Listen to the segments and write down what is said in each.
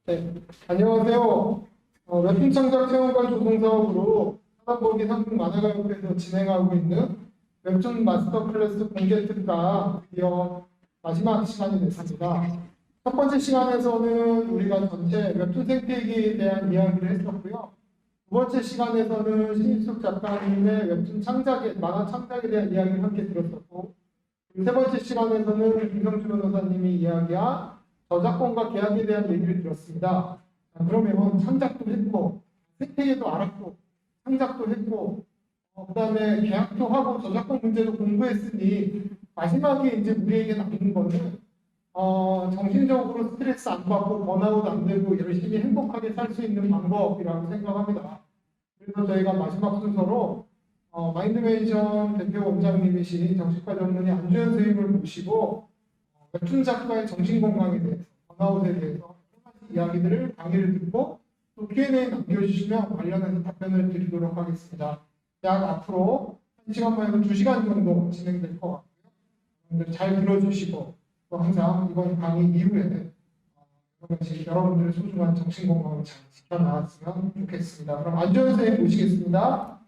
네, 안녕하세요. 웹툰 창작 체험관 조성 사업으로 사단법인 한국만화가협회에서 진행하고 있는 웹툰 마스터 클래스 공개 특강 드디어 마지막 시간이 됐습니다. 첫 번째 시간에서는 우리가 전체 웹툰 생태계에 대한 이야기를 했었고요. 두 번째 시간에서는 신인숙 작가님의 웹툰 창작에, 만화 창작에 대한 이야기를 함께 들었었고, 세 번째 시간에서는 김성주 변호사님이 이야기한 저작권과 계약에 대한 얘기를 들었습니다. 그러면 창작도 했고, 생태계도 알았고, 창작도 했고, 그다음에 계약도 하고 저작권 문제도 공부했으니 마지막에 이제 우리에게 남는 거는 정신적으로 스트레스 안 받고 번아웃 안 되고 열심히 행복하게 살 수 있는 방법이라고 생각합니다. 그래서 저희가 마지막 순서로 마인드메이션 대표 원장님이신 정신과 전문의 안주현 선생님을 모시고 웹툰 작가의 정신건강에 대해서, 번아웃에 대해서 여러 가지 이야기들을 강의를 듣고 또 Q&A 남겨주시면 관련해서 답변을 드리도록 하겠습니다. 약 앞으로 1시간 반에서 2시간 정도 진행될 것 같고요. 여러분들 잘 들어주시고 또 항상 이번 강의 이후에 여러분들의 소중한 정신건강을 잘 지켜나갔으면 좋겠습니다. 그럼 안주현 선생님 모시겠습니다.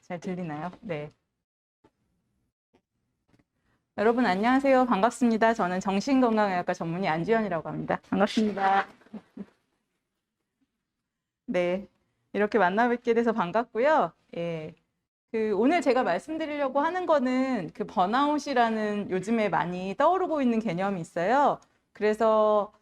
잘 들리나요? 네. 여러분 안녕하세요. 반갑습니다. 저는 정신건강의학과 전문의 안주현이라고 합니다. 반갑습니다. 네. 이렇게 만나 뵙게 돼서 반갑고요. 예. 오늘 제가 말씀드리려고 하는 거는 그 번아웃이라는 요즘에 많이 떠오르고 있는 개념이 있어요. 그래서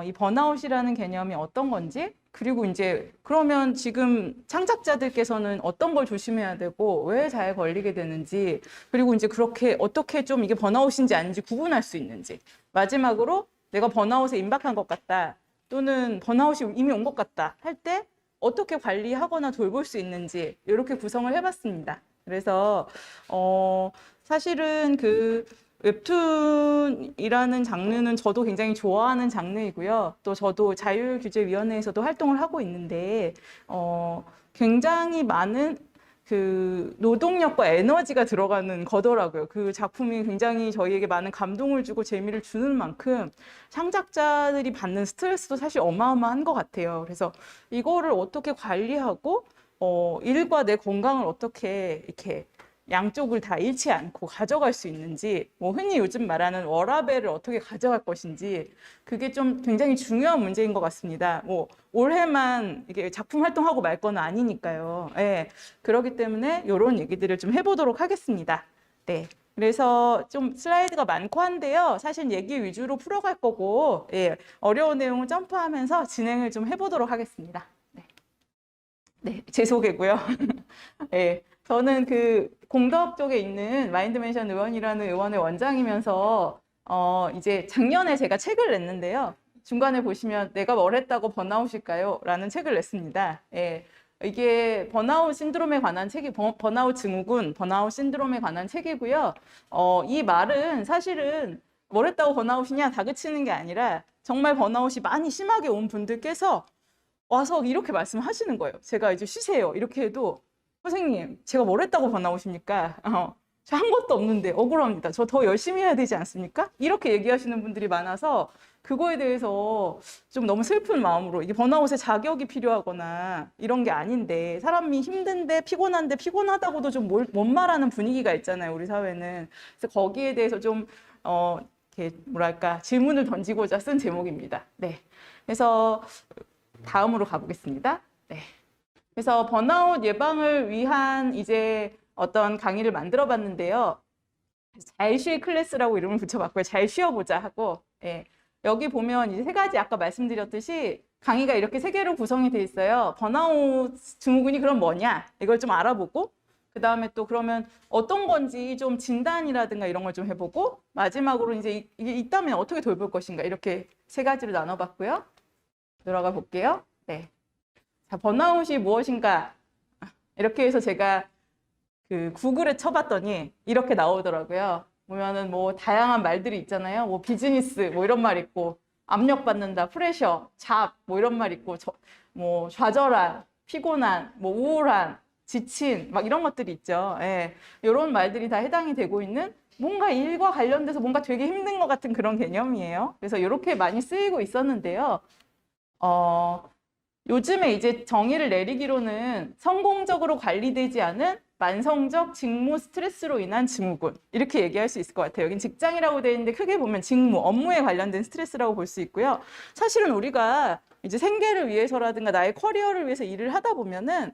이 번아웃이라는 개념이 어떤 건지, 그리고 이제 그러면 지금 창작자들께서는 어떤 걸 조심해야 되고 왜 잘 걸리게 되는지, 그리고 이제 그렇게 어떻게 좀 이게 번아웃인지 아닌지 구분할 수 있는지, 마지막으로 내가 번아웃에 임박한 것 같다 또는 번아웃이 이미 온 것 같다 할 때 어떻게 관리하거나 돌볼 수 있는지 이렇게 구성을 해봤습니다. 그래서 사실은 그 웹툰이라는 장르는 저도 굉장히 좋아하는 장르이고요. 또 저도 자율규제위원회에서도 활동을 하고 있는데 굉장히 많은 그 노동력과 에너지가 들어가는 거더라고요. 그 작품이 굉장히 저희에게 많은 감동을 주고 재미를 주는 만큼 창작자들이 받는 스트레스도 사실 어마어마한 것 같아요. 그래서 이거를 어떻게 관리하고 일과 내 건강을 어떻게 이렇게 양쪽을 다 잃지 않고 가져갈 수 있는지, 뭐 흔히 요즘 말하는 워라밸을 어떻게 가져갈 것인지, 그게 좀 굉장히 중요한 문제인 것 같습니다. 뭐 올해만 이게 작품 활동하고 말 건 아니니까요. 예, 그렇기 때문에 이런 얘기들을 좀 해보도록 하겠습니다. 네. 그래서 좀 슬라이드가 많고 한데요. 사실 얘기 위주로 풀어갈 거고, 예, 어려운 내용을 점프하면서 진행을 좀 해보도록 하겠습니다. 네, 네, 제 소개고요. 예. 저는 그 공덕 쪽에 있는 마인드맨션 의원이라는 의원의 원장이면서 이제 작년에 제가 책을 냈는데요. 중간에 보시면 내가 뭘 했다고 번아웃일까요? 라는 책을 냈습니다. 예. 이게 번아웃 신드롬에 관한 책이 번아웃 증후군, 번아웃 신드롬에 관한 책이고요. 이 말은 사실은 뭘 했다고 번아웃이냐 다그치는 게 아니라 정말 번아웃이 많이 심하게 온 분들께서 와서 이렇게 말씀하시는 거예요. 제가 이제 쉬세요. 이렇게 해도 선생님, 제가 뭘 했다고 번아웃입니까? 저 한 것도 없는데 억울합니다. 저 더 열심히 해야 되지 않습니까? 이렇게 얘기하시는 분들이 많아서 그거에 대해서 좀 너무 슬픈 마음으로, 이게 번아웃의 자격이 필요하거나 이런 게 아닌데, 사람이 힘든데 피곤한데 피곤하다고도 좀 못 말하는 분위기가 있잖아요, 우리 사회는. 그래서 거기에 대해서 좀 이렇게 뭐랄까 질문을 던지고자 쓴 제목입니다. 네. 그래서 다음으로 가보겠습니다. 네. 그래서 번아웃 예방을 위한 이제 어떤 강의를 만들어 봤는데요. 잘 쉴 클래스라고 이름을 붙여봤고요. 잘 쉬어보자 하고, 예. 여기 보면 이제 세 가지 아까 말씀드렸듯이 강의가 이렇게 세 개로 구성이 돼 있어요. 번아웃 증후군이 그럼 뭐냐? 이걸 좀 알아보고, 그 다음에 또 그러면 어떤 건지 좀 진단이라든가 이런 걸 좀 해보고, 마지막으로 이제 이게 있다면 어떻게 돌볼 것인가, 이렇게 세 가지로 나눠봤고요. 들어가 볼게요. 네. 자, 번아웃이 무엇인가? 이렇게 해서 제가 그 구글에 쳐봤더니 이렇게 나오더라고요. 보면은 뭐 다양한 말들이 있잖아요. 뭐 비즈니스 뭐 이런 말 있고, 압력받는다, 프레셔, 잡 뭐 이런 말 있고, 뭐 좌절한, 피곤한, 뭐 우울한, 지친 막 이런 것들이 있죠. 예. 이런 말들이 다 해당이 되고 있는 뭔가 일과 관련돼서 뭔가 되게 힘든 것 같은 그런 개념이에요. 그래서 이렇게 많이 쓰이고 있었는데요. 요즘에 이제 정의를 내리기로는 성공적으로 관리되지 않은 만성적 직무 스트레스로 인한 증후군 이렇게 얘기할 수 있을 것 같아요. 여긴 직장이라고 되어 있는데 크게 보면 직무, 업무에 관련된 스트레스라고 볼 수 있고요. 사실은 우리가 이제 생계를 위해서라든가 나의 커리어를 위해서 일을 하다 보면은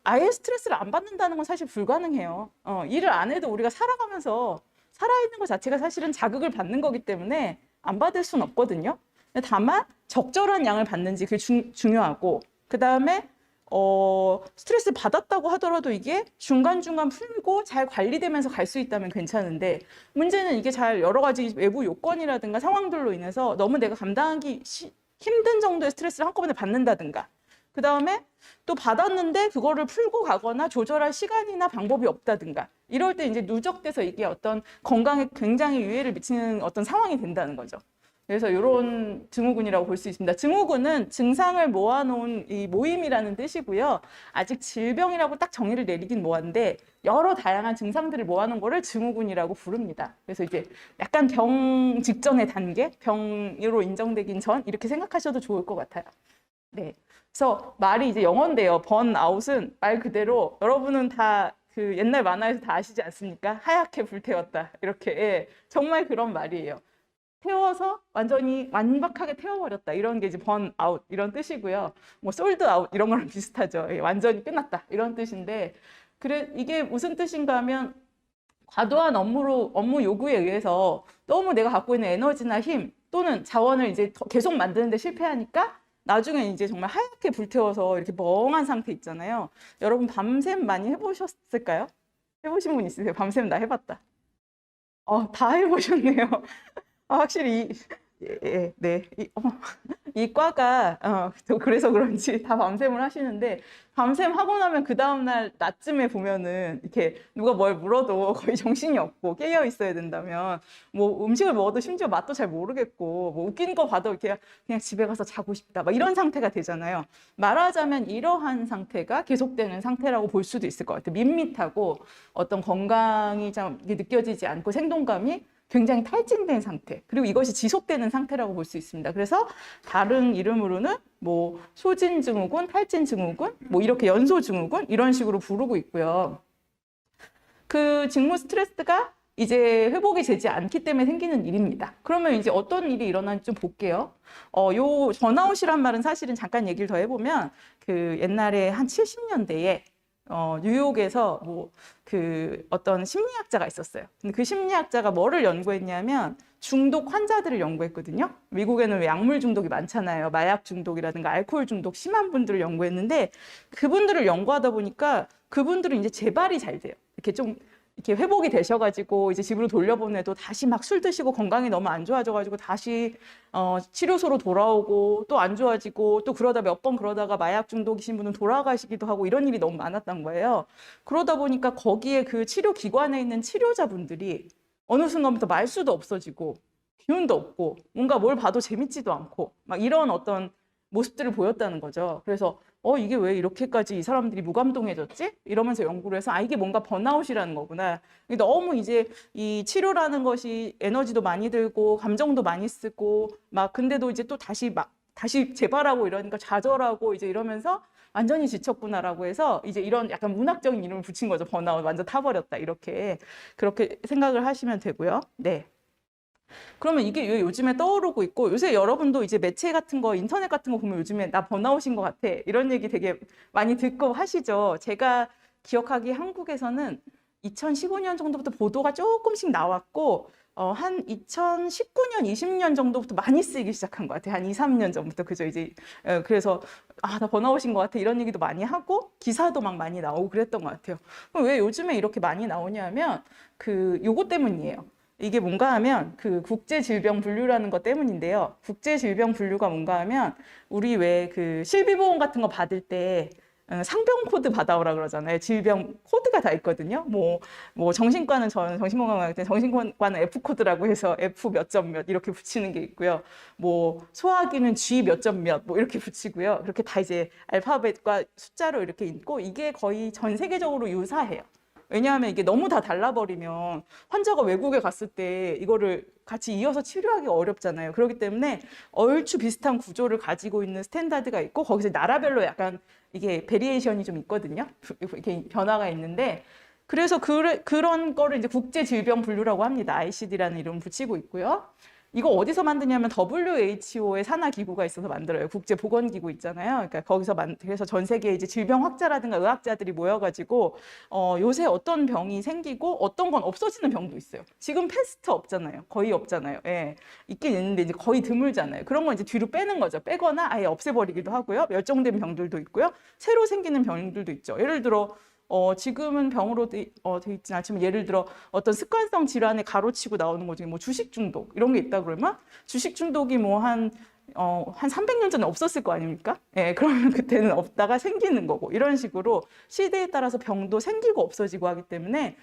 아예 스트레스를 안 받는다는 건 사실 불가능해요. 일을 안 해도 우리가 살아가면서 살아있는 것 자체가 사실은 자극을 받는 거기 때문에 안 받을 수는 없거든요. 다만 적절한 양을 받는지 그게 중요하고 그 다음에 스트레스 받았다고 하더라도 이게 중간중간 풀고 잘 관리되면서 갈 수 있다면 괜찮은데 문제는 이게 잘 여러 가지 외부 요건이라든가 상황들로 인해서 너무 내가 감당하기 힘든 정도의 스트레스를 한꺼번에 받는다든가 그 다음에 또 받았는데 그거를 풀고 가거나 조절할 시간이나 방법이 없다든가 이럴 때 이제 누적돼서 이게 어떤 건강에 굉장히 유해를 미치는 어떤 상황이 된다는 거죠. 그래서 이런 증후군이라고 볼 수 있습니다. 증후군은 증상을 모아놓은 이 모임이라는 뜻이고요. 아직 질병이라고 딱 정의를 내리긴 뭐한데 여러 다양한 증상들을 모아놓은 거를 증후군이라고 부릅니다. 그래서 이제 약간 병 직전의 단계, 병으로 인정되긴 전 이렇게 생각하셔도 좋을 것 같아요. 네. 그래서 말이 이제 영어인데요. 번아웃은 말 그대로 여러분은 다 그 옛날 만화에서 다 아시지 않습니까? 하얗게 불태웠다. 이렇게 예, 정말 그런 말이에요. 태워서 완전히 완벽하게 태워버렸다. 이런 게 이제 번아웃 이런 뜻이고요. 뭐 솔드아웃 이런 거랑 비슷하죠. 예, 완전히 끝났다 이런 뜻인데 그래 이게 무슨 뜻인가 하면 과도한 업무 요구에 의해서 너무 내가 갖고 있는 에너지나 힘 또는 자원을 이제 계속 만드는데 실패하니까 나중에 이제 정말 하얗게 불태워서 이렇게 멍한 상태 있잖아요. 여러분 밤샘 많이 해보셨을까요? 해보신 분 있으세요? 밤샘 나 해봤다. 다 해보셨네요. 확실히 네. 이 과가 또 그래서 그런지 다 밤샘을 하시는데 밤샘 하고 나면 그 다음날 낮쯤에 보면은 이렇게 누가 뭘 물어도 거의 정신이 없고 깨어 있어야 된다면 뭐 음식을 먹어도 심지어 맛도 잘 모르겠고 뭐 웃긴 거 봐도 이렇게 그냥 집에 가서 자고 싶다 막 이런 상태가 되잖아요. 말하자면 이러한 상태가 계속되는 상태라고 볼 수도 있을 것 같아요. 밋밋하고 어떤 건강이 좀 느껴지지 않고 생동감이 굉장히 탈진된 상태 그리고 이것이 지속되는 상태라고 볼 수 있습니다. 그래서 다른 이름으로는 뭐 소진증후군, 탈진증후군, 뭐 이렇게 연소증후군 이런 식으로 부르고 있고요. 그 직무 스트레스가 이제 회복이 되지 않기 때문에 생기는 일입니다. 그러면 이제 어떤 일이 일어나는지 좀 볼게요. 요 번아웃이란 말은 사실은 잠깐 얘기를 더 해보면 그 옛날에 한 70년대에 뉴욕에서 뭐 그 어떤 심리학자가 있었어요. 근데 그 심리학자가 뭐를 연구했냐면 중독 환자들을 연구했거든요. 미국에는 왜 약물 중독이 많잖아요. 마약 중독이라든가 알코올 중독 심한 분들을 연구했는데 그분들을 연구하다 보니까 그분들은 이제 재발이 잘 돼요. 이렇게 좀 이렇게 회복이 되셔가지고 이제 집으로 돌려보내도 다시 막 술 드시고 건강이 너무 안 좋아져가지고 다시 치료소로 돌아오고 또 안 좋아지고 또 그러다 몇 번 그러다가 마약 중독이신 분은 돌아가시기도 하고 이런 일이 너무 많았던 거예요. 그러다 보니까 거기에 그 치료기관에 있는 치료자분들이 어느 순간부터 말수도 없어지고 기운도 없고 뭔가 뭘 봐도 재밌지도 않고 막 이런 어떤 모습들을 보였다는 거죠. 그래서 이게 왜 이렇게까지 이 사람들이 무감동해졌지? 이러면서 연구를 해서 이게 뭔가 번아웃이라는 거구나. 너무 이제 이 치료라는 것이 에너지도 많이 들고 감정도 많이 쓰고 막 근데도 이제 또 다시 재발하고 이러니까 좌절하고 이제 이러면서 완전히 지쳤구나라고 해서 이제 이런 약간 문학적인 이름을 붙인 거죠. 번아웃 완전 타버렸다 이렇게 그렇게 생각을 하시면 되고요. 네. 그러면 이게 왜 요즘에 떠오르고 있고 요새 여러분도 이제 매체 같은 거 인터넷 같은 거 보면 요즘에 나 번아웃인 것 같아 이런 얘기 되게 많이 듣고 하시죠. 제가 기억하기에 한국에서는 2015년 정도부터 보도가 조금씩 나왔고 한 2019년, 20년 정도부터 많이 쓰이기 시작한 것 같아요. 한 2, 3년 전부터 그죠 이제 그래서 나 번아웃인 것 같아 이런 얘기도 많이 하고 기사도 막 많이 나오고 그랬던 것 같아요. 그럼 왜 요즘에 이렇게 많이 나오냐면 요거 때문이에요. 이게 뭔가 하면 그 국제질병분류라는 것 때문인데요. 국제질병분류가 뭔가 하면 우리 왜 그 실비보험 같은 거 받을 때 상병 코드 받아오라 그러잖아요. 질병 코드가 다 있거든요. 뭐 정신과는 저는 정신건강학을 때 정신과는 F 코드라고 해서 F 몇 점 몇 이렇게 붙이는 게 있고요. 뭐 소화기는 G 몇 점 몇 뭐 이렇게 붙이고요. 그렇게 다 이제 알파벳과 숫자로 이렇게 있고 이게 거의 전 세계적으로 유사해요. 왜냐하면 이게 너무 다 달라버리면 환자가 외국에 갔을 때 이거를 같이 이어서 치료하기가 어렵잖아요. 그렇기 때문에 얼추 비슷한 구조를 가지고 있는 스탠다드가 있고 거기서 나라별로 약간 이게 베리에이션이 좀 있거든요. 이렇게 변화가 있는데 그래서 그런 거를 이제 국제질병분류라고 합니다. ICD라는 이름을 붙이고 있고요. 이거 어디서 만드냐면 WHO의 산하기구가 있어서 만들어요. 국제보건기구 있잖아요. 그러니까 거기서 그래서 전 세계 이제 질병학자라든가 의학자들이 모여가지고 요새 어떤 병이 생기고 어떤 건 없어지는 병도 있어요. 지금 패스트 없잖아요. 거의 없잖아요. 예. 있긴 있는데 이제 거의 드물잖아요. 그런 건 이제 뒤로 빼는 거죠. 빼거나 아예 없애버리기도 하고요. 멸종된 병들도 있고요. 새로 생기는 병들도 있죠. 예를 들어 지금은 병으로 돼 있진 않지만 예를 들어 어떤 습관성 질환에 가로치고 나오는 것 중에 뭐 주식 중독 이런 게 있다 그러면 주식 중독이 뭐 한 300년 전에 없었을 거 아닙니까? 예, 그러면 그때는 없다가 생기는 거고 이런 식으로 시대에 따라서 병도 생기고 없어지고 하기 때문에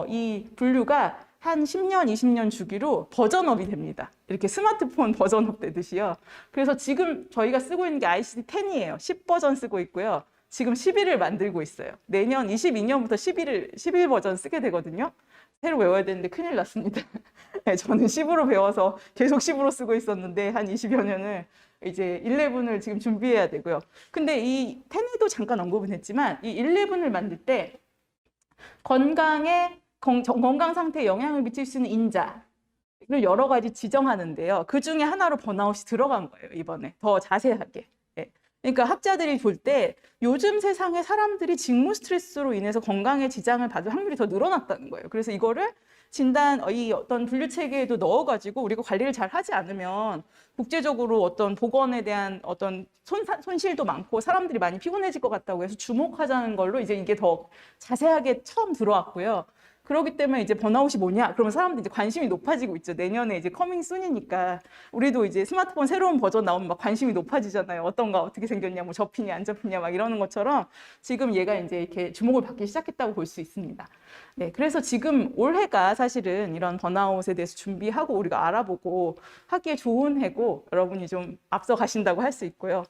이 분류가 한 10년, 20년 주기로 버전업이 됩니다. 이렇게 스마트폰 버전업 되듯이요. 그래서 지금 저희가 쓰고 있는 게 ICD-10이에요. 10버전 쓰고 있고요. 지금 11을 만들고 있어요. 내년 22년부터 11 버전 쓰게 되거든요. 새로 외워야 되는데 큰일 났습니다. 네, 저는 10으로 배워서 계속 10으로 쓰고 있었는데 한 20여 년을 이제 11을 지금 준비해야 되고요. 근데 이 10에도 잠깐 언급은 했지만 이 11을 만들 때 건강 상태에 영향을 미칠 수 있는 인자를 여러 가지 지정하는데요. 그 중에 하나로 번아웃이 들어간 거예요, 이번에. 더 자세하게. 그러니까 학자들이 볼 때 요즘 세상에 사람들이 직무 스트레스로 인해서 건강에 지장을 받을 확률이 더 늘어났다는 거예요. 그래서 이거를 이 어떤 분류 체계에도 넣어가지고 우리가 관리를 잘 하지 않으면 국제적으로 어떤 보건에 대한 어떤 손실도 많고 사람들이 많이 피곤해질 것 같다고 해서 주목하자는 걸로 이제 이게 더 자세하게 처음 들어왔고요. 그렇기 때문에 이제 번아웃이 뭐냐? 그러면 사람들이 이제 관심이 높아지고 있죠. 내년에 이제 커밍 순이니까 우리도 이제 스마트폰 새로운 버전 나오면 막 관심이 높아지잖아요. 어떤가 어떻게 생겼냐, 뭐 접히냐 안 접히냐 막 이러는 것처럼 지금 얘가 이제 이렇게 주목을 받기 시작했다고 볼 수 있습니다. 네, 그래서 지금 올해가 사실은 이런 번아웃에 대해서 준비하고 우리가 알아보고 하기에 좋은 해고 여러분이 좀 앞서 가신다고 할 수 있고요.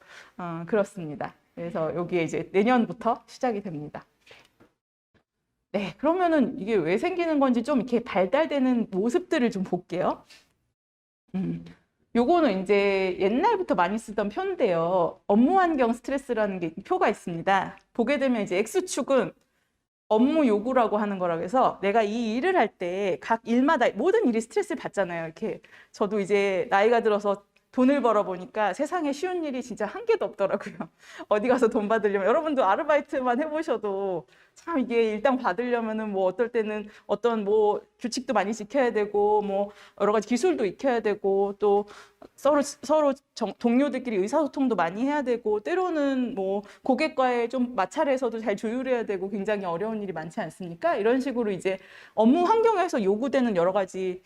그렇습니다. 그래서 여기에 이제 내년부터 시작이 됩니다. 네, 그러면은 이게 왜 생기는 건지 좀 이렇게 발달되는 모습들을 좀 볼게요. 요거는 이제 옛날부터 많이 쓰던 표인데요. 업무 환경 스트레스라는 게 표가 있습니다. 보게 되면 이제 X축은 업무 요구라고 하는 거라고 해서 내가 이 일을 할 때 각 일마다 모든 일이 스트레스를 받잖아요. 이렇게 저도 이제 나이가 들어서 돈을 벌어보니까 세상에 쉬운 일이 진짜 한 개도 없더라고요. 어디 가서 돈 받으려면 여러분도 아르바이트만 해보셔도 참 이게 일당 받으려면은 뭐 어떨 때는 어떤 뭐 규칙도 많이 지켜야 되고 뭐 여러 가지 기술도 익혀야 되고 또 서로 동료들끼리 의사소통도 많이 해야 되고 때로는 뭐 고객과의 좀 마찰에서도 잘 조율해야 되고 굉장히 어려운 일이 많지 않습니까? 이런 식으로 이제 업무 환경에서 요구되는 여러 가지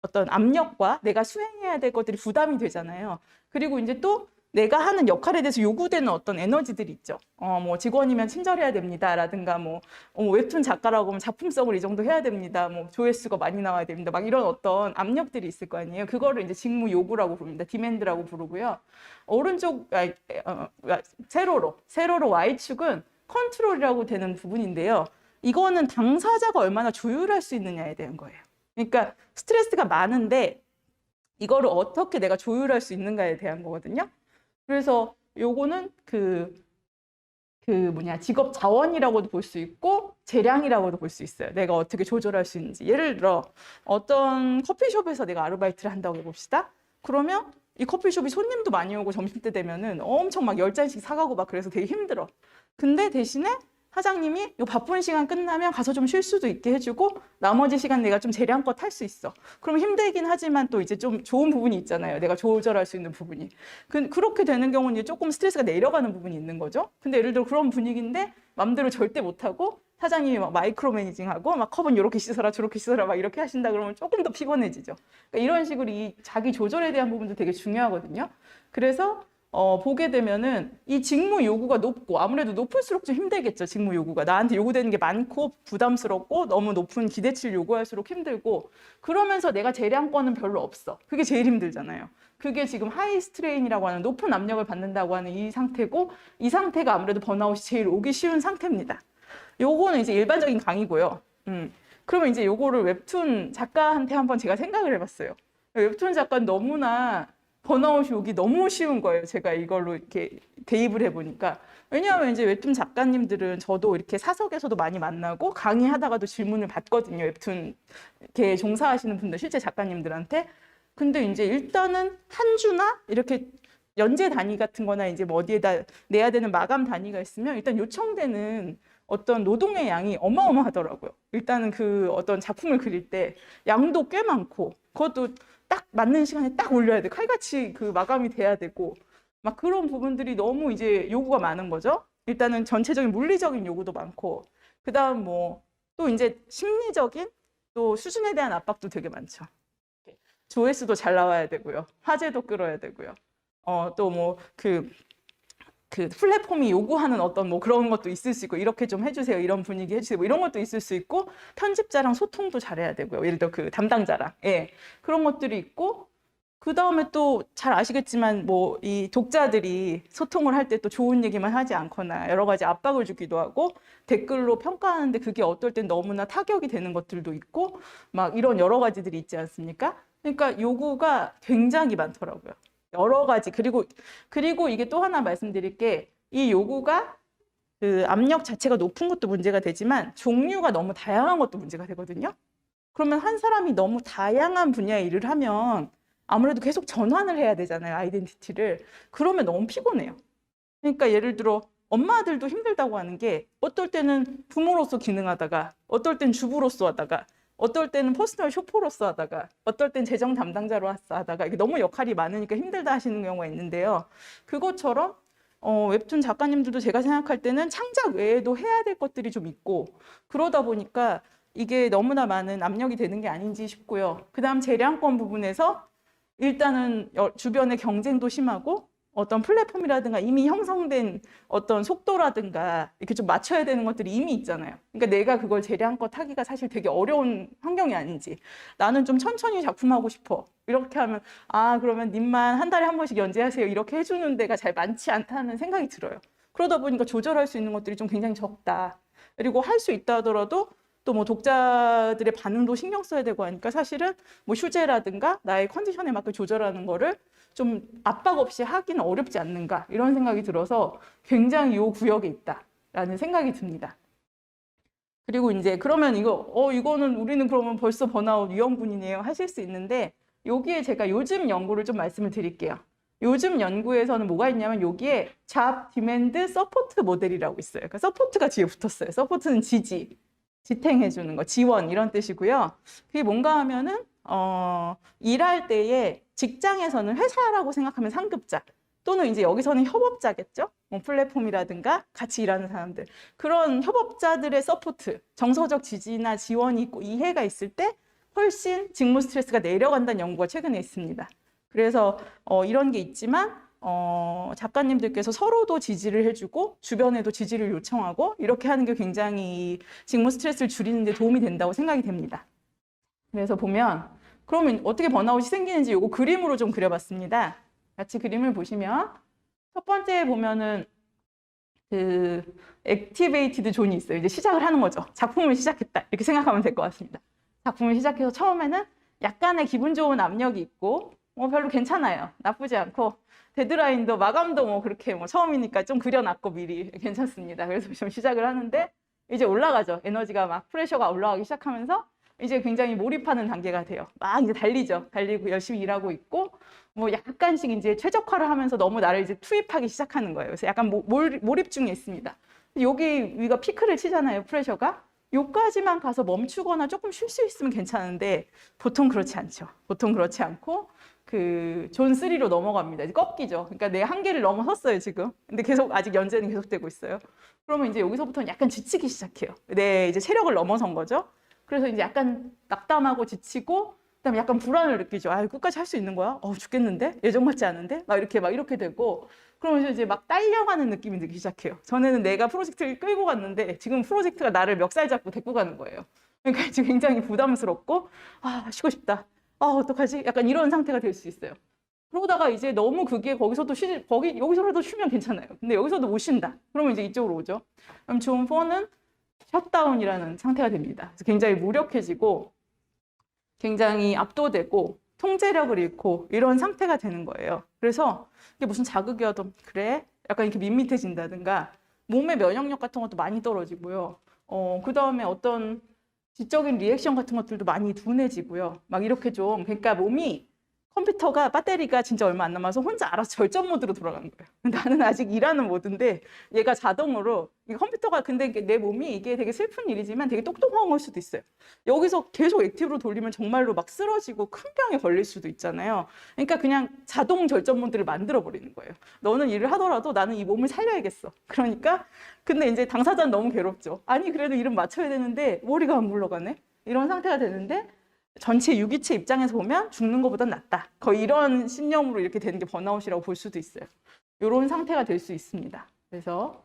어떤 압력과 내가 수행해야 될 것들이 부담이 되잖아요. 그리고 이제 또 내가 하는 역할에 대해서 요구되는 어떤 에너지들이 있죠. 뭐 직원이면 친절해야 됩니다. 라든가 뭐 웹툰 작가라고 하면 작품성을 이 정도 해야 됩니다. 뭐 조회수가 많이 나와야 됩니다. 막 이런 어떤 압력들이 있을 거 아니에요. 그거를 이제 직무 요구라고 부릅니다. 디맨드라고 부르고요. 오른쪽 세로로 Y축은 컨트롤이라고 되는 부분인데요. 이거는 당사자가 얼마나 조율할 수 있느냐에 대한 거예요. 그러니까 스트레스가 많은데 이거를 어떻게 내가 조율할 수 있는가에 대한 거거든요. 그래서 요거는 직업 자원이라고도 볼 수 있고 재량이라고도 볼 수 있어요. 내가 어떻게 조절할 수 있는지. 예를 들어 어떤 커피숍에서 내가 아르바이트를 한다고 해봅시다. 그러면 이 커피숍이 손님도 많이 오고 점심때 되면은 엄청 막 10잔씩 사가고 막 그래서 되게 힘들어. 근데 대신에 사장님이 이 바쁜 시간 끝나면 가서 좀 쉴 수도 있게 해주고 나머지 시간 내가 좀 재량껏 할 수 있어. 그럼 힘들긴 하지만 또 이제 좀 좋은 부분이 있잖아요. 내가 조절할 수 있는 부분이. 그렇게 되는 경우는 이제 조금 스트레스가 내려가는 부분이 있는 거죠. 근데 예를 들어 그런 분위기인데 맘대로 절대 못하고 사장님이 막 마이크로 매니징하고 막 컵은 이렇게 씻어라 저렇게 씻어라 막 이렇게 하신다 그러면 조금 더 피곤해지죠. 그러니까 이런 식으로 이 자기 조절에 대한 부분도 되게 중요하거든요. 그래서 보게 되면은 이 직무 요구가 높고 아무래도 높을수록 좀 힘들겠죠. 직무 요구가 나한테 요구되는 게 많고 부담스럽고 너무 높은 기대치를 요구할수록 힘들고 그러면서 내가 재량권은 별로 없어. 그게 제일 힘들잖아요. 그게 지금 하이 스트레인이라고 하는 높은 압력을 받는다고 하는 이 상태고 이 상태가 아무래도 번아웃이 제일 오기 쉬운 상태입니다. 요거는 이제 일반적인 강의고요. 그러면 이제 요거를 웹툰 작가한테 한번 제가 생각을 해봤어요. 웹툰 작가는 너무나 번아웃이 오기 너무 쉬운 거예요. 제가 이걸로 이렇게 대입을 해보니까. 왜냐하면 이제 웹툰 작가님들은 저도 이렇게 사석에서도 많이 만나고 강의하다가도 질문을 받거든요. 웹툰에 종사하시는 분들, 실제 작가님들한테. 근데 이제 일단은 한 주나 이렇게 연재 단위 같은 거나 이제 뭐 어디에다 내야 되는 마감 단위가 있으면 일단 요청되는 어떤 노동의 양이 어마어마하더라고요. 일단은 그 어떤 작품을 그릴 때 양도 꽤 많고 그것도 딱 맞는 시간에 딱 올려야 돼. 칼같이 그 마감이 돼야 되고 막 그런 부분들이 너무 이제 요구가 많은 거죠. 일단은 전체적인 물리적인 요구도 많고 그다음 뭐 또 이제 심리적인 또 수준에 대한 압박도 되게 많죠. 조회수도 잘 나와야 되고요. 화제도 끌어야 되고요. 또 뭐 그 플랫폼이 요구하는 어떤 뭐 그런 것도 있을 수 있고 이렇게 좀 해주세요. 이런 분위기 해주세요. 뭐 이런 것도 있을 수 있고 편집자랑 소통도 잘해야 되고요. 예를 들어 그 담당자랑 그런 것들이 있고 그 다음에 또 잘 아시겠지만 뭐 이 독자들이 소통을 할 때 또 좋은 얘기만 하지 않거나 여러 가지 압박을 주기도 하고 댓글로 평가하는데 그게 어떨 땐 너무나 타격이 되는 것들도 있고 막 이런 여러 가지들이 있지 않습니까? 그러니까 요구가 굉장히 많더라고요. 여러 가지. 그리고 이게 또 하나 말씀드릴 게 이 요구가 그 압력 자체가 높은 것도 문제가 되지만 종류가 너무 다양한 것도 문제가 되거든요. 그러면 한 사람이 너무 다양한 분야의 일을 하면 아무래도 계속 전환을 해야 되잖아요. 아이덴티티를. 그러면 너무 피곤해요. 그러니까 예를 들어 엄마들도 힘들다고 하는 게 어떨 때는 부모로서 기능하다가 어떨 땐 주부로서 하다가 어떨 때는 퍼스널 쇼퍼로서 하다가 어떨 땐 재정 담당자로 하다가 이게 너무 역할이 많으니까 힘들다 하시는 경우가 있는데요. 그것처럼 웹툰 작가님들도 제가 생각할 때는 창작 외에도 해야 될 것들이 좀 있고 그러다 보니까 이게 너무나 많은 압력이 되는 게 아닌지 싶고요. 그다음 재량권 부분에서 일단은 주변의 경쟁도 심하고 어떤 플랫폼이라든가 이미 형성된 어떤 속도라든가 이렇게 좀 맞춰야 되는 것들이 이미 있잖아요. 그러니까 내가 그걸 재량껏 하기가 사실 되게 어려운 환경이 아닌지 나는 좀 천천히 작품하고 싶어. 이렇게 하면 그러면 님만 한 달에 한 번씩 연재하세요. 이렇게 해주는 데가 잘 많지 않다는 생각이 들어요. 그러다 보니까 조절할 수 있는 것들이 좀 굉장히 적다. 그리고 할 수 있다 하더라도 또 뭐 독자들의 반응도 신경 써야 되고 하니까 사실은 뭐 휴재라든가 나의 컨디션에 맞게 조절하는 거를 좀 압박 없이 하기는 어렵지 않는가 이런 생각이 들어서 굉장히 이 구역에 있다라는 생각이 듭니다. 그리고 이제 그러면 이거는 우리는 그러면 벌써 번아웃 위험군이네요 하실 수 있는데 여기에 제가 요즘 연구를 좀 말씀을 드릴게요. 요즘 연구에서는 뭐가 있냐면 여기에 잡 디맨드 서포트 모델이라고 있어요. 그러니까 서포트가 뒤에 붙었어요. 서포트는 지탱해주는 거, 지원 이런 뜻이고요. 그게 뭔가 하면은 일할 때에 직장에서는 회사라고 생각하면 상급자 또는 이제 여기서는 협업자겠죠. 뭐 플랫폼이라든가 같이 일하는 사람들 그런 협업자들의 서포트, 정서적 지지나 지원이 있고 이해가 있을 때 훨씬 직무 스트레스가 내려간다는 연구가 최근에 있습니다. 그래서 이런 게 있지만 작가님들께서 서로도 지지를 해주고 주변에도 지지를 요청하고 이렇게 하는 게 굉장히 직무 스트레스를 줄이는 데 도움이 된다고 생각이 됩니다. 그래서 보면 그러면 어떻게 번아웃이 생기는지 이거 그림으로 좀 그려봤습니다. 같이 그림을 보시면 첫 번째 보면은 그 액티베이티드 존이 있어요. 이제 시작을 하는 거죠. 작품을 시작했다 이렇게 생각하면 될 것 같습니다. 작품을 시작해서 처음에는 약간의 기분 좋은 압력이 있고 별로 괜찮아요. 나쁘지 않고 데드라인도 마감도 뭐 그렇게 뭐 처음이니까 좀 그려놨고 미리 괜찮습니다. 그래서 좀 시작을 하는데 이제 올라가죠. 에너지가 막 프레셔가 올라가기 시작하면서 이제 굉장히 몰입하는 단계가 돼요. 막 이제 달리고 열심히 일하고 있고 뭐 약간씩 이제 최적화를 하면서 너무 나를 이제 투입하기 시작하는 거예요. 그래서 약간 몰입 중에 있습니다. 여기 위가 피크를 치잖아요. 프레셔가. 요까지만 가서 멈추거나 조금 쉴 수 있으면 괜찮은데 보통 그렇지 않죠. 보통 그렇지 않고 그 존 3로 넘어갑니다. 이제 꺾이죠. 그러니까 내 한계를 넘어섰어요, 지금. 근데 계속 아직 연재는 계속되고 있어요. 그러면 이제 여기서부터는 약간 지치기 시작해요. 이제 체력을 넘어선 거죠. 그래서 이제 약간 낙담하고 지치고 그다음에 약간 불안을 느끼죠. 끝까지 할 수 있는 거야? 죽겠는데? 예정맞지 않은데? 막 이렇게 되고 그러면서 이제 막 딸려가는 느낌이 들기 시작해요. 전에는 내가 프로젝트를 끌고 갔는데 지금 프로젝트가 나를 멱살 잡고 데리고 가는 거예요. 그러니까 지금 굉장히 부담스럽고 쉬고 싶다. 어떡하지? 약간 이런 상태가 될 수 있어요. 그러다가 이제 너무 그게 여기서라도 쉬면 괜찮아요. 근데 여기서도 못 쉰다. 그러면 이제 이쪽으로 오죠. 그럼 존 4는 셧다운이라는 상태가 됩니다. 그래서 굉장히 무력해지고 굉장히 압도되고 통제력을 잃고 이런 상태가 되는 거예요. 그래서 이게 무슨 자극이 와도 그래? 약간 이렇게 밋밋해진다든가 몸의 면역력 같은 것도 많이 떨어지고요. 그 다음에 어떤 지적인 리액션 같은 것들도 많이 둔해지고요. 막 이렇게 좀 그러니까 몸이 컴퓨터가 배터리가 진짜 얼마 안 남아서 혼자 알아서 절전 모드로 돌아가는 거예요. 나는 아직 일하는 모드인데 얘가 자동으로 이 컴퓨터가 근데 이게 내 몸이 이게 되게 슬픈 일이지만 되게 똑똑한 걸 수도 있어요. 여기서 계속 액티브로 돌리면 정말로 막 쓰러지고 큰 병에 걸릴 수도 있잖아요. 그러니까 그냥 자동 절전 모드를 만들어 버리는 거예요. 너는 일을 하더라도 나는 이 몸을 살려야겠어. 그러니까 근데 이제 당사자는 너무 괴롭죠. 아니 그래도 일은 맞춰야 되는데 머리가 안 굴러가네. 이런 상태가 되는데 전체 유기체 입장에서 보면 죽는 것보단 낫다. 거의 이런 신념으로 이렇게 되는 게 번아웃이라고 볼 수도 있어요. 이런 상태가 될 수 있습니다. 그래서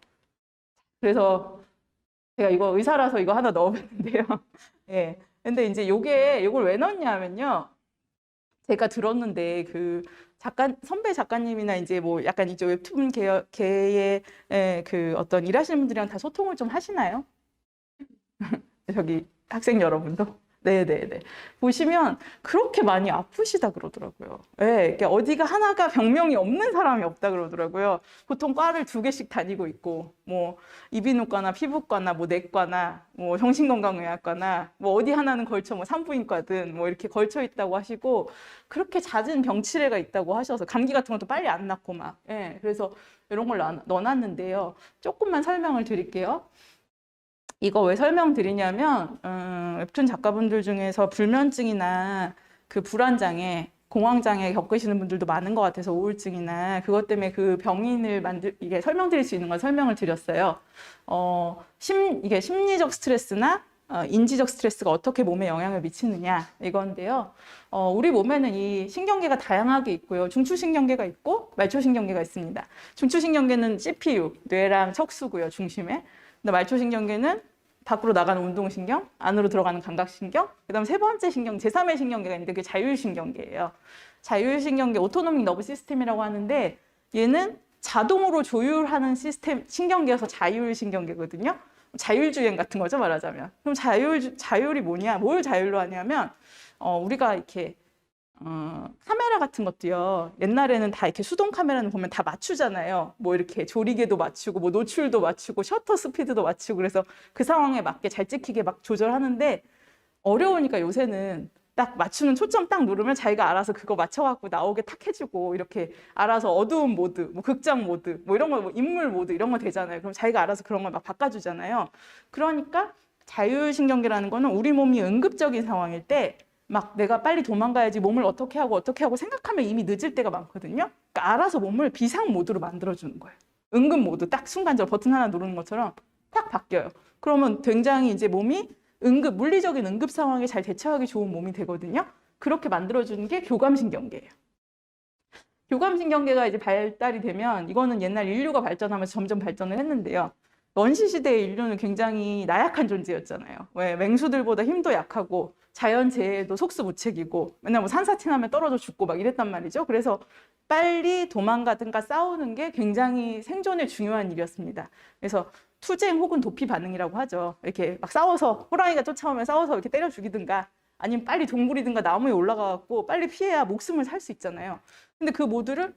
제가 이거 의사라서 이거 하나 넣어봤는데요. 예. 근데 이제 요걸 왜 넣었냐면요. 제가 들었는데 그 선배 작가님이나 이제 뭐 약간 이제 웹툰 계의 그 어떤 일하시는 분들이랑 다 소통을 좀 하시나요? 저기 학생 여러분도? 네네네. 보시면 그렇게 많이 아프시다 그러더라고요. 네, 이렇게 어디가 하나가 병명이 없는 사람이 없다 그러더라고요. 보통 과를 2개씩 다니고 있고, 뭐 이비인후과나 피부과나 뭐 내과나 뭐 정신건강의학과나 뭐 어디 하나는 걸쳐 뭐 산부인과든 뭐 이렇게 걸쳐 있다고 하시고 그렇게 잦은 병치레가 있다고 하셔서 감기 같은 것도 빨리 안 낫고 막. 예, 그래서 이런 걸 넣어놨는데요. 조금만 설명을 드릴게요. 이거 왜 설명드리냐면 웹툰 작가분들 중에서 불면증이나 그 불안장애, 공황장애 겪으시는 분들도 많은 것 같아서 우울증이나 그것 때문에 그 병인을 이게 설명드릴 수 있는 걸 설명을 드렸어요. 이게 심리적 스트레스나 인지적 스트레스가 어떻게 몸에 영향을 미치느냐 이건데요. 우리 몸에는 이 신경계가 다양하게 있고요. 중추신경계가 있고 말초신경계가 있습니다. 중추신경계는 CPU, 뇌랑 척수고요, 중심에. 근데 말초신경계는 밖으로 나가는 운동신경, 안으로 들어가는 감각신경, 그다음 세 번째 신경, 제3의 신경계가 있는데 그게 자율신경계예요. 자율신경계, 오토노믹 너브 시스템이라고 하는데 얘는 자동으로 조율하는 시스템, 신경계여서 자율신경계거든요. 자율주행 같은 거죠, 말하자면. 그럼 자율이 뭐냐? 뭘 자율로 하냐면 우리가 이렇게 카메라 같은 것도요. 옛날에는 다 이렇게 수동 카메라는 보면 다 맞추잖아요. 뭐 이렇게 조리개도 맞추고, 뭐 노출도 맞추고, 셔터 스피드도 맞추고, 그래서 그 상황에 맞게 잘 찍히게 막 조절하는데 어려우니까 요새는 딱 맞추는 초점 딱 누르면 자기가 알아서 그거 맞춰갖고 나오게 탁 해주고 이렇게 알아서 어두운 모드, 뭐 극장 모드, 뭐 이런 거, 뭐 인물 모드 이런 거 되잖아요. 그럼 자기가 알아서 그런 걸 막 바꿔주잖아요. 그러니까 자율신경계라는 거는 우리 몸이 응급적인 상황일 때 막 내가 빨리 도망가야지 몸을 어떻게 하고 생각하면 이미 늦을 때가 많거든요. 그러니까 알아서 몸을 비상 모드로 만들어주는 거예요. 응급 모드 딱 순간적으로 버튼 하나 누르는 것처럼 딱 바뀌어요. 그러면 굉장히 이제 몸이 물리적인 응급 상황에 잘 대처하기 좋은 몸이 되거든요. 그렇게 만들어주는 게 교감신경계예요. 교감신경계가 이제 발달이 되면 이거는 옛날 인류가 발전하면서 점점 발전을 했는데요. 원시시대의 인류는 굉장히 나약한 존재였잖아요. 왜 맹수들보다 힘도 약하고 자연재해도 속수무책이고 맨날 뭐 산사태 나면 떨어져 죽고 막 이랬단 말이죠. 그래서 빨리 도망가든가 싸우는 게 굉장히 생존에 중요한 일이었습니다. 그래서 투쟁 혹은 도피 반응이라고 하죠. 이렇게 막 싸워서 호랑이가 쫓아오면 싸워서 이렇게 때려 죽이든가 아니면 빨리 동굴이든가 나무에 올라가갖고 빨리 피해야 목숨을 살 수 있잖아요. 근데 그 모드를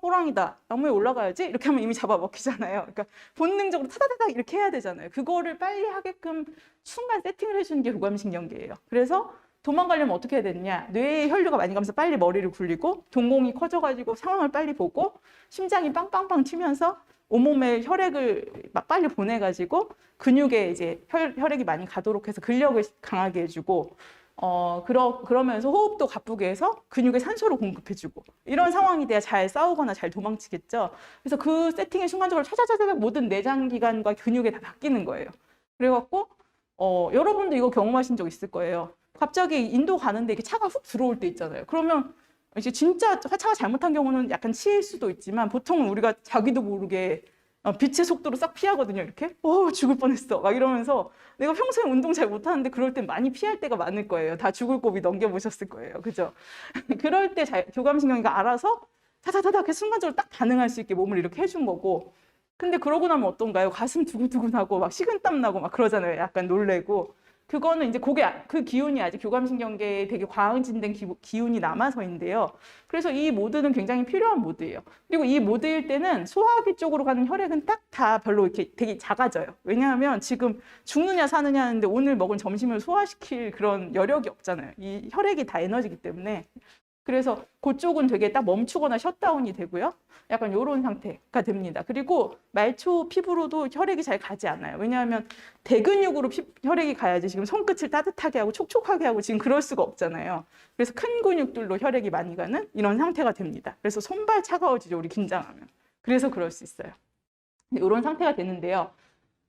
호랑이다, 나무에 올라가야지 이렇게 하면 이미 잡아먹히잖아요. 그러니까 본능적으로 타다다닥 이렇게 해야 되잖아요. 그거를 빨리 하게끔 순간 세팅을 해주는 게 교감신경계예요. 그래서 도망가려면 어떻게 해야 되느냐, 뇌에 혈류가 많이 가면서 빨리 머리를 굴리고 동공이 커져가지고 상황을 빨리 보고 심장이 빵빵빵 튀면서 온몸에 혈액을 막 빨리 보내가지고 근육에 이제 혈액이 많이 가도록 해서 근력을 강하게 해주고 그러면서 호흡도 가쁘게 해서 근육에 산소를 공급해주고 이런 상황이 돼야 잘 싸우거나 잘 도망치겠죠. 그래서 그 세팅의 순간적으로 차차차차 모든 내장기관과 근육에 다 바뀌는 거예요. 그래갖고 여러분도 이거 경험하신 적 있을 거예요. 갑자기 인도 가는데 이렇게 차가 훅 들어올 때 있잖아요. 그러면 이제 진짜 차가 잘못한 경우는 약간 치일 수도 있지만 보통은 우리가 자기도 모르게 빛의 속도로 싹 피하거든요. 이렇게 죽을 뻔했어 막 이러면서 내가 평소에 운동 잘 못하는데 그럴 땐 많이 피할 때가 많을 거예요. 다 죽을 고비 넘겨보셨을 거예요. 그죠? 그럴 때 교감신경이가 알아서 타타타타 순간적으로 딱 반응할 수 있게 몸을 이렇게 해준 거고 근데 그러고 나면 어떤가요? 가슴 두근두근하고 막 식은땀 나고 막 그러잖아요. 약간 놀래고. 그거는 이제 그 기운이 아직 교감신경계에 되게 과응진된 기운이 남아서인데요. 그래서 이 모드는 굉장히 필요한 모드예요. 그리고 이 모드일 때는 소화기 쪽으로 가는 혈액은 딱 다 별로 이렇게 되게 작아져요. 왜냐하면 지금 죽느냐 사느냐 하는데 오늘 먹은 점심을 소화시킬 그런 여력이 없잖아요. 이 혈액이 다 에너지이기 때문에. 그래서 그쪽은 되게 딱 멈추거나 셧다운이 되고요. 약간 이런 상태가 됩니다. 그리고 말초 피부로도 혈액이 잘 가지 않아요. 왜냐하면 대근육으로 혈액이 가야지 지금 손끝을 따뜻하게 하고 촉촉하게 하고 지금 그럴 수가 없잖아요. 그래서 큰 근육들로 혈액이 많이 가는 이런 상태가 됩니다. 그래서 손발 차가워지죠, 우리 긴장하면. 그래서 그럴 수 있어요. 이런 상태가 되는데요.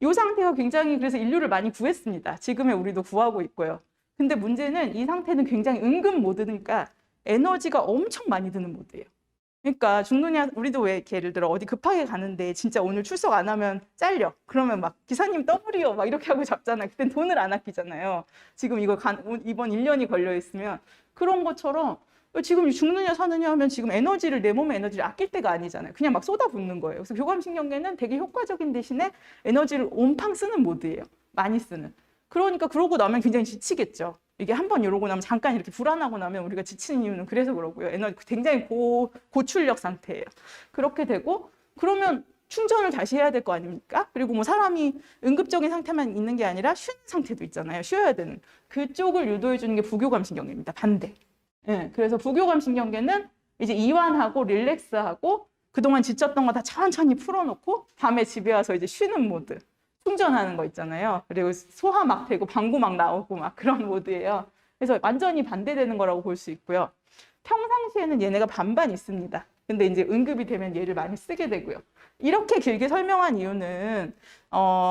이 상태가 굉장히 그래서 인류를 많이 구했습니다. 지금의 우리도 구하고 있고요. 근데 문제는 이 상태는 굉장히 응급 모드니까 에너지가 엄청 많이 드는 모드예요. 그러니까 죽느냐, 우리도 왜 이렇게 예를 들어 어디 급하게 가는데 진짜 오늘 출석 안 하면 잘려. 그러면 막 기사님 더블이요 막 이렇게 하고 잡잖아요. 그땐 돈을 안 아끼잖아요. 지금 이거 이번 1년이 걸려 있으면 그런 것처럼 지금 죽느냐 사느냐 하면 지금 에너지를 내 몸의 에너지를 아낄 때가 아니잖아요. 그냥 막 쏟아붓는 거예요. 그래서 교감신경계는 되게 효과적인 대신에 에너지를 온팡 쓰는 모드예요. 많이 쓰는. 그러니까 그러고 나면 굉장히 지치겠죠. 이게 한번 이러고 나면 잠깐 이렇게 불안하고 나면 우리가 지치는 이유는 그래서 그러고요. 에너지 굉장히 고출력 상태예요. 그렇게 되고 그러면 충전을 다시 해야 될 거 아닙니까? 그리고 뭐 사람이 응급적인 상태만 있는 게 아니라 쉬는 상태도 있잖아요. 쉬어야 되는. 그쪽을 유도해 주는 게 부교감신경계입니다. 반대. 예, 그래서 부교감신경계는 이제 이완하고 릴렉스하고 그동안 지쳤던 거 다 천천히 풀어놓고 밤에 집에 와서 이제 쉬는 모드. 충전하는 거 있잖아요. 그리고 소화 막 되고 방구 막 나오고 막 그런 모드예요. 그래서 완전히 반대되는 거라고 볼 수 있고요. 평상시에는 얘네가 반반 있습니다. 근데 이제 응급이 되면 얘를 많이 쓰게 되고요. 이렇게 길게 설명한 이유는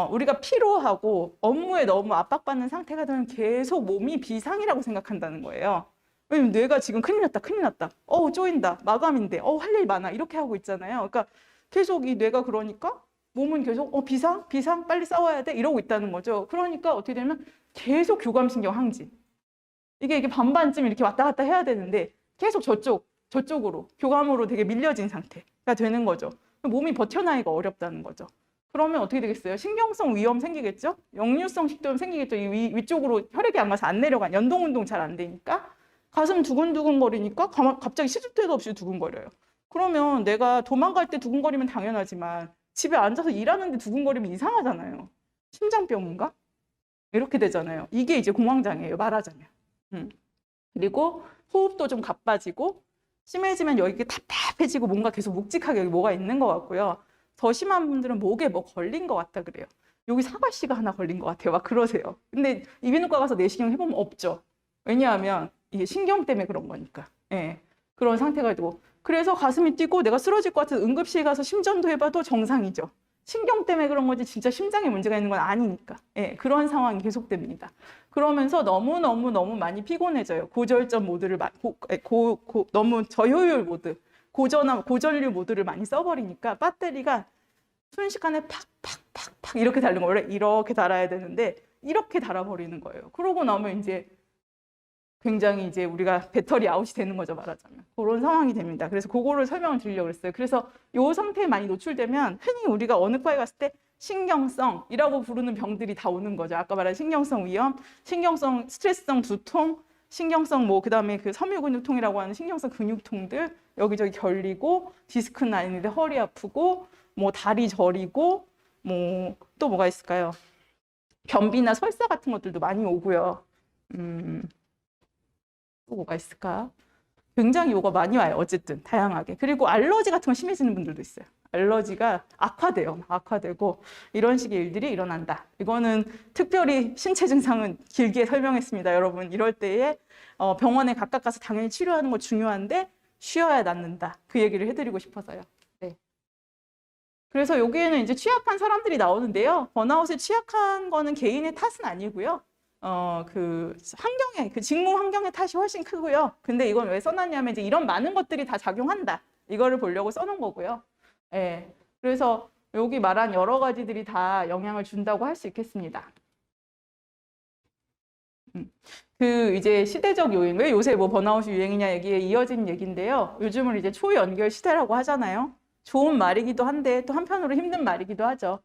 우리가 피로하고 업무에 너무 압박받는 상태가 되면 계속 몸이 비상이라고 생각한다는 거예요. 왜냐면 뇌가 지금 큰일 났다, 큰일 났다. 쪼인다, 마감인데, 할 일 많아. 이렇게 하고 있잖아요. 그러니까 계속 이 뇌가 그러니까 몸은 계속 비상 빨리 싸워야 돼 이러고 있다는 거죠. 그러니까 어떻게 되면 계속 교감신경 항진. 이게 반반쯤 이렇게 왔다 갔다 해야 되는데 계속 저쪽으로 교감으로 되게 밀려진 상태가 되는 거죠. 몸이 버텨나기가 어렵다는 거죠. 그러면 어떻게 되겠어요? 신경성 위험 생기겠죠? 역류성 식도염 생기겠죠? 이 위쪽으로 혈액이 안 가서 안 내려가. 연동운동 잘 안 되니까 가슴 두근두근 거리니까 갑자기 시도 때도 없이 두근거려요. 그러면 내가 도망갈 때 두근거리면 당연하지만 집에 앉아서 일하는데 두근거리면 이상하잖아요. 심장병인가? 이렇게 되잖아요. 이게 이제 공황장애예요, 말하자면. 그리고 호흡도 좀 가빠지고 심해지면 여기 답답해지고 뭔가 계속 묵직하게 여기 뭐가 있는 것 같고요. 더 심한 분들은 목에 뭐 걸린 것 같다 그래요. 여기 사과씨가 하나 걸린 것 같아요. 막 그러세요. 근데 이비인후과 가서 내시경 해보면 없죠. 왜냐하면 이게 신경 때문에 그런 거니까. 예, 그런 상태가 되고. 그래서 가슴이 뛰고 내가 쓰러질 것 같아서 응급실 가서 심전도 해봐도 정상이죠. 신경 때문에 그런 거지 진짜 심장에 문제가 있는 건 아니니까. 예, 그런 상황이 계속됩니다. 그러면서 너무 많이 피곤해져요. 고절전 모드를 너무 저효율 모드, 고전류 모드를 많이 써버리니까 배터리가 순식간에 팍팍팍팍 이렇게 달는 거예요. 원래 이렇게 달아야 되는데 이렇게 달아버리는 거예요. 그러고 나면 이제 굉장히 이제 우리가 배터리 아웃이 되는 거죠, 말하자면. 그런 상황이 됩니다. 그래서 그거를 설명을 드리려고 했어요. 그래서 이 상태에 많이 노출되면 흔히 우리가 어느 과에 갔을 때 신경성이라고 부르는 병들이 다 오는 거죠. 아까 말한 신경성 위염, 신경성 스트레스성 두통, 신경성 그다음에 그 섬유근육통이라고 하는 신경성 근육통들 여기저기 결리고 디스크는 아닌데 허리 아프고 다리 저리고 또 뭐가 있을까요? 변비나 설사 같은 것들도 많이 오고요. 또 뭐가 있을까? 굉장히 요가 많이 와요. 어쨌든 다양하게. 그리고 알러지 같은 거 심해지는 분들도 있어요. 알러지가 악화되고 이런 식의 일들이 일어난다. 이거는 특별히 신체 증상은 길게 설명했습니다. 여러분 이럴 때에 병원에 각각 가서 당연히 치료하는 거 중요한데 쉬어야 낫는다. 그 얘기를 해드리고 싶어서요. 네. 그래서 여기에는 이제 취약한 사람들이 나오는데요. 번아웃에 취약한 거는 개인의 탓은 아니고요. 그 환경의 그 직무 환경의 탓이 훨씬 크고요. 근데 이건 왜 써놨냐면 이제 이런 많은 것들이 다 작용한다. 이거를 보려고 써놓은 거고요. 예. 그래서 여기 말한 여러 가지들이 다 영향을 준다고 할 수 있겠습니다. 그 이제 시대적 요인, 왜 요새 번아웃이 유행이냐 얘기에 이어진 얘기인데요. 요즘은 이제 초연결 시대라고 하잖아요. 좋은 말이기도 한데 또 한편으로 힘든 말이기도 하죠.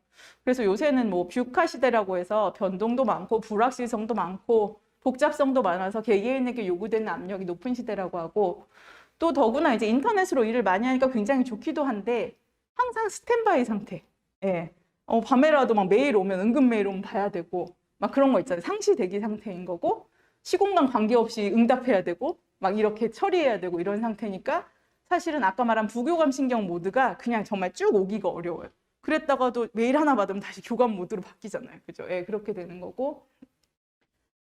그래서 요새는 뭐 뷰카 시대라고 해서 변동도 많고 불확실성도 많고 복잡성도 많아서 개개인에게 요구되는 압력이 높은 시대라고 하고 또 더구나 이제 인터넷으로 일을 많이 하니까 굉장히 좋기도 한데 항상 스탠바이 상태. 예. 밤에라도 막 메일 오면 은근 메일 오면 봐야 되고 막 그런 거 있잖아요. 상시 대기 상태인 거고 시공간 관계없이 응답해야 되고 막 이렇게 처리해야 되고 이런 상태니까 사실은 아까 말한 부교감 신경 모드가 그냥 정말 쭉 오기가 어려워요. 그랬다가도 메일 하나 받으면 다시 교감 모드로 바뀌잖아요. 그죠? 예, 그렇게 되는 거고.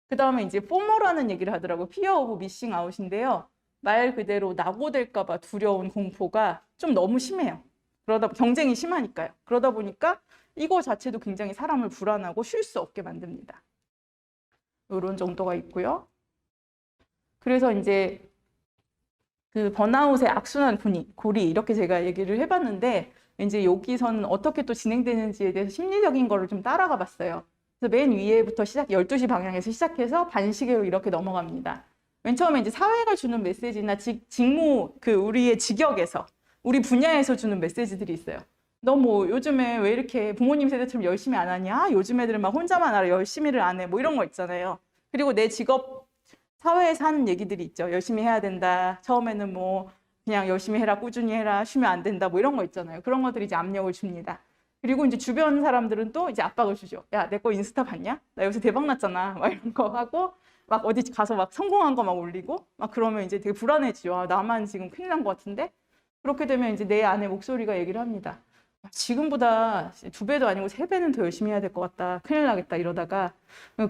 그 다음에 이제 포머라는 얘기를 하더라고요. 피어 오브 미싱 아웃인데요. 말 그대로 낙오될까 봐 두려운 공포가 좀 너무 심해요. 그러다 경쟁이 심하니까요. 그러다 보니까 이거 자체도 굉장히 사람을 불안하고 쉴 수 없게 만듭니다. 이런 정도가 있고요. 그래서 이제 그 번아웃의 악순환 고리 이렇게 제가 얘기를 해봤는데 이제 여기서는 어떻게 또 진행되는지에 대해서 심리적인 거를 좀 따라가 봤어요. 그래서 맨 위에부터 12시 방향에서 시작해서 반시계로 이렇게 넘어갑니다. 맨 처음에 이제 사회가 주는 메시지나 직무, 우리의 직역에서, 우리 분야에서 주는 메시지들이 있어요. 너 뭐 요즘에 왜 이렇게 부모님 세대처럼 열심히 안 하냐? 요즘 애들은 막 혼자만 알아. 열심히를 안 해. 뭐 이런 거 있잖아요. 그리고 내 직업, 사회에서 하는 얘기들이 있죠. 열심히 해야 된다. 처음에는 뭐 그냥 열심히 해라, 꾸준히 해라, 쉬면 안 된다. 뭐 이런 거 있잖아요. 그런 것들이 이제 압력을 줍니다. 그리고 이제 주변 사람들은 또 이제 압박을 주죠. 야, 내 거 인스타 봤냐? 나 요새 대박 났잖아. 막 이런 거 하고 막 어디 가서 막 성공한 거 막 올리고 막 그러면 이제 되게 불안해지죠. 아, 나만 지금 큰일 난 것 같은데? 그렇게 되면 이제 내 안에 목소리가 얘기를 합니다. 지금보다 2배도 아니고 3배는 더 열심히 해야 될 것 같다. 큰일 나겠다. 이러다가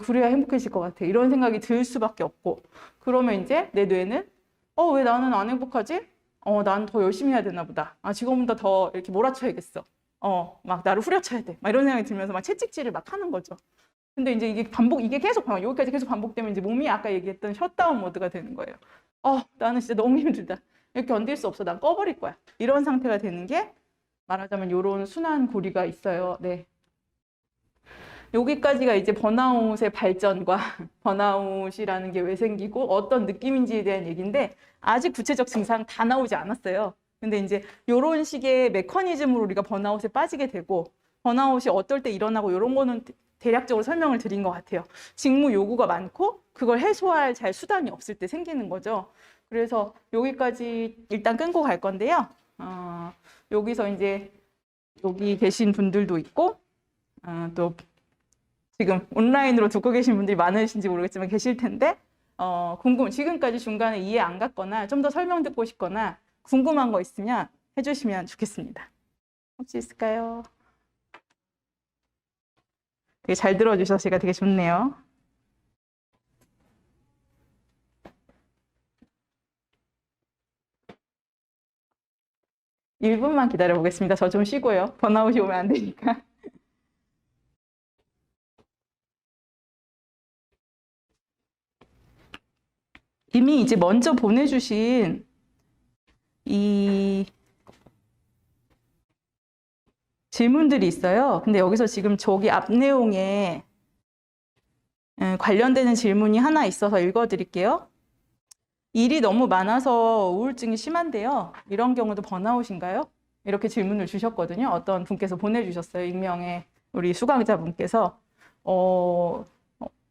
그래야 행복해질 것 같아. 이런 생각이 들 수밖에 없고 그러면 이제 내 뇌는 왜 나는 안 행복하지? 난 더 열심히 해야 되나 보다. 아, 지금보다 더 이렇게 몰아쳐야겠어. 막 나를 후려쳐야 돼. 막 이런 생각이 들면서 막 채찍질을 막 하는 거죠. 근데 이제 이게 계속 여기까지 계속 반복되면 이제 몸이 아까 얘기했던 셧다운 모드가 되는 거예요. 나는 진짜 너무 힘들다. 이렇게 견딜 수 없어. 난 꺼버릴 거야. 이런 상태가 되는 게 말하자면 이런 순환 고리가 있어요. 네. 여기까지가 이제 번아웃의 발전과 번아웃이라는 게 왜 생기고 어떤 느낌인지에 대한 얘기인데 아직 구체적 증상 다 나오지 않았어요. 근데 이제 이런 식의 메커니즘으로 우리가 번아웃에 빠지게 되고 번아웃이 어떨 때 일어나고 이런 거는 대략적으로 설명을 드린 것 같아요. 직무 요구가 많고 그걸 해소할 잘 수단이 없을 때 생기는 거죠. 그래서 여기까지 일단 끊고 갈 건데요. 여기서 이제 여기 계신 분들도 있고 또 지금 온라인으로 듣고 계신 분들이 많으신지 모르겠지만 계실 텐데 지금까지 중간에 이해 안 갔거나 좀 더 설명 듣고 싶거나 궁금한 거 있으면 해주시면 좋겠습니다. 혹시 있을까요? 되게 잘 들어주셔서 제가 되게 좋네요. (1분만) 기다려 보겠습니다. 저 좀 쉬고요. 번아웃이 오면 안 되니까. 이미 이제 먼저 보내주신 이 질문들이 있어요. 근데 여기서 지금 저기 앞 내용에 관련되는 질문이 하나 있어서 읽어드릴게요. 일이 너무 많아서 우울증이 심한데요. 이런 경우도 번아웃인가요? 이렇게 질문을 주셨거든요. 어떤 분께서 보내주셨어요. 익명의 우리 수강자분께서.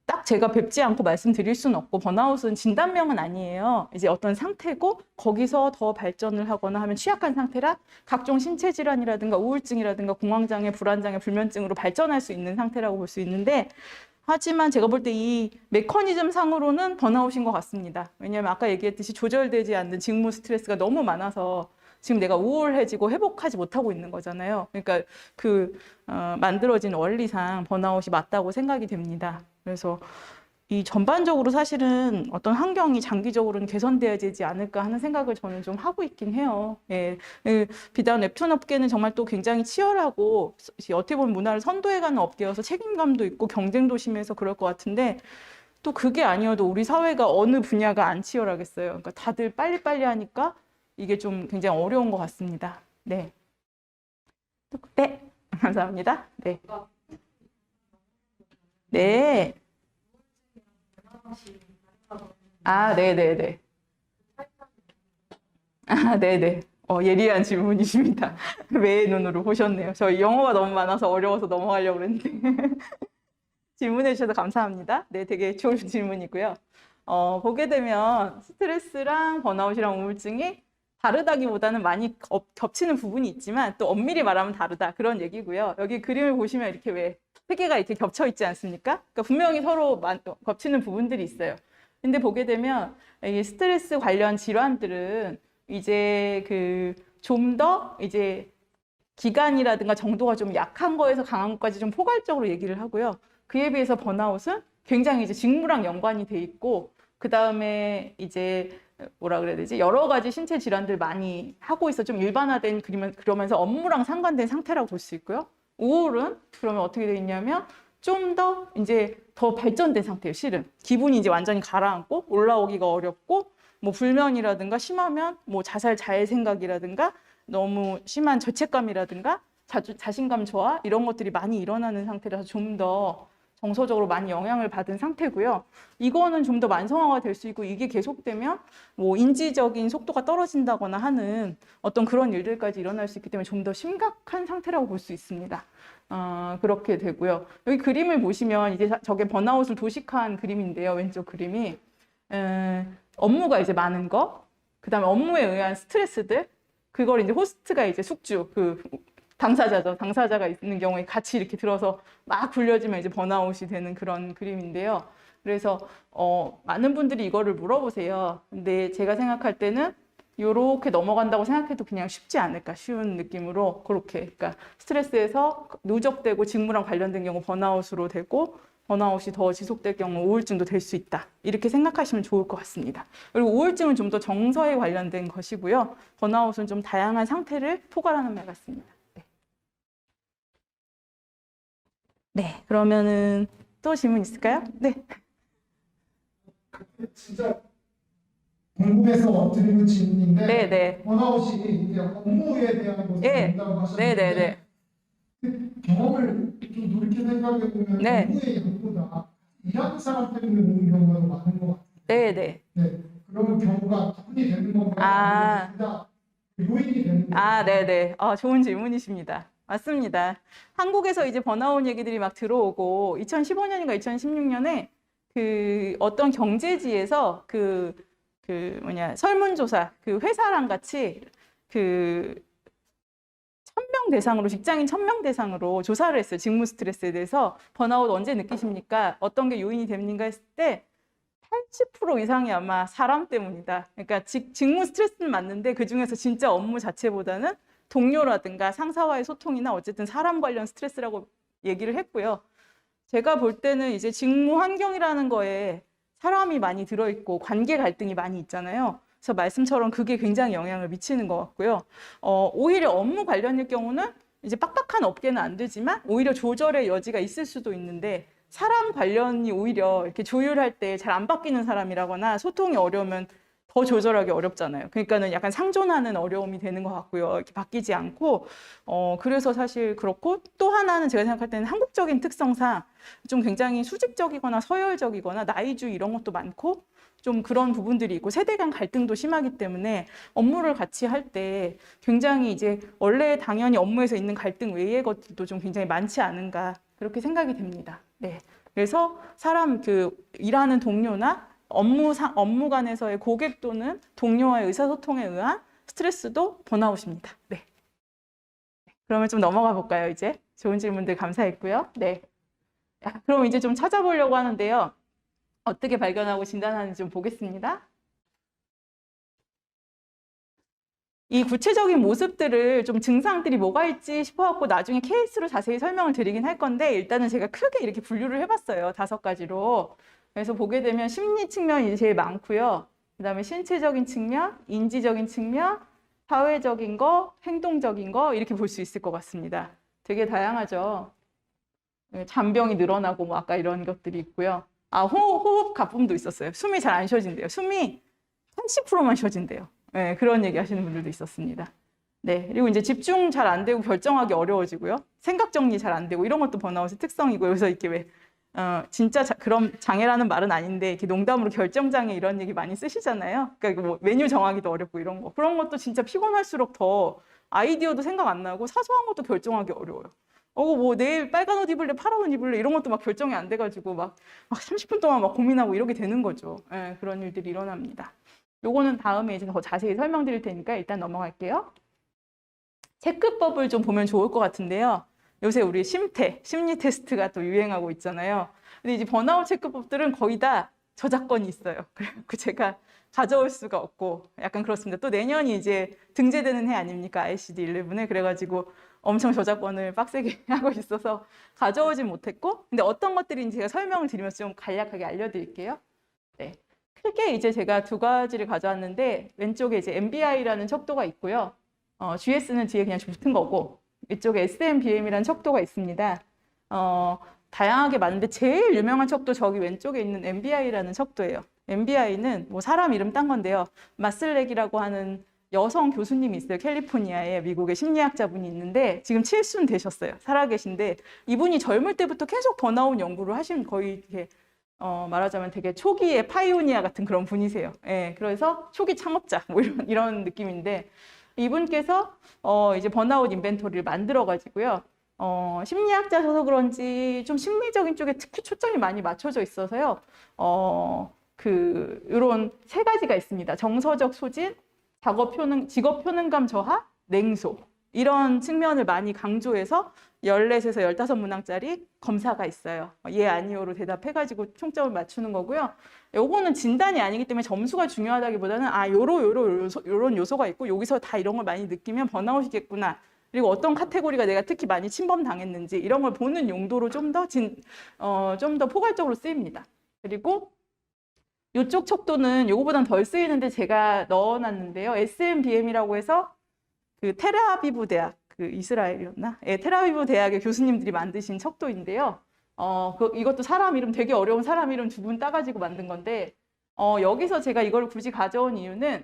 딱 제가 뵙지 않고 말씀드릴 수는 없고 번아웃은 진단명은 아니에요. 이제 어떤 상태고 거기서 더 발전을 하거나 하면 취약한 상태라 각종 신체 질환이라든가 우울증이라든가 공황장애, 불안장애, 불면증으로 발전할 수 있는 상태라고 볼 수 있는데 하지만 제가 볼 때 이 메커니즘 상으로는 번아웃인 것 같습니다. 왜냐하면 아까 얘기했듯이 조절되지 않는 직무 스트레스가 너무 많아서 지금 내가 우울해지고 회복하지 못하고 있는 거잖아요. 그러니까 만들어진 원리상 번아웃이 맞다고 생각이 됩니다. 그래서 이 전반적으로 사실은 어떤 환경이 장기적으로는 개선돼야 되지 않을까 하는 생각을 저는 좀 하고 있긴 해요. 예. 비단 웹툰 업계는 정말 또 굉장히 치열하고 어떻게 보면 문화를 선도해가는 업계여서 책임감도 있고 경쟁도 심해서 그럴 것 같은데 또 그게 아니어도 우리 사회가 어느 분야가 안 치열하겠어요. 그러니까 다들 빨리빨리 하니까 이게 좀 굉장히 어려운 것 같습니다. 네. 네. 감사합니다. 네. 네. 아, 네네네. 아, 네네. 예리한 질문이십니다. 왜 눈으로 보셨네요. 저희 영어가 너무 많아서 어려워서 넘어가려고 그랬는데. 질문해 주셔서 감사합니다. 네, 되게 좋은 질문이고요. 보게 되면 스트레스랑 번아웃이랑 우울증이 다르다기보다는 많이 겹치는 부분이 있지만 또 엄밀히 말하면 다르다 그런 얘기고요. 여기 그림을 보시면 이렇게 왜 세 개가 이렇게 겹쳐 있지 않습니까? 그러니까 분명히 서로 겹치는 부분들이 있어요. 근데 보게 되면 이 스트레스 관련 질환들은 이제 좀 더 이제 기간이라든가 정도가 좀 약한 거에서 강한 것까지 좀 포괄적으로 얘기를 하고요. 그에 비해서 번아웃은 굉장히 이제 직무랑 연관이 돼 있고, 그 다음에 이제 뭐라 그래야 되지? 여러 가지 신체 질환들 많이 하고 있어. 좀 일반화된 그러면서 업무랑 상관된 상태라고 볼 수 있고요. 우울은 그러면 어떻게 돼 있냐면 좀 더 이제 더 발전된 상태예요, 실은. 기분이 이제 완전히 가라앉고 올라오기가 어렵고, 뭐 불면이라든가 심하면 뭐 자살 자해 생각이라든가 너무 심한 죄책감이라든가 자신감 저하 이런 것들이 많이 일어나는 상태라서 좀 더 정서적으로 많이 영향을 받은 상태고요. 이거는 좀 더 만성화가 될 수 있고, 이게 계속되면 뭐 인지적인 속도가 떨어진다거나 하는 어떤 그런 일들까지 일어날 수 있기 때문에 좀 더 심각한 상태라고 볼 수 있습니다. 그렇게 되고요. 여기 그림을 보시면 이제 저게 번아웃을 도식화한 그림인데요. 왼쪽 그림이 업무가 이제 많은 거, 그다음에 업무에 의한 스트레스들, 그걸 이제 호스트가 이제 숙주, 당사자죠. 당사자가 있는 경우에 같이 이렇게 들어서 막 굴려지면 이제 번아웃이 되는 그런 그림인데요. 그래서 많은 분들이 이거를 물어보세요. 근데 제가 생각할 때는 요렇게 넘어간다고 생각해도 그냥 쉽지 않을까, 쉬운 느낌으로 그렇게. 그러니까 스트레스에서 누적되고 직무랑 관련된 경우 번아웃으로 되고, 번아웃이 더 지속될 경우 우울증도 될 수 있다. 이렇게 생각하시면 좋을 것 같습니다. 그리고 우울증은 좀 더 정서에 관련된 것이고요. 번아웃은 좀 다양한 상태를 포괄하는 말 같습니다. 네, 그러면은 또 질문 있을까요? 네. 진짜 궁금해서 드리는 질문인데, 네, 네. 번아웃이 이제 업무에 대한 것을 예. 된다고 네, 네, 하셨는데, 네. 경험을 좀 돌이켜 생각해 보면 네. 업무의 양보다 일하는 사람 때문에 오는 경우가 더 많은 것 같아요. 네, 네. 네, 그러면 경우가 구분이 되는 건가요? 아. 아니면 둘 다 요인이 되는 건가요? 네, 네. 좋은 질문이십니다. 맞습니다. 한국에서 이제 번아웃 얘기들이 막 들어오고, 2015년인가 2016년에 어떤 경제지에서 설문조사, 회사랑 같이 1000명 대상으로, 직장인 1000명 대상으로 조사를 했어요. 직무 스트레스에 대해서. 번아웃 언제 느끼십니까? 어떤 게 요인이 됩니까? 했을 때 80% 이상이 아마 사람 때문이다. 그러니까 직무 스트레스는 맞는데 그중에서 진짜 업무 자체보다는 동료라든가 상사와의 소통이나 어쨌든 사람 관련 스트레스라고 얘기를 했고요. 제가 볼 때는 이제 직무 환경이라는 거에 사람이 많이 들어있고 관계 갈등이 많이 있잖아요. 그래서 말씀처럼 그게 굉장히 영향을 미치는 것 같고요. 오히려 업무 관련일 경우는 이제 빡빡한 업계는 안 되지만 오히려 조절의 여지가 있을 수도 있는데, 사람 관련이 오히려 이렇게 조율할 때 잘 안 바뀌는 사람이라거나 소통이 어려우면 더 조절하기 어렵잖아요. 그러니까는 약간 상존하는 어려움이 되는 것 같고요. 이렇게 바뀌지 않고, 그래서 사실 그렇고, 또 하나는 제가 생각할 때는 한국적인 특성상 좀 굉장히 수직적이거나 서열적이거나 나이주의 이런 것도 많고, 좀 그런 부분들이 있고, 세대 간 갈등도 심하기 때문에 업무를 같이 할 때 굉장히 이제 원래 당연히 업무에서 있는 갈등 외의 것들도 좀 굉장히 많지 않은가, 그렇게 생각이 됩니다. 네. 그래서 일하는 동료나 업무 간에서의 고객 또는 동료와의 의사소통에 의한 스트레스도 번아웃입니다. 네. 그러면 좀 넘어가 볼까요, 이제? 좋은 질문들 감사했고요. 네. 그럼 이제 좀 찾아보려고 하는데요. 어떻게 발견하고 진단하는지 좀 보겠습니다. 이 구체적인 모습들을 좀 증상들이 뭐가 있지 싶어갖고 나중에 케이스로 자세히 설명을 드리긴 할 건데, 일단은 제가 크게 이렇게 분류를 해봤어요. 5가지로. 그래서 보게 되면 심리 측면이 제일 많고요. 그 다음에 신체적인 측면, 인지적인 측면, 사회적인 거, 행동적인 거, 이렇게 볼 수 있을 것 같습니다. 되게 다양하죠. 잔병이 늘어나고 뭐 아까 이런 것들이 있고요. 호흡 가쁨도 있었어요. 숨이 잘 안 쉬어진대요. 숨이 80%만 쉬어진대요. 네, 그런 얘기 하시는 분들도 있었습니다. 네, 그리고 이제 집중 잘 안 되고 결정하기 어려워지고요. 생각 정리 잘 안 되고 이런 것도 번아웃의 특성이고, 여기서 이렇게 왜 진짜 그런 장애라는 말은 아닌데 이렇게 농담으로 결정장애 이런 얘기 많이 쓰시잖아요. 그러니까 뭐 메뉴 정하기도 어렵고 이런 거. 그런 것도 진짜 피곤할수록 더 아이디어도 생각 안 나고 사소한 것도 결정하기 어려워요. 뭐 내일 빨간 옷 입을래, 파란 옷 입을래 이런 것도 막 결정이 안 돼가지고 막 30분 동안 막 고민하고 이렇게 되는 거죠. 예, 그런 일들이 일어납니다. 요거는 다음에 이제 더 자세히 설명드릴 테니까 일단 넘어갈게요. 체크법을 좀 보면 좋을 것 같은데요. 요새 우리 심리 테스트가 또 유행하고 있잖아요. 근데 이제 번아웃 체크법들은 거의 다 저작권이 있어요. 그래서 제가 가져올 수가 없고 약간 그렇습니다. 또 내년이 이제 등재되는 해 아닙니까? ICD-11에. 그래가지고 엄청 저작권을 빡세게 하고 있어서 가져오진 못했고, 근데 어떤 것들인지 제가 설명을 드리면서 좀 간략하게 알려드릴게요. 네. 크게 이제 제가 두 가지를 가져왔는데, 왼쪽에 이제 MBI라는 척도가 있고요. GS는 뒤에 그냥 붙은 거고, 이쪽에 SMBM이라는 척도가 있습니다. 다양하게 많은데 제일 유명한 척도 저기 왼쪽에 있는 MBI라는 척도예요. MBI는 뭐 사람 이름 딴 건데요. 마슬렉이라고 하는 여성 교수님이 있어요. 캘리포니아에 미국의 심리학자분이 있는데 지금 7순 되셨어요. 살아계신데 이분이 젊을 때부터 계속 번아웃 연구를 하신 거의 이렇게 말하자면 되게 초기의 파이오니아 같은 그런 분이세요. 예, 그래서 초기 창업자 뭐 이런 느낌인데 이분께서 이제 번아웃 인벤토리를 만들어 가지고요. 심리학자셔서 그런지 좀 심리적인 쪽에 특히 초점이 많이 맞춰져 있어서요. 이런 세 가지가 있습니다. 정서적 소진, 직업 효능감 저하, 냉소. 이런 측면을 많이 강조해서 14에서 15문항짜리 검사가 있어요. 예, 아니요로 대답해가지고 총점을 맞추는 거고요. 요거는 진단이 아니기 때문에 점수가 중요하다기보다는 요런 요소가 있고 여기서 다 이런 걸 많이 느끼면 번아웃이겠구나. 그리고 어떤 카테고리가 내가 특히 많이 침범당했는지 이런 걸 보는 용도로 좀 더 포괄적으로 쓰입니다. 그리고 이쪽 척도는 요거보단 덜 쓰이는데 제가 넣어놨는데요. SMBM이라고 해서 그 테라비브 대학, 그 이스라엘이었나? 예, 테라비브 대학의 교수님들이 만드신 척도인데요. 이것도 사람 이름 되게 어려운 사람 이름 두 분 따가지고 만든 건데 여기서 제가 이걸 굳이 가져온 이유는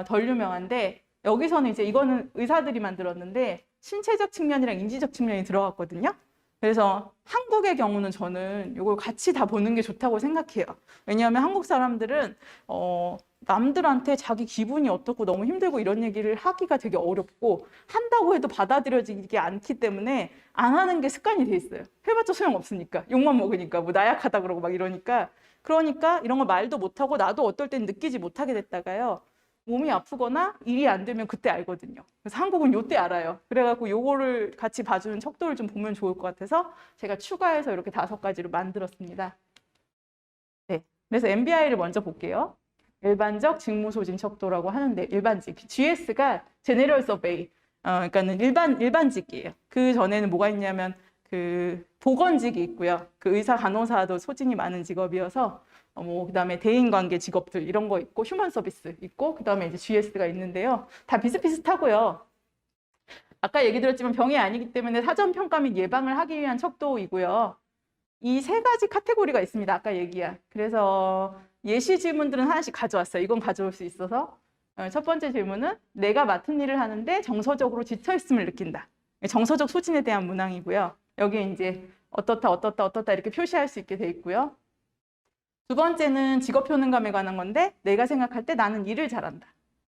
덜 유명한데 여기서는 이제 이거는 의사들이 만들었는데 신체적 측면이랑 인지적 측면이 들어갔거든요. 그래서 한국의 경우는 저는 이걸 같이 다 보는 게 좋다고 생각해요. 왜냐하면 한국 사람들은 남들한테 자기 기분이 어떻고 너무 힘들고 이런 얘기를 하기가 되게 어렵고 한다고 해도 받아들여지지 않기 때문에 안 하는 게 습관이 돼 있어요. 해봤자 소용없으니까. 욕만 먹으니까 뭐 나약하다 그러고 막 이러니까. 그러니까 이런 걸 말도 못하고 나도 어떨 땐 느끼지 못하게 됐다가요. 몸이 아프거나 일이 안 되면 그때 알거든요. 그래서 한국은 요때 알아요. 그래갖고 요거를 같이 봐주는 척도를 좀 보면 좋을 것 같아서 제가 추가해서 이렇게 5가지로 만들었습니다. 네, 그래서 MBI를 먼저 볼게요. 일반적 직무소진 척도라고 하는데 일반직, GS가 General Survey, 그러니까는 일반직이에요. 그 전에는 뭐가 있냐면 그 보건직이 있고요. 그 의사, 간호사도 소진이 많은 직업이어서 그다음에 대인관계 직업들 이런 거 있고 휴먼 서비스 있고 그다음에 이제 GS가 있는데요. 다 비슷비슷하고요. 아까 얘기 드렸지만 병이 아니기 때문에 사전 평가 및 예방을 하기 위한 척도이고요. 이 3가지 카테고리가 있습니다. 아까 얘기한. 그래서 예시 질문들은 하나씩 가져왔어요. 이건 가져올 수 있어서. 첫 번째 질문은 내가 맡은 일을 하는데 정서적으로 지쳐 있음을 느낀다. 정서적 소진에 대한 문항이고요. 여기에 이제 어떻다 이렇게 표시할 수 있게 돼 있고요. 두 번째는 직업 효능감에 관한 건데 내가 생각할 때 나는 일을 잘한다.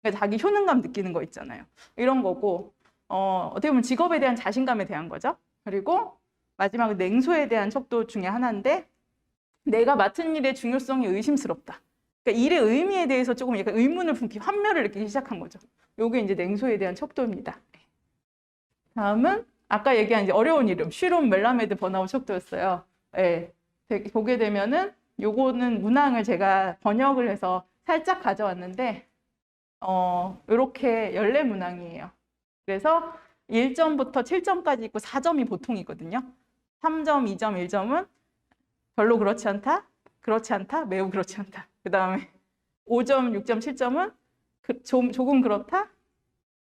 그러니까 자기 효능감 느끼는 거 있잖아요. 이런 거고 어떻게 보면 직업에 대한 자신감에 대한 거죠. 그리고 마지막으로 냉소에 대한 척도 중에 하나인데 내가 맡은 일의 중요성이 의심스럽다. 그러니까 일의 의미에 대해서 조금 약간 의문을 품기, 환멸을 느끼기 시작한 거죠. 이게 이제 냉소에 대한 척도입니다. 다음은 아까 얘기한 이제 어려운 이름, 쉬롬 멜라메드 번아웃 척도였어요. 네, 보게 되면은 요거는 문항을 제가 번역을 해서 살짝 가져왔는데 이렇게 14문항이에요. 그래서 1점부터 7점까지 있고 4점이 보통이거든요. 3점, 2점, 1점은 별로 그렇지 않다, 그렇지 않다, 매우 그렇지 않다. 그 다음에 5점, 6점, 7점은 조금 그렇다,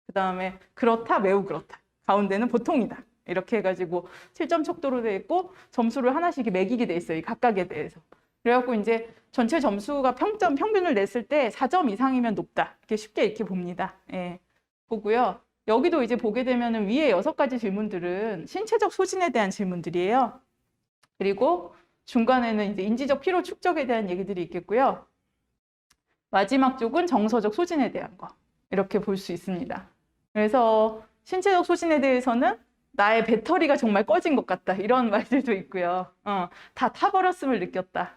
그 다음에 그렇다, 매우 그렇다. 가운데는 보통이다. 이렇게 해가지고 7점 척도로 되어 있고 점수를 하나씩 매기게 돼 있어요. 이 각각에 대해서. 그래갖고 이제 전체 점수가 평균을 냈을 때 4점 이상이면 높다. 이렇게 쉽게 이렇게 봅니다. 예, 보고요. 여기도 이제 보게 되면은 위에 6가지 질문들은 신체적 소진에 대한 질문들이에요. 그리고 중간에는 이제 인지적 피로 축적에 대한 얘기들이 있겠고요. 마지막 쪽은 정서적 소진에 대한 거. 이렇게 볼 수 있습니다. 그래서 신체적 소진에 대해서는 나의 배터리가 정말 꺼진 것 같다. 이런 말들도 있고요. 다 타버렸음을 느꼈다.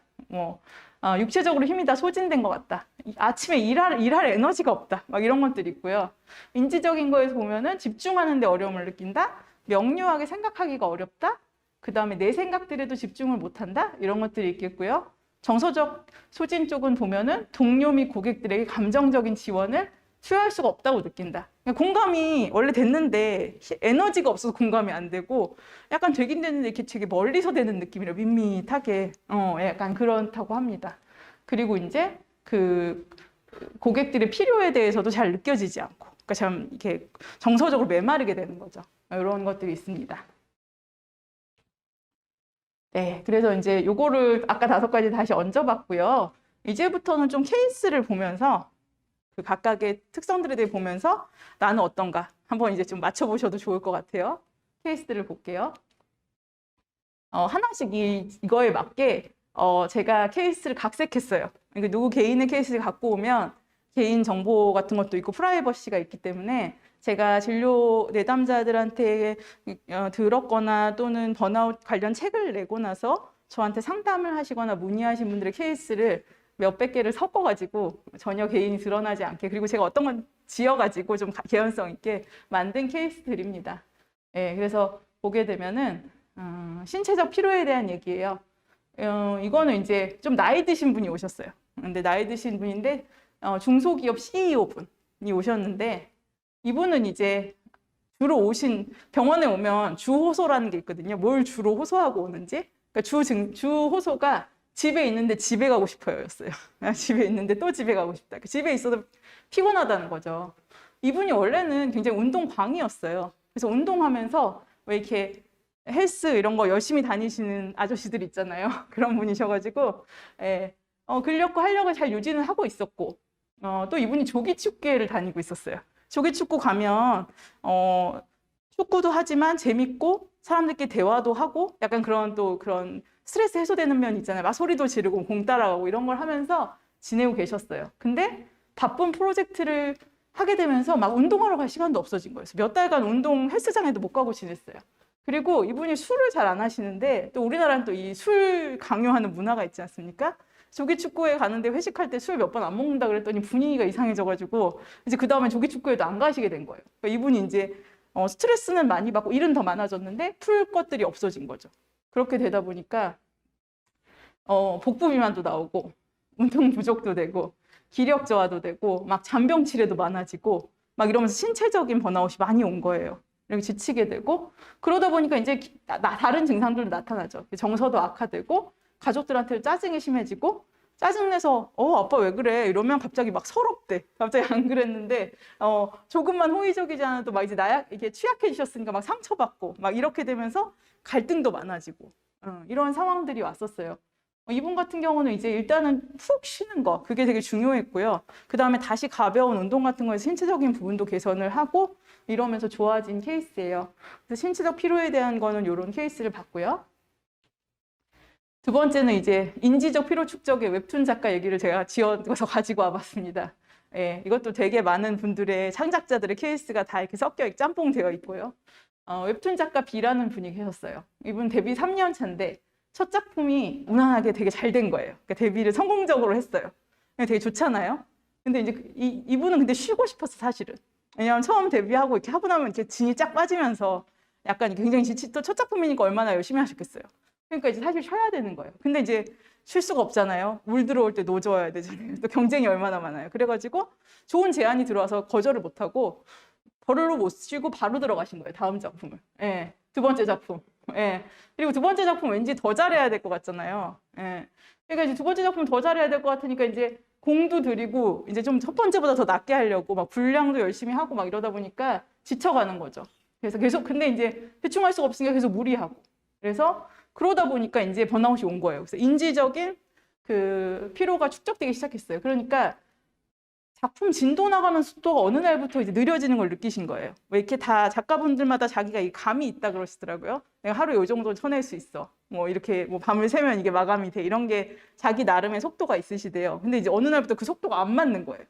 육체적으로 힘이 다 소진된 것 같다. 아침에 일할 에너지가 없다. 막 이런 것들이 있고요. 인지적인 거에서 보면은 집중하는 데 어려움을 느낀다. 명료하게 생각하기가 어렵다. 그 다음에 내 생각들에도 집중을 못한다. 이런 것들이 있겠고요. 정서적 소진 쪽은 보면은 동료 및 고객들에게 감정적인 지원을 수여할 수가 없다고 느낀다. 공감이 원래 됐는데 에너지가 없어서 공감이 안 되고 약간 되긴 되는데 이렇게 되게 멀리서 되는 느낌이라 밋밋하게 약간 그렇다고 합니다. 그리고 이제 그 고객들의 필요에 대해서도 잘 느껴지지 않고 그러니까 참 이렇게 정서적으로 메마르게 되는 거죠. 이런 것들이 있습니다. 네, 그래서 이제 요거를 아까 5가지 다시 얹어봤고요. 이제부터는 좀 케이스를 보면서 그 각각의 특성들에 대해 보면서 나는 어떤가 한번 이제 좀 맞춰보셔도 좋을 것 같아요. 케이스들을 볼게요. 하나씩 이거에 맞게 제가 케이스를 각색했어요. 그러니까 누구 개인의 케이스를 갖고 오면 개인 정보 같은 것도 있고 프라이버시가 있기 때문에 제가 진료 내담자들한테 들었거나 또는 번아웃 관련 책을 내고 나서 저한테 상담을 하시거나 문의하신 분들의 케이스를 몇백 개를 섞어가지고 전혀 개인이 드러나지 않게 그리고 제가 어떤 건 지어가지고 좀 개연성 있게 만든 케이스들입니다. 네, 그래서 보게 되면은 신체적 피로에 대한 얘기예요. 이거는 이제 좀 나이 드신 분이 오셨어요. 근데 나이 드신 분인데 중소기업 CEO 분이 오셨는데 이분은 이제 주로 오신 병원에 오면 주호소라는 게 있거든요. 뭘 주로 호소하고 오는지. 그러니까 주호소가 집에 있는데 집에 가고 싶어요 였어요. 집에 있는데 또 집에 가고 싶다. 집에 있어도 피곤하다는 거죠. 이분이 원래는 굉장히 운동광이었어요. 그래서 운동하면서 왜 이렇게 헬스 이런 거 열심히 다니시는 아저씨들 있잖아요. 그런 분이셔가지고 근력과 활력을 잘 유지는 하고 있었고 또 이분이 조기축구회를 다니고 있었어요. 조기축구 가면 축구도 하지만 재밌고 사람들끼리 대화도 하고 약간 그런 스트레스 해소되는 면 있잖아요. 막 소리도 지르고 공 따라가고 이런 걸 하면서 지내고 계셨어요. 근데 바쁜 프로젝트를 하게 되면서 막 운동하러 갈 시간도 없어진 거예요. 몇 달간 헬스장에도 못 가고 지냈어요. 그리고 이분이 술을 잘 안 하시는데 또 우리나라는 또 이 술 강요하는 문화가 있지 않습니까? 조기축구회 가는데 회식할 때 술 몇 번 안 먹는다 그랬더니 분위기가 이상해져가지고 이제 그 다음에 조기축구회도 안 가시게 된 거예요. 그러니까 이분이 이제 스트레스는 많이 받고 일은 더 많아졌는데 풀 것들이 없어진 거죠. 그렇게 되다 보니까 복부 비만도 나오고 운동 부족도 되고 기력 저하도 되고 막 잔병 치레도 많아지고 막 이러면서 신체적인 번아웃이 많이 온 거예요. 이렇게 지치게 되고 그러다 보니까 이제 다른 증상들도 나타나죠. 정서도 악화되고 가족들한테 짜증이 심해지고 짜증내서 아빠 왜 그래 이러면 갑자기 막 서럽대. 갑자기 안 그랬는데 조금만 호의적이지 않아도 막 이제 이게 취약해지셨으니까 막 상처받고 막 이렇게 되면서 갈등도 많아지고 이런 상황들이 왔었어요. 이분 같은 경우는 이제 일단은 푹 쉬는 거 그게 되게 중요했고요. 그 다음에 다시 가벼운 운동 같은 거에서 신체적인 부분도 개선을 하고 이러면서 좋아진 케이스예요. 그래서 신체적 피로에 대한 거는 이런 케이스를 봤고요. 두 번째는 이제 인지적 피로 축적의 웹툰 작가 얘기를 제가 지어서 가지고 와봤습니다. 예, 이것도 되게 많은 분들의 창작자들의 케이스가 다 이렇게 짬뽕 되어 있고요. 웹툰 작가 B라는 분이 계셨어요. 이분 데뷔 3년 차인데 첫 작품이 무난하게 되게 잘 된 거예요. 그러니까 데뷔를 성공적으로 했어요. 되게 좋잖아요. 근데 이제 이분은 근데 쉬고 싶었어 사실은. 왜냐하면 처음 데뷔하고 이렇게 하고 나면 이렇게 진이 쫙 빠지면서 약간 굉장히 또 첫 작품이니까 얼마나 열심히 하셨겠어요. 그러니까 이제 사실 쉬어야 되는 거예요. 근데 이제 쉴 수가 없잖아요. 물 들어올 때 노져야 되잖아요. 또 경쟁이 얼마나 많아요. 그래가지고 좋은 제안이 들어와서 거절을 못하고 버르르 못 쉬고 바로 들어가신 거예요. 다음 작품을. 예, 두 번째 작품. 예. 그리고 두 번째 작품 왠지 더 잘해야 될 것 같잖아요. 예. 그러니까 이제 두 번째 작품 더 잘해야 될 것 같으니까 이제 공도 들이고 이제 좀 첫 번째보다 더 낫게 하려고 막 분량도 열심히 하고 막 이러다 보니까 지쳐가는 거죠. 그래서 계속 근데 이제 대충 할 수가 없으니까 계속 무리하고 그래서 그러다 보니까 이제 번아웃이 온 거예요. 그래서 인지적인 그 피로가 축적되기 시작했어요. 그러니까 작품 진도 나가는 속도가 어느 날부터 이제 느려지는 걸 느끼신 거예요. 왜 이렇게 다 작가분들마다 자기가 이 감이 있다 그러시더라고요. 내가 하루에 요 정도 쳐낼 수 있어. 뭐 이렇게 뭐 밤을 새면 이게 마감이 돼. 이런 게 자기 나름의 속도가 있으시대요. 근데 이제 어느 날부터 그 속도가 안 맞는 거예요.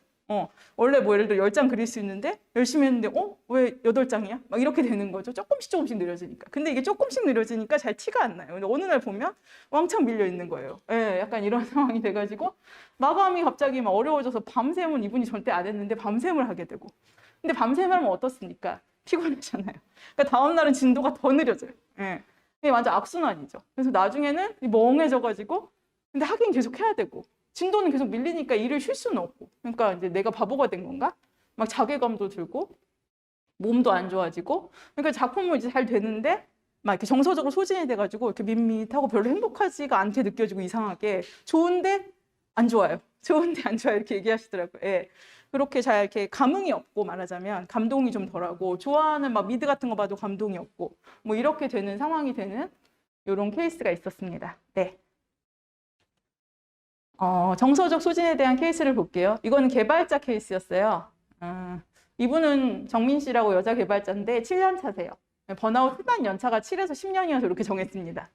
원래 뭐 예를 들어 10장 그릴 수 있는데 열심히 했는데 왜 8장이야? 막 이렇게 되는 거죠. 조금씩 느려지니까. 근데 이게 조금씩 느려지니까 잘 티가 안 나요. 근데 어느 날 보면 왕창 밀려 있는 거예요. 예, 약간 이런 상황이 돼가지고 마감이 갑자기 막 어려워져서 밤샘은 이분이 절대 안 했는데 밤샘을 하게 되고. 근데 밤샘을 하면 어떻습니까? 피곤하잖아요. 그러니까 다음 날은 진도가 더 느려져요. 예. 이게 완전 악순환이죠. 그래서 나중에는 멍해져가지고 근데 하긴 계속 해야 되고. 진도는 계속 밀리니까 일을 쉴 수는 없고. 그러니까 이제 내가 바보가 된 건가? 막 자괴감도 들고, 몸도 안 좋아지고. 그러니까 작품은 이제 잘 되는데, 막 이렇게 정서적으로 소진이 돼가지고, 이렇게 밋밋하고 별로 행복하지가 않게 느껴지고 이상하게. 좋은데 안 좋아요. 좋은데 안 좋아요. 이렇게 얘기하시더라고요. 예. 그렇게 잘 이렇게 감흥이 없고 말하자면, 감동이 좀 덜하고, 좋아하는 막 미드 같은 거 봐도 감동이 없고, 뭐 이렇게 되는 상황이 되는 이런 케이스가 있었습니다. 네. 정서적 소진에 대한 케이스를 볼게요. 이거는 개발자 케이스였어요. 이분은 정민 씨라고 여자 개발자인데 7년 차세요. 번아웃 후반 연차가 7에서 10년이어서 이렇게 정했습니다.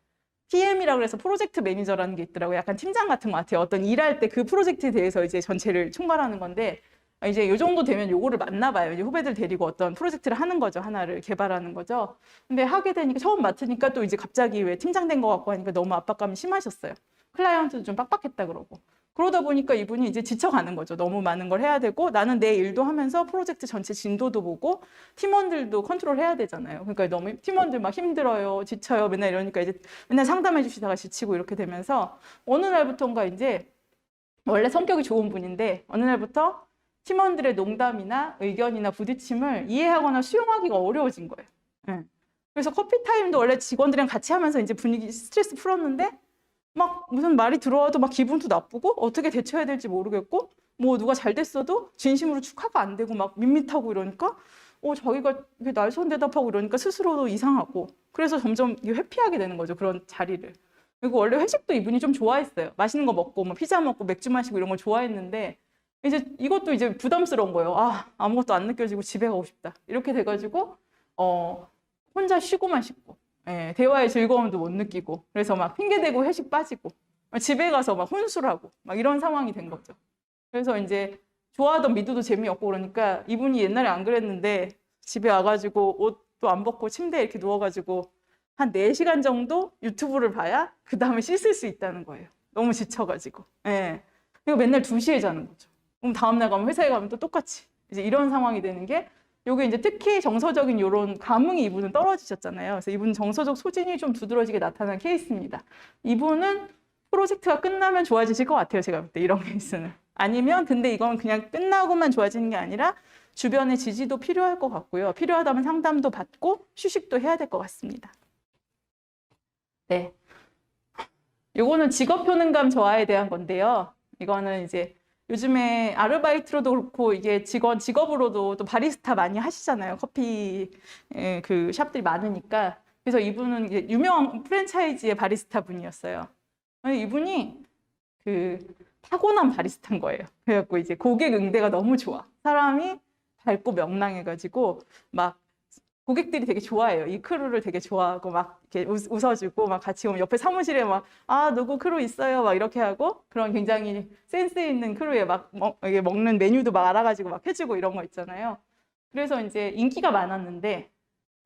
PM이라고 해서 프로젝트 매니저라는 게 있더라고요. 약간 팀장 같은 것 같아요. 어떤 일할 때 그 프로젝트에 대해서 이제 전체를 총괄하는 건데 이제 요 정도 되면 요거를 맞나 봐요. 이제 후배들 데리고 어떤 프로젝트를 하는 거죠. 하나를 개발하는 거죠. 근데 하게 되니까 처음 맡으니까 또 이제 갑자기 왜 팀장 된 것 같고 하니까 너무 압박감이 심하셨어요. 클라이언트도 좀 빡빡했다 그러고. 그러다 보니까 이분이 이제 지쳐가는 거죠. 너무 많은 걸 해야 되고 나는 내 일도 하면서 프로젝트 전체 진도도 보고 팀원들도 컨트롤해야 되잖아요. 그러니까 너무 팀원들 막 힘들어요, 지쳐요, 맨날 이러니까 이제 맨날 상담해 주시다가 지치고 이렇게 되면서 어느 날부터인가 이제 원래 성격이 좋은 분인데 어느 날부터 팀원들의 농담이나 의견이나 부딪힘을 이해하거나 수용하기가 어려워진 거예요. 그래서 커피 타임도 원래 직원들이랑 같이 하면서 이제 분위기 스트레스 풀었는데 막 무슨 말이 들어와도 막 기분도 나쁘고 어떻게 대처해야 될지 모르겠고 뭐 누가 잘 됐어도 진심으로 축하가 안 되고 막 밋밋하고 이러니까 자기가 날선 대답하고 이러니까 스스로도 이상하고 그래서 점점 회피하게 되는 거죠. 그런 자리를. 그리고 원래 회식도 이분이 좀 좋아했어요. 맛있는 거 먹고 뭐 피자 먹고 맥주 마시고 이런 거 좋아했는데 이제 이것도 이제 부담스러운 거예요. 아무것도 안 느껴지고 집에 가고 싶다. 이렇게 돼가지고 혼자 쉬고만 싶고 예, 대화의 즐거움도 못 느끼고 그래서 막 핑계대고 회식 빠지고 집에 가서 막 혼술하고 막 이런 상황이 된 거죠. 그래서 이제 좋아하던 미드도 재미없고 그러니까 이분이 옛날에 안 그랬는데 집에 와가지고 옷도 안 벗고 침대에 이렇게 누워가지고 한 4시간 정도 유튜브를 봐야 그 다음에 씻을 수 있다는 거예요. 너무 지쳐가지고. 예. 그리고 맨날 2시에 자는 거죠. 그럼 다음날 가면 회사에 가면 또 똑같이 이제 이런 상황이 되는 게 요게 이제 특히 정서적인 요런 감흥이 이분은 떨어지셨잖아요. 그래서 이분은 정서적 소진이 좀 두드러지게 나타난 케이스입니다. 이분은 프로젝트가 끝나면 좋아지실 것 같아요. 제가 볼 때 이런 케이스는. 아니면 근데 이건 그냥 끝나고만 좋아지는 게 아니라 주변의 지지도 필요할 것 같고요. 필요하다면 상담도 받고 휴식도 해야 될 것 같습니다. 네. 요거는 직업 효능감 저하에 대한 건데요. 이거는 이제 요즘에 아르바이트로도 그렇고 이게 직업으로도 또 바리스타 많이 하시잖아요. 커피 그 샵들이 많으니까. 그래서 이분은 이제 유명한 프랜차이즈의 바리스타 분이었어요. 이분이 그 타고난 바리스타인 거예요. 그래갖고 이제 고객 응대가 너무 좋아. 사람이 밝고 명랑해가지고 막 고객들이 되게 좋아해요. 이 크루를 되게 좋아하고 막 이렇게 웃어주고 막 같이 오면 옆에 사무실에 막 누구 크루 있어요 막 이렇게 하고 그런 굉장히 센스 있는 크루에 막 이게 먹는 메뉴도 막 알아가지고 막 해주고 이런 거 있잖아요. 그래서 이제 인기가 많았는데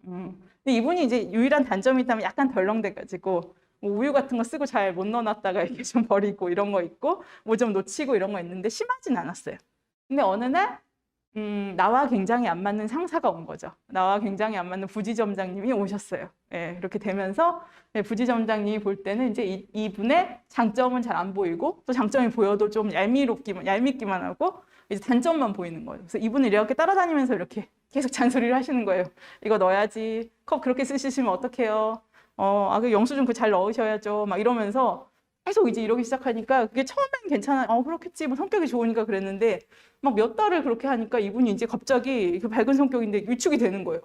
근데 이분이 이제 유일한 단점이 있다면 약간 덜렁대가지고 뭐 우유 같은 거 쓰고 잘 못 넣어놨다가 이렇게 좀 버리고 이런 거 있고 뭐 좀 놓치고 이런 거 있는데 심하진 않았어요. 근데 어느 날 나와 굉장히 안 맞는 상사가 온 거죠. 나와 굉장히 안 맞는 부지점장님이 오셨어요. 예, 이렇게 되면서 부지점장님이 볼 때는 이제 이분의 장점은 잘 안 보이고 또 장점이 보여도 좀 얄밉기만 하고 이제 단점만 보이는 거예요. 그래서 이분을 이렇게 따라다니면서 이렇게 계속 잔소리를 하시는 거예요. 이거 넣어야지. 컵 그렇게 쓰시면 어떡해요. 그 영수증 잘 넣으셔야죠. 막 이러면서 계속 이제 이러기 시작하니까 그게 처음엔 괜찮아. 그렇겠지. 뭐 성격이 좋으니까 그랬는데 막 몇 달을 그렇게 하니까 이분이 이제 갑자기 밝은 성격인데 위축이 되는 거예요.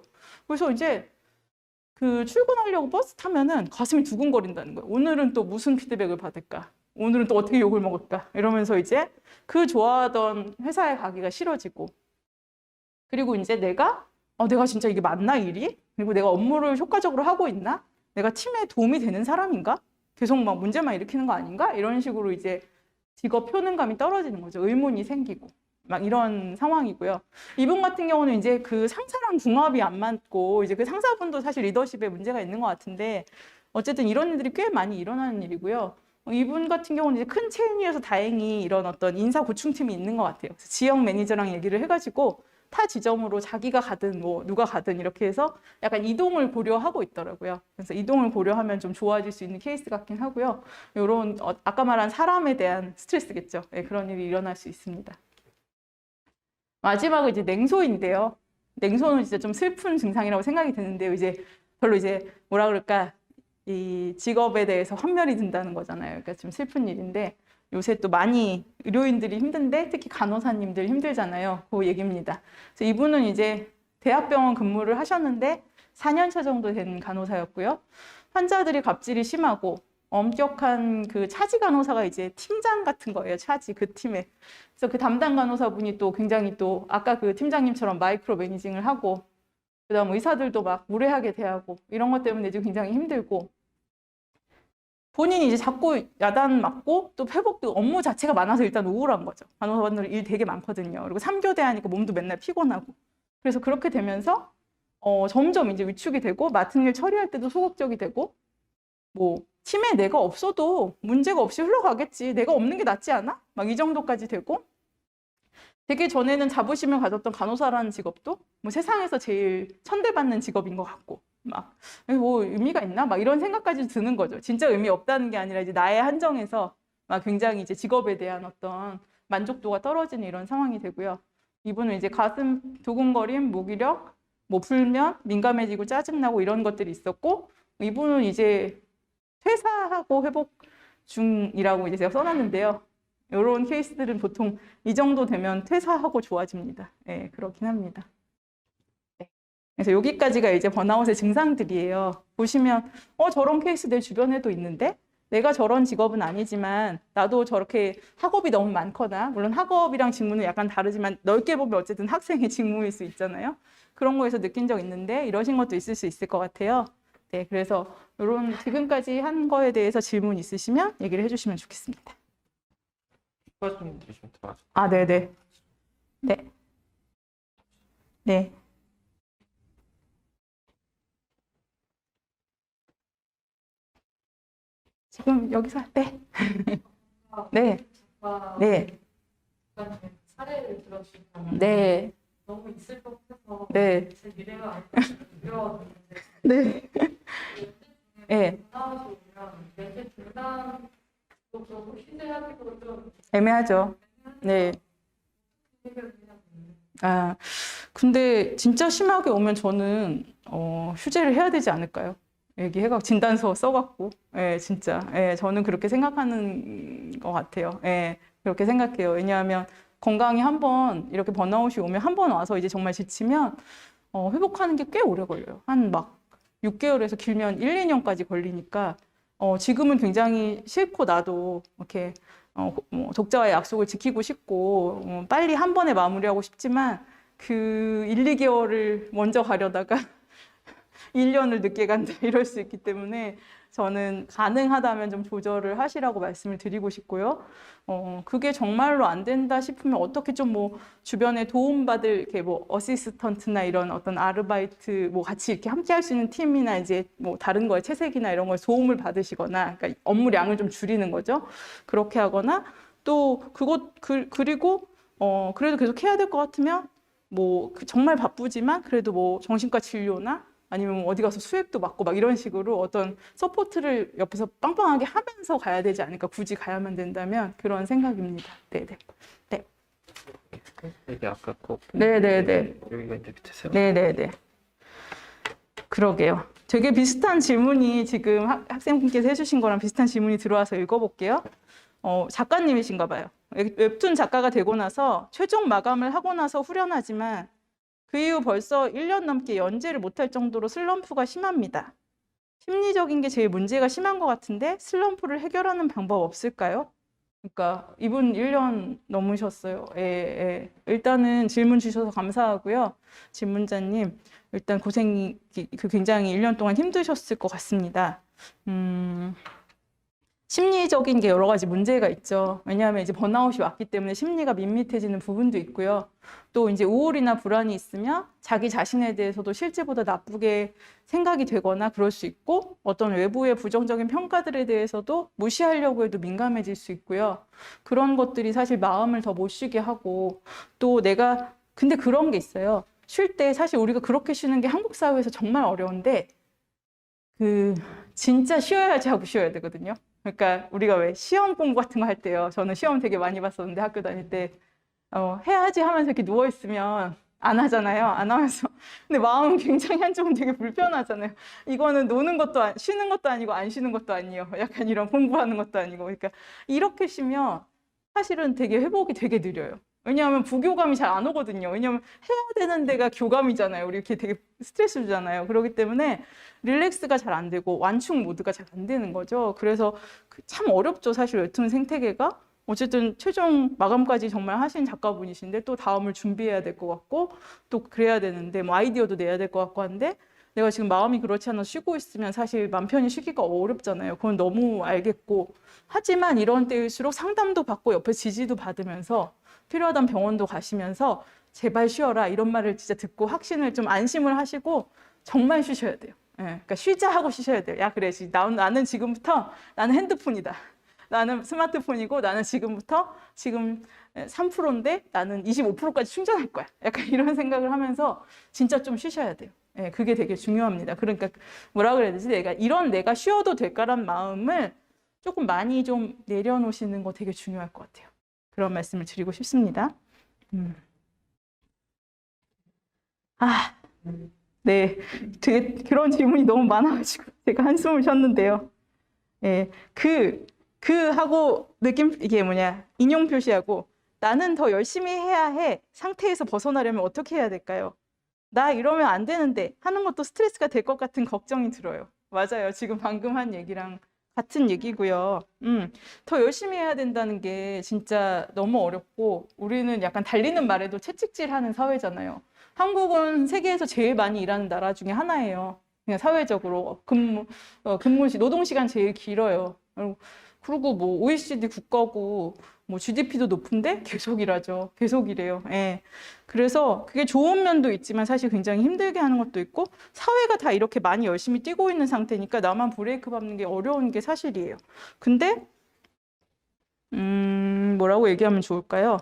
그래서 이제 그 출근하려고 버스 타면은 가슴이 두근거린다는 거예요. 오늘은 또 무슨 피드백을 받을까? 오늘은 또 어떻게 욕을 먹을까? 이러면서 이제 그 좋아하던 회사에 가기가 싫어지고, 그리고 이제 내가 진짜 이게 맞나 일이? 그리고 내가 업무를 효과적으로 하고 있나? 내가 팀에 도움이 되는 사람인가? 계속 막 문제만 일으키는 거 아닌가? 이런 식으로 이제 직업 효능감이 떨어지는 거죠. 의문이 생기고. 막 이런 상황이고요. 이분 같은 경우는 이제 그 상사랑 궁합이 안 맞고, 이제 그 상사분도 사실 리더십에 문제가 있는 것 같은데, 어쨌든 이런 일들이 꽤 많이 일어나는 일이고요. 이분 같은 경우는 이제 큰 체인이어서 다행히 이런 어떤 인사 고충팀이 있는 것 같아요. 그래서 지역 매니저랑 얘기를 해가지고 타 지점으로 자기가 가든 뭐 누가 가든 이렇게 해서 약간 이동을 고려하고 있더라고요. 그래서 이동을 고려하면 좀 좋아질 수 있는 케이스 같긴 하고요. 이런 아까 말한 사람에 대한 스트레스겠죠. 네, 그런 일이 일어날 수 있습니다. 마지막은 이제 냉소인데요. 냉소는 진짜 좀 슬픈 증상이라고 생각이 드는데요. 이제 별로 이제 뭐라 그럴까, 이 직업에 대해서 환멸이 든다는 거잖아요. 그러니까 좀 슬픈 일인데, 요새 또 많이 의료인들이 힘든데 특히 간호사님들 힘들잖아요. 그 얘기입니다. 그래서 이분은 이제 대학병원 근무를 하셨는데 4년 차 정도 된 간호사였고요. 환자들이 갑질이 심하고 엄격한 그 차지 간호사가 이제 팀장 같은 거예요. 차지 그 팀에. 그래서 그 담당 간호사분이 또 굉장히 또 아까 그 팀장님처럼 마이크로 매니징을 하고, 그다음 의사들도 막 무례하게 대하고 이런 것 때문에 이제 굉장히 힘들고, 본인이 이제 자꾸 야단 맞고 또 회복도 업무 자체가 많아서 일단 우울한 거죠. 간호사분들 일 되게 많거든요. 그리고 3교대 하니까 몸도 맨날 피곤하고. 그래서 그렇게 되면서 점점 이제 위축이 되고 맡은 일 처리할 때도 소극적이 되고, 뭐 팀에 내가 없어도 문제가 없이 흘러가겠지. 내가 없는 게 낫지 않아? 막 이 정도까지 되고, 되게 전에는 자부심을 가졌던 간호사라는 직업도 뭐 세상에서 제일 천대받는 직업인 것 같고, 막 뭐 의미가 있나? 막 이런 생각까지 드는 거죠. 진짜 의미 없다는 게 아니라 이제 나의 한정에서 막 굉장히 이제 직업에 대한 어떤 만족도가 떨어지는 이런 상황이 되고요. 이분은 이제 가슴 두근거림, 무기력, 뭐 불면, 민감해지고 짜증나고 이런 것들이 있었고, 이분은 이제 퇴사하고 회복 중이라고 이제 제가 써놨는데요. 이런 케이스들은 보통 이 정도 되면 퇴사하고 좋아집니다. 네, 그렇긴 합니다. 네. 그래서 여기까지가 이제 번아웃의 증상들이에요. 보시면 저런 케이스 내 주변에도 있는데, 내가 저런 직업은 아니지만 나도 저렇게 학업이 너무 많거나, 물론 학업이랑 직무는 약간 다르지만 넓게 보면 어쨌든 학생의 직무일 수 있잖아요. 그런 거에서 느낀 적 있는데 이러신 것도 있을 수 있을 것 같아요. 네, 그래서 이런 지금까지 한 거에 대해서 질문 있으시면 얘기를 해주시면 좋겠습니다. 추가질문들이 좀 들어와서. 아, 네네. 네. 네. 지금 여기서, 네. 네. 네. 사례를 들어주시면 네. 너무 있을 것 같아서 네. 제 미래가 두려웠는데 네. 네. 나오시면 면접 중단도 좀 휴대하기도 좀 애매하죠. 네. 아, 근데 진짜 심하게 오면 저는 휴재를 해야 되지 않을까요? 얘기해가 진단서 써갖고, 예, 진짜, 예, 저는 그렇게 생각하는 것 같아요. 예, 그렇게 생각해요. 왜냐하면 건강이 한번 이렇게 번아웃이 오면 한 번 와서 이제 정말 지치면 회복하는 게 꽤 오래 걸려요. 한 막 6개월에서 길면 1, 2년까지 걸리니까 지금은 굉장히 싫고 나도 이렇게 뭐 독자와의 약속을 지키고 싶고 빨리 한 번에 마무리하고 싶지만 그 1, 2개월을 먼저 가려다가 1년을 늦게 간다 이럴 수 있기 때문에 저는 가능하다면 좀 조절을 하시라고 말씀을 드리고 싶고요. 그게 정말로 안 된다 싶으면 어떻게 좀 뭐 주변에 도움받을 이렇게 뭐 어시스턴트나 이런 어떤 아르바이트 뭐 같이 이렇게 함께 할 수 있는 팀이나 이제 뭐 다른 거에 채색이나 이런 거에 도움을 받으시거나, 그러니까 업무량을 좀 줄이는 거죠. 그렇게 하거나 또 그리고 그래도 계속 해야 될 것 같으면 뭐 정말 바쁘지만 그래도 뭐 정신과 진료나 아니면 어디 가서 수액도 맞고 막 이런 식으로 어떤 서포트를 옆에서 빵빵하게 하면서 가야 되지 않을까, 굳이 가야만 된다면 그런 생각입니다. 네네. 네. 이게 아까 그 네네네. 여기가 이제 밑에서요. 네네네. 그러게요. 되게 비슷한 질문이 지금 학생분께서 해주신 거랑 비슷한 질문이 들어와서 읽어볼게요. 작가님이신가 봐요. 웹툰 작가가 되고 나서 최종 마감을 하고 나서 후련하지만 그 이후 벌써 1년 넘게 연재를 못할 정도로 슬럼프가 심합니다. 심리적인 게 제일 문제가 심한 것 같은데 슬럼프를 해결하는 방법 없을까요? 그러니까 이분 1년 넘으셨어요. 예. 일단은 질문 주셔서 감사하고요. 질문자님, 일단 고생이 굉장히 1년 동안 힘드셨을 것 같습니다. 심리적인 게 여러 가지 문제가 있죠. 왜냐하면 이제 번아웃이 왔기 때문에 심리가 밋밋해지는 부분도 있고요. 또 이제 우울이나 불안이 있으면 자기 자신에 대해서도 실제보다 나쁘게 생각이 되거나 그럴 수 있고, 어떤 외부의 부정적인 평가들에 대해서도 무시하려고 해도 민감해질 수 있고요. 그런 것들이 사실 마음을 더 못 쉬게 하고, 또 근데 그런 게 있어요. 쉴 때 사실 우리가 그렇게 쉬는 게 한국 사회에서 정말 어려운데, 진짜 쉬어야지 하고 쉬어야 되거든요. 그러니까 우리가 왜 시험 공부 같은 거 할 때요. 저는 시험 되게 많이 봤었는데 학교 다닐 때 해야지 하면서 이렇게 누워 있으면 안 하잖아요. 안 하면서 근데 마음은 굉장히 한쪽은 되게 불편하잖아요. 이거는 노는 것도 쉬는 것도 아니고 안 쉬는 것도 아니에요. 약간 이런 공부하는 것도 아니고. 그러니까 이렇게 쉬면 사실은 되게 회복이 되게 느려요. 왜냐하면 부교감이 잘 안 오거든요. 왜냐하면 해야 되는 데가 교감이잖아요. 우리 이렇게 되게 스트레스 주잖아요. 그렇기 때문에 릴렉스가 잘 안 되고 완충 모드가 잘 안 되는 거죠. 그래서 참 어렵죠. 사실 웹툰 생태계가. 어쨌든 최종 마감까지 정말 하신 작가분이신데 또 다음을 준비해야 될 것 같고 또 그래야 되는데 뭐 아이디어도 내야 될 것 같고 한데 내가 지금 마음이 그렇지 않아서 쉬고 있으면 사실 맘 편히 쉬기가 어렵잖아요. 그건 너무 알겠고. 하지만 이런 때일수록 상담도 받고 옆에 지지도 받으면서 필요하다면 병원도 가시면서 제발 쉬어라 이런 말을 진짜 듣고 확신을 좀 안심을 하시고 정말 쉬셔야 돼요. 예, 그러니까 쉬자 하고 쉬셔야 돼요. 야 그래, 나는 지금부터 나는 핸드폰이다. 나는 스마트폰이고 나는 지금부터 지금 3%인데 나는 25%까지 충전할 거야. 약간 이런 생각을 하면서 진짜 좀 쉬셔야 돼요. 예, 그게 되게 중요합니다. 그러니까 뭐라 그래야 되지? 내가 쉬어도 될까란 마음을 조금 많이 좀 내려놓으시는 거 되게 중요할 것 같아요. 그런 말씀을 드리고 싶습니다. 네. 되게 그런 질문이 너무 많아가지고 제가 한숨을 쉬었는데요. 예, 하고 이게 인용 표시하고 나는 더 열심히 해야 해 상태에서 벗어나려면 어떻게 해야 될까요? 나 이러면 안 되는데 하는 것도 스트레스가 될 것 같은 걱정이 들어요. 맞아요. 지금 방금 한 얘기랑 같은 얘기고요. 더 열심히 해야 된다는 게 진짜 너무 어렵고 우리는 약간 달리는 말에도 채찍질하는 사회잖아요. 한국은 세계에서 제일 많이 일하는 나라 중에 하나예요. 그냥 사회적으로 노동 시간 제일 길어요. 그리고 뭐 OECD 국가고 뭐 GDP도 높은데 계속 일하죠. 계속 일해요. 예. 그래서 그게 좋은 면도 있지만 사실 굉장히 힘들게 하는 것도 있고 사회가 다 이렇게 많이 열심히 뛰고 있는 상태니까 나만 브레이크 밟는 게 어려운 게 사실이에요. 근데 뭐라고 얘기하면 좋을까요?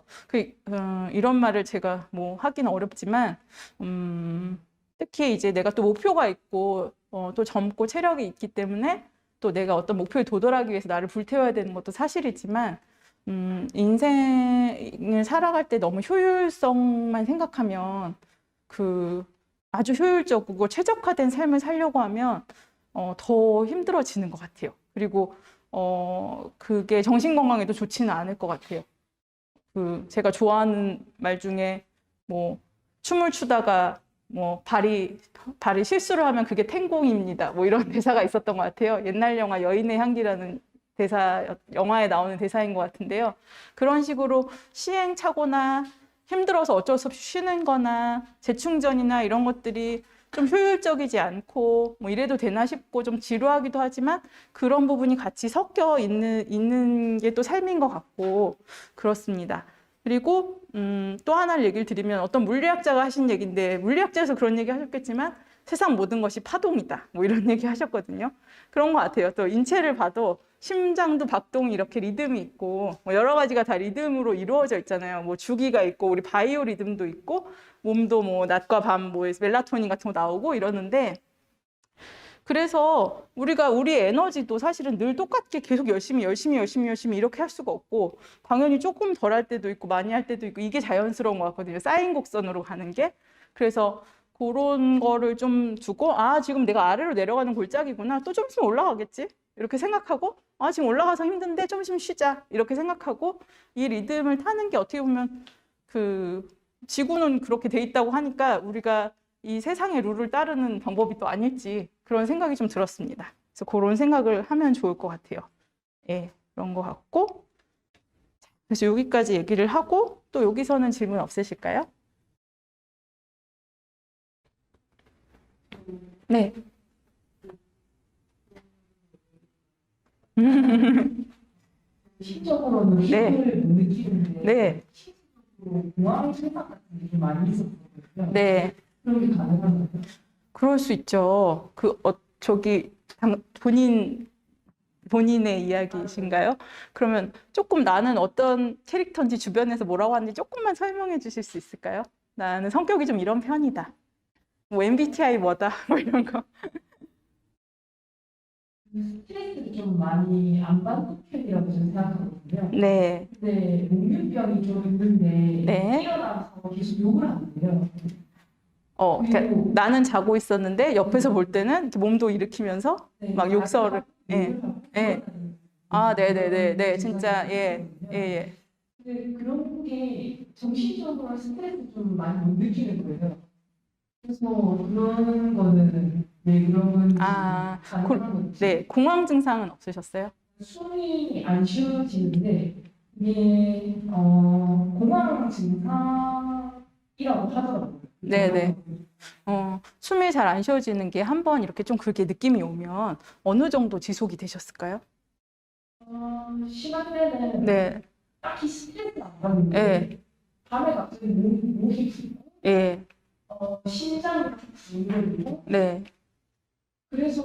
이런 말을 제가 뭐 하기는 어렵지만 특히 이제 내가 또 목표가 있고 또 젊고 체력이 있기 때문에 또 내가 어떤 목표에 도달하기 위해서 나를 불태워야 되는 것도 사실이지만 인생을 살아갈 때 너무 효율성만 생각하면 아주 효율적이고 최적화된 삶을 살려고 하면 더 힘들어지는 것 같아요. 그리고 그게 정신건강에도 좋지는 않을 것 같아요. 제가 좋아하는 말 중에 뭐 춤을 추다가 뭐 발이 실수를 하면 그게 탱고입니다. 뭐 이런 대사가 있었던 것 같아요. 옛날 영화 여인의 향기라는 영화에 나오는 대사인 것 같은데요. 그런 식으로 시행착오나 힘들어서 어쩔 수 없이 쉬는 거나 재충전이나 이런 것들이 좀 효율적이지 않고 뭐 이래도 되나 싶고 좀 지루하기도 하지만 그런 부분이 같이 섞여 있는 게 또 삶인 것 같고 그렇습니다. 그리고 또 하나를 얘기를 드리면 어떤 물리학자가 하신 얘기인데 물리학자에서 그런 얘기 하셨겠지만 세상 모든 것이 파동이다. 뭐 이런 얘기 하셨거든요. 그런 것 같아요. 또 인체를 봐도 심장도 박동이 이렇게 리듬이 있고 뭐 여러 가지가 다 리듬으로 이루어져 있잖아요. 뭐 주기가 있고 우리 바이오 리듬도 있고 몸도 뭐 낮과 밤 뭐 멜라토닌 같은 거 나오고 이러는데 그래서 우리가 우리 에너지도 사실은 늘 똑같게 계속 열심히 이렇게 할 수가 없고 당연히 조금 덜 할 때도 있고 많이 할 때도 있고 이게 자연스러운 것 같거든요. 쌓인 곡선으로 가는 게. 그래서 그런 거를 좀 두고 지금 내가 아래로 내려가는 골짜기구나. 또 좀 있으면 올라가겠지. 이렇게 생각하고 지금 올라가서 힘든데 좀 있으면 쉬자. 이렇게 생각하고 이 리듬을 타는 게 어떻게 보면 지구는 그렇게 돼 있다고 하니까 우리가 이 세상의 룰을 따르는 방법이 또 아닐지 그런 생각이 좀 들었습니다. 그래서 그런 생각을 하면 좋을 것 같아요. 예, 그런 것 같고. 그래서 여기까지 얘기를 하고 또 여기서는 질문 없으실까요? 네. 심적으로는 네. 힘을 못 느끼는데 네. 실질적으로 공황 생각 같은 게 좀 많이 있었거든요. 네. 그런 게 가능한가요? 그럴 수 있죠. 본인의 이야기이신가요? 그러면 조금 나는 어떤 캐릭터인지 주변에서 뭐라고 하는지 조금만 설명해 주실 수 있을까요? 나는 성격이 좀 이런 편이다. 뭐 MBTI 뭐다? 뭐 이런 거. 스트레스를 좀 많이 안 받는 편이라고 저는 생각하거든요. 네. 근데 목류병이 좀 있는데 네. 깨어나서 계속 욕을 하는데요. 그러니까 그리고 나는 자고 있었는데 옆에서 볼 때는 이렇게 몸도 일으키면서 네, 막 욕설을. 예. 욕을 하고 예. 아, 네네네. 진짜, 예. 예. 근데 그런 게 정신적으로 스트레스 좀 많이 못 느끼는 거예요. 그래서 그런 거는 왜 그런 건지 아, 가능한 건지. 네. 공황 증상은 없으셨어요? 숨이 안 쉬어지는데 이게 공황 증상이라고 하더라고요. 네네. 숨이 잘 안 쉬어지는 게 한 번 이렇게 좀 그렇게 느낌이 오면 어느 정도 지속이 되셨을까요? 심할 때는 네. 딱히 스트레스 안 받는데 예. 밤에 갑자기 목이 붓고 예. 심장이 두근거리고 네. 그래서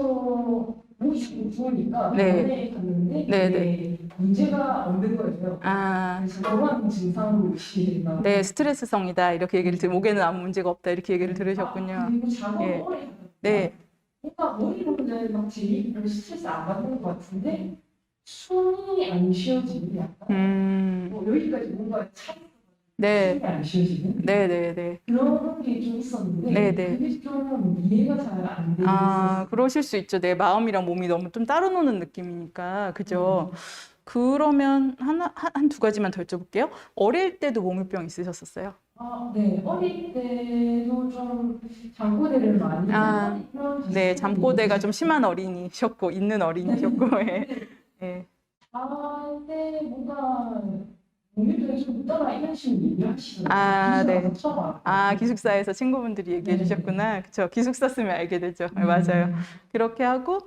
목이 자꾸 부으니까 네. 병원에 갔는데 네, 그게 문제가 없는 거예요. 아, 그래서 공황 증상으로 의심이 네. 스트레스성이다. 이렇게 얘기를 목에는 아무 문제가 없다. 이렇게 얘기를 들으셨군요. 그리고 작업을 예. 오래 하다 네. 뭔가 머리로는 막 재미있고 스트레스 안 받는 것 같은데 숨이 안 쉬어지는 약간 여기까지 뭔가 차있어 네. 숨이 안 쉬어지는 네네네. 그런 게 좀 있었는데 네네. 그게 좀 이해가 잘 안 되고 아, 있었어요. 그러실 수 있죠. 내 마음이랑 몸이 너무 좀 따로 노는 느낌이니까. 그죠? 그러면 한 두 가지만 더 여쭤볼게요. 어릴 때도 몽유병 있으셨었어요? 네. 어릴 때도 좀 잠꼬대를 많이 아, 하는 그런 네, 비슷한 잠꼬대가 일이 좀 심한 어린이셨고, 있는 어린이셨고, 예. 예. 근데 뭔가 공유병이 좀 있더라 이런 식으로 얘기를 하시더라고요. 아, 네. 기숙사에서 처음 알았거든요. 아, 기숙사에서 친구분들이 얘기해 네. 주셨구나. 그쵸. 기숙사 쓰면 알게 되죠. 네, 맞아요. 그렇게 하고,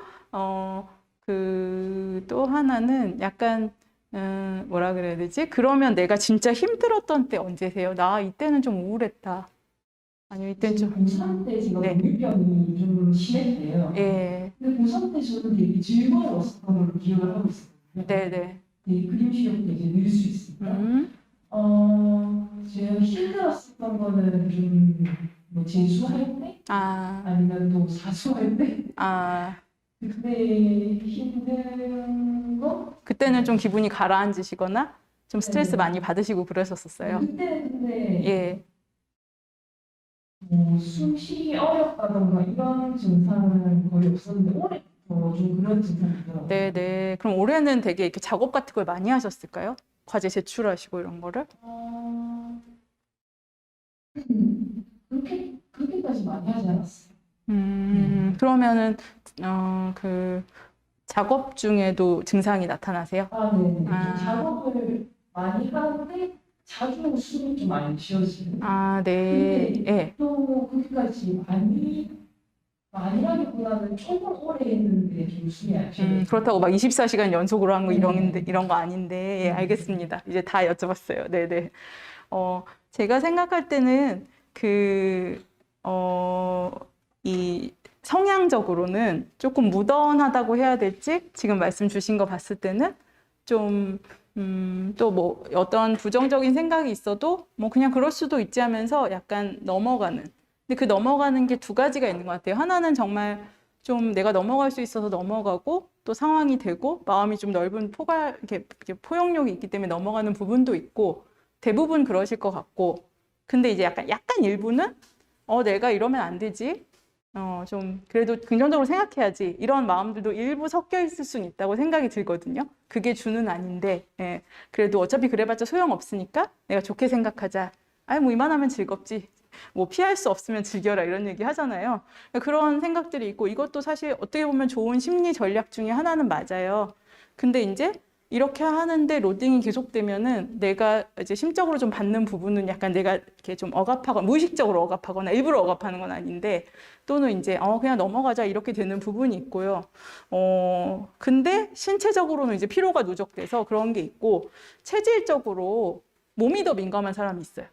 또 하나는 약간, 뭐라 그래야 되지? 그러면 내가 진짜 힘들었던 때 언제세요? 나 이때는 좀 우울했다. 아니면 이때는 좀, 고3 때 제가 네. 공유병이 좀 심했대요. 예. 근데 고3 때 저는 되게 즐거웠었던 걸로 기억을 하고 있어요. 네네. 되게 그림 실력도 이제 늘 수 있으니까. 제가 힘들었었던 거는 좀뭐 재수할 때 아, 아니면 또 사수할 때 아, 그때 힘든 거 그때는 좀 기분이 가라앉으시거나 좀 스트레스 네. 많이 받으시고 그러셨었어요. 그때는 근데 예. 뭐 숨쉬기 어렵다던가 이런 증상은 거의 없었는데 올해부터 좀 그런 증상이 있더라고요. 네네. 그럼 올해는 되게 이렇게 작업 같은 걸 많이 하셨을까요? 과제 제출하시고 이런 거를? 그렇게까지 많이 하지 않았어요. 그러면은, 그, 작업 중에도 증상이 나타나세요? 네. 아. 좀 작업을 많이 하는데 자주 숨이 좀 안 쉬어지는. 아, 네. 근데 예. 또 그렇게까지 많이라기보다는 조금 오래 했는데 좀 숨이 안 쉬어지는. 그렇다고 막 24시간 연속으로 한 거 네. 이런 거 아닌데, 예, 알겠습니다. 이제 다 여쭤봤어요. 네네. 제가 생각할 때는 이 성향적으로는 조금 무던하다고 해야 될지, 지금 말씀 주신 거 봤을 때는 좀, 또 뭐 어떤 부정적인 생각이 있어도 뭐 그냥 그럴 수도 있지 하면서 약간 넘어가는. 근데 그 넘어가는 게 두 가지가 있는 것 같아요. 하나는 정말 좀 내가 넘어갈 수 있어서 넘어가고 또 상황이 되고 마음이 좀 넓은 이렇게 포용력이 있기 때문에 넘어가는 부분도 있고 대부분 그러실 것 같고 근데 이제 약간 일부는 내가 이러면 안 되지. 좀 그래도 긍정적으로 생각해야지. 이런 마음들도 일부 섞여 있을 수는 있다고 생각이 들거든요. 그게 주는 아닌데, 예. 그래도 어차피 그래봤자 소용없으니까 내가 좋게 생각하자. 아이 뭐 이만하면 즐겁지. 뭐 피할 수 없으면 즐겨라 이런 얘기 하잖아요. 그런 생각들이 있고 이것도 사실 어떻게 보면 좋은 심리 전략 중에 하나는 맞아요. 근데 이제 이렇게 하는데 로딩이 계속되면은 내가 이제 심적으로 좀 받는 부분은 약간 내가 이렇게 좀 억압하거나 무의식적으로 억압하거나 일부러 억압하는 건 아닌데 또는 이제 그냥 넘어가자 이렇게 되는 부분이 있고요. 근데 신체적으로는 이제 피로가 누적돼서 그런 게 있고 체질적으로 몸이 더 민감한 사람이 있어요.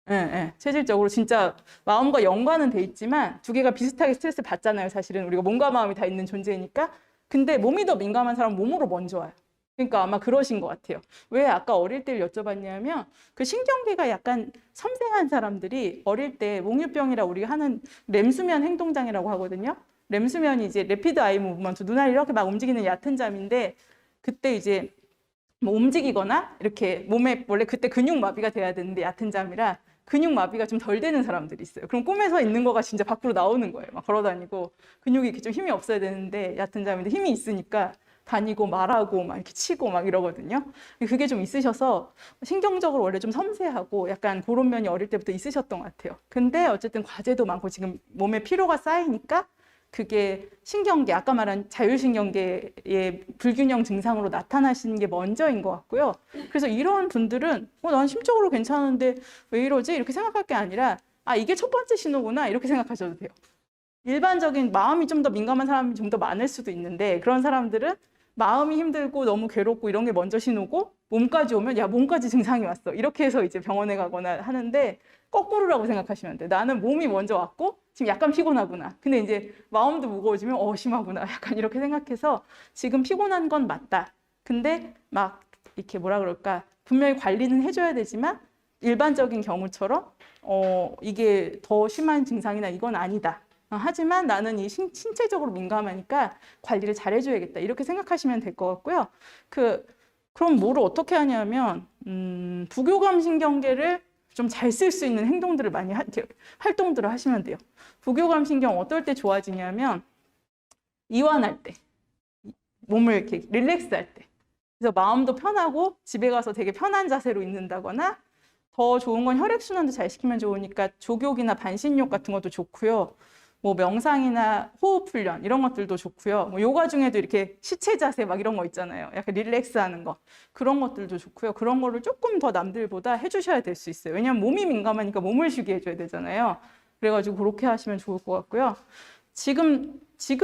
예, 예. 체질적으로 진짜 마음과 연관은 돼 있지만 두 개가 비슷하게 스트레스 받잖아요. 사실은 우리가 몸과 마음이 다 있는 존재니까. 근데 몸이 더 민감한 사람은 몸으로 먼저 와요. 그러니까 아마 그러신 것 같아요. 왜 아까 어릴 때를 여쭤봤냐면 그 신경계가 약간 섬세한 사람들이 어릴 때 몽유병이라 우리가 하는 렘수면 행동장애라고 하거든요. 렘수면이 이제 래피드 아이 무브먼트, 눈알 이렇게 막 움직이는 얕은 잠인데 그때 이제 뭐 움직이거나 이렇게 몸에 원래 그때 근육마비가 돼야 되는데 얕은 잠이라 근육마비가 좀 덜 되는 사람들이 있어요. 그럼 꿈에서 있는 거가 진짜 밖으로 나오는 거예요. 막 걸어다니고 근육이 이렇게 좀 힘이 없어야 되는데 얕은 잠인데 힘이 있으니까 다니고 말하고 막 이렇게 치고 막 이러거든요. 그게 좀 있으셔서 신경적으로 원래 좀 섬세하고 약간 그런 면이 어릴 때부터 있으셨던 것 같아요. 근데 어쨌든 과제도 많고 지금 몸에 피로가 쌓이니까 그게 신경계, 아까 말한 자율신경계의 불균형 증상으로 나타나시는 게 먼저인 것 같고요. 그래서 이런 분들은 난 심적으로 괜찮은데 왜 이러지? 이렇게 생각할 게 아니라 이게 첫 번째 신호구나 이렇게 생각하셔도 돼요. 일반적인 마음이 좀 더 민감한 사람이 좀 더 많을 수도 있는데 그런 사람들은 마음이 힘들고 너무 괴롭고 이런 게 먼저 신호고 몸까지 오면 야 몸까지 증상이 왔어 이렇게 해서 이제 병원에 가거나 하는데 거꾸로라고 생각하시면 돼요. 나는 몸이 먼저 왔고 지금 약간 피곤하구나. 근데 이제 마음도 무거워지면 심하구나. 약간 이렇게 생각해서 지금 피곤한 건 맞다. 근데 막 이렇게 뭐라 그럴까 분명히 관리는 해줘야 되지만 일반적인 경우처럼 이게 더 심한 증상이나 이건 아니다. 하지만 나는 이 신체적으로 민감하니까 관리를 잘 해줘야겠다. 이렇게 생각하시면 될 것 같고요. 그럼 뭐를 어떻게 하냐면 부교감 신경계를 좀 잘 쓸 수 있는 행동들을 많이 활동들을 하시면 돼요. 부교감 신경 어떨 때 좋아지냐면 이완할 때, 몸을 이렇게 릴렉스할 때. 그래서 마음도 편하고 집에 가서 되게 편한 자세로 있는다거나 더 좋은 건 혈액순환도 잘 시키면 좋으니까 조욕이나 반신욕 같은 것도 좋고요. 뭐 명상이나 호흡 훈련 이런 것들도 좋고요. 뭐 요가 중에도 이렇게 시체 자세 막 이런 거 있잖아요. 약간 릴렉스 하는 거. 그런 것들도 좋고요. 그런 거를 조금 더 남들보다 해주셔야 될 수 있어요. 왜냐하면 몸이 민감하니까 몸을 쉬게 해줘야 되잖아요. 그래가지고 그렇게 하시면 좋을 것 같고요. 지금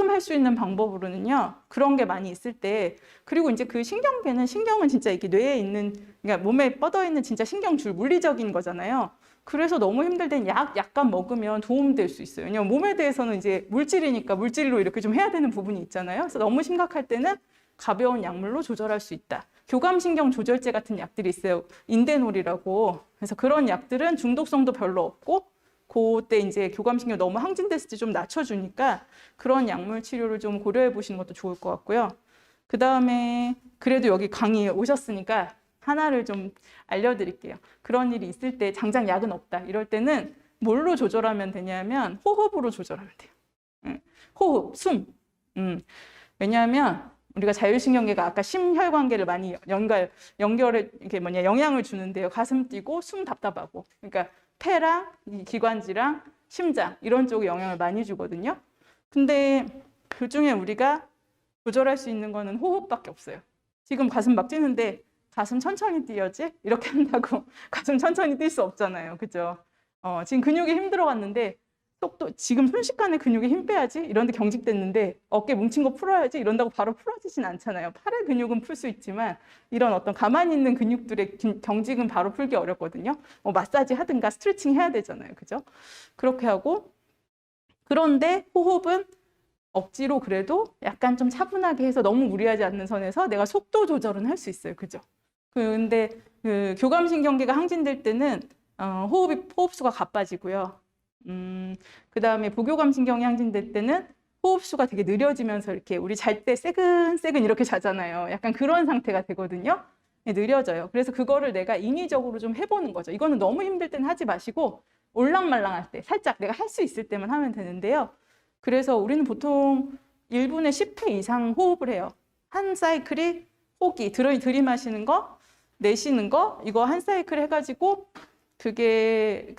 할 수 있는 방법으로는요. 그런 게 많이 있을 때 그리고 이제 그 신경은 진짜 이렇게 뇌에 있는 그러니까 몸에 뻗어 있는 진짜 신경줄 물리적인 거잖아요. 그래서 너무 힘들 땐 약간 먹으면 도움될 수 있어요. 왜냐면 몸에 대해서는 이제 물질이니까 물질로 이렇게 좀 해야 되는 부분이 있잖아요. 그래서 너무 심각할 때는 가벼운 약물로 조절할 수 있다. 교감신경 조절제 같은 약들이 있어요. 인데놀이라고. 그래서 그런 약들은 중독성도 별로 없고 그때 이제 교감신경 너무 항진됐을 때 좀 낮춰주니까 그런 약물 치료를 좀 고려해 보시는 것도 좋을 것 같고요. 그 다음에 그래도 여기 강의 오셨으니까 하나를 좀 알려드릴게요. 그런 일이 있을 때 당장 약은 없다. 이럴 때는 뭘로 조절하면 되냐면 호흡으로 조절하면 돼요. 호흡, 숨. 왜냐하면 우리가 자율신경계가 아까 심혈관계를 많이 연결에 이렇게 영향을 주는데요. 가슴 뛰고 숨 답답하고. 그러니까 폐랑 이 기관지랑 심장 이런 쪽에 영향을 많이 주거든요. 근데 그중에 우리가 조절할 수 있는 거는 호흡밖에 없어요. 지금 가슴 막 뛰는데 가슴 천천히 뛰어지? 이렇게 한다고 가슴 천천히 뛸 수 없잖아요. 그죠? 지금 근육이 힘들어 갔는데 속도 지금 순식간에 근육에 힘 빼야지? 이런데 경직됐는데 어깨 뭉친 거 풀어야지? 이런다고 바로 풀어지진 않잖아요. 팔의 근육은 풀 수 있지만 이런 어떤 가만히 있는 근육들의 경직은 바로 풀기 어렵거든요. 마사지 하든가 스트레칭 해야 되잖아요. 그죠? 그렇게 하고 그런데 호흡은 억지로 그래도 약간 좀 차분하게 해서 너무 무리하지 않는 선에서 내가 속도 조절은 할 수 있어요. 그죠? 근데 그 교감신경계가 항진될 때는 호흡수가 가빠지고요. 그 다음에 부교감신경이 항진될 때는 호흡수가 되게 느려지면서 이렇게 우리 잘 때 새근새근 이렇게 자잖아요. 약간 그런 상태가 되거든요. 느려져요. 그래서 그거를 내가 인위적으로 좀 해보는 거죠. 이거는 너무 힘들 때는 하지 마시고 올랑말랑할 때 살짝 내가 할 수 있을 때만 하면 되는데요. 그래서 우리는 보통 1분에 10회 이상 호흡을 해요. 한 사이클이 호흡기 들이마시는 거, 내쉬는 거 이거 한 사이클 해가지고 그게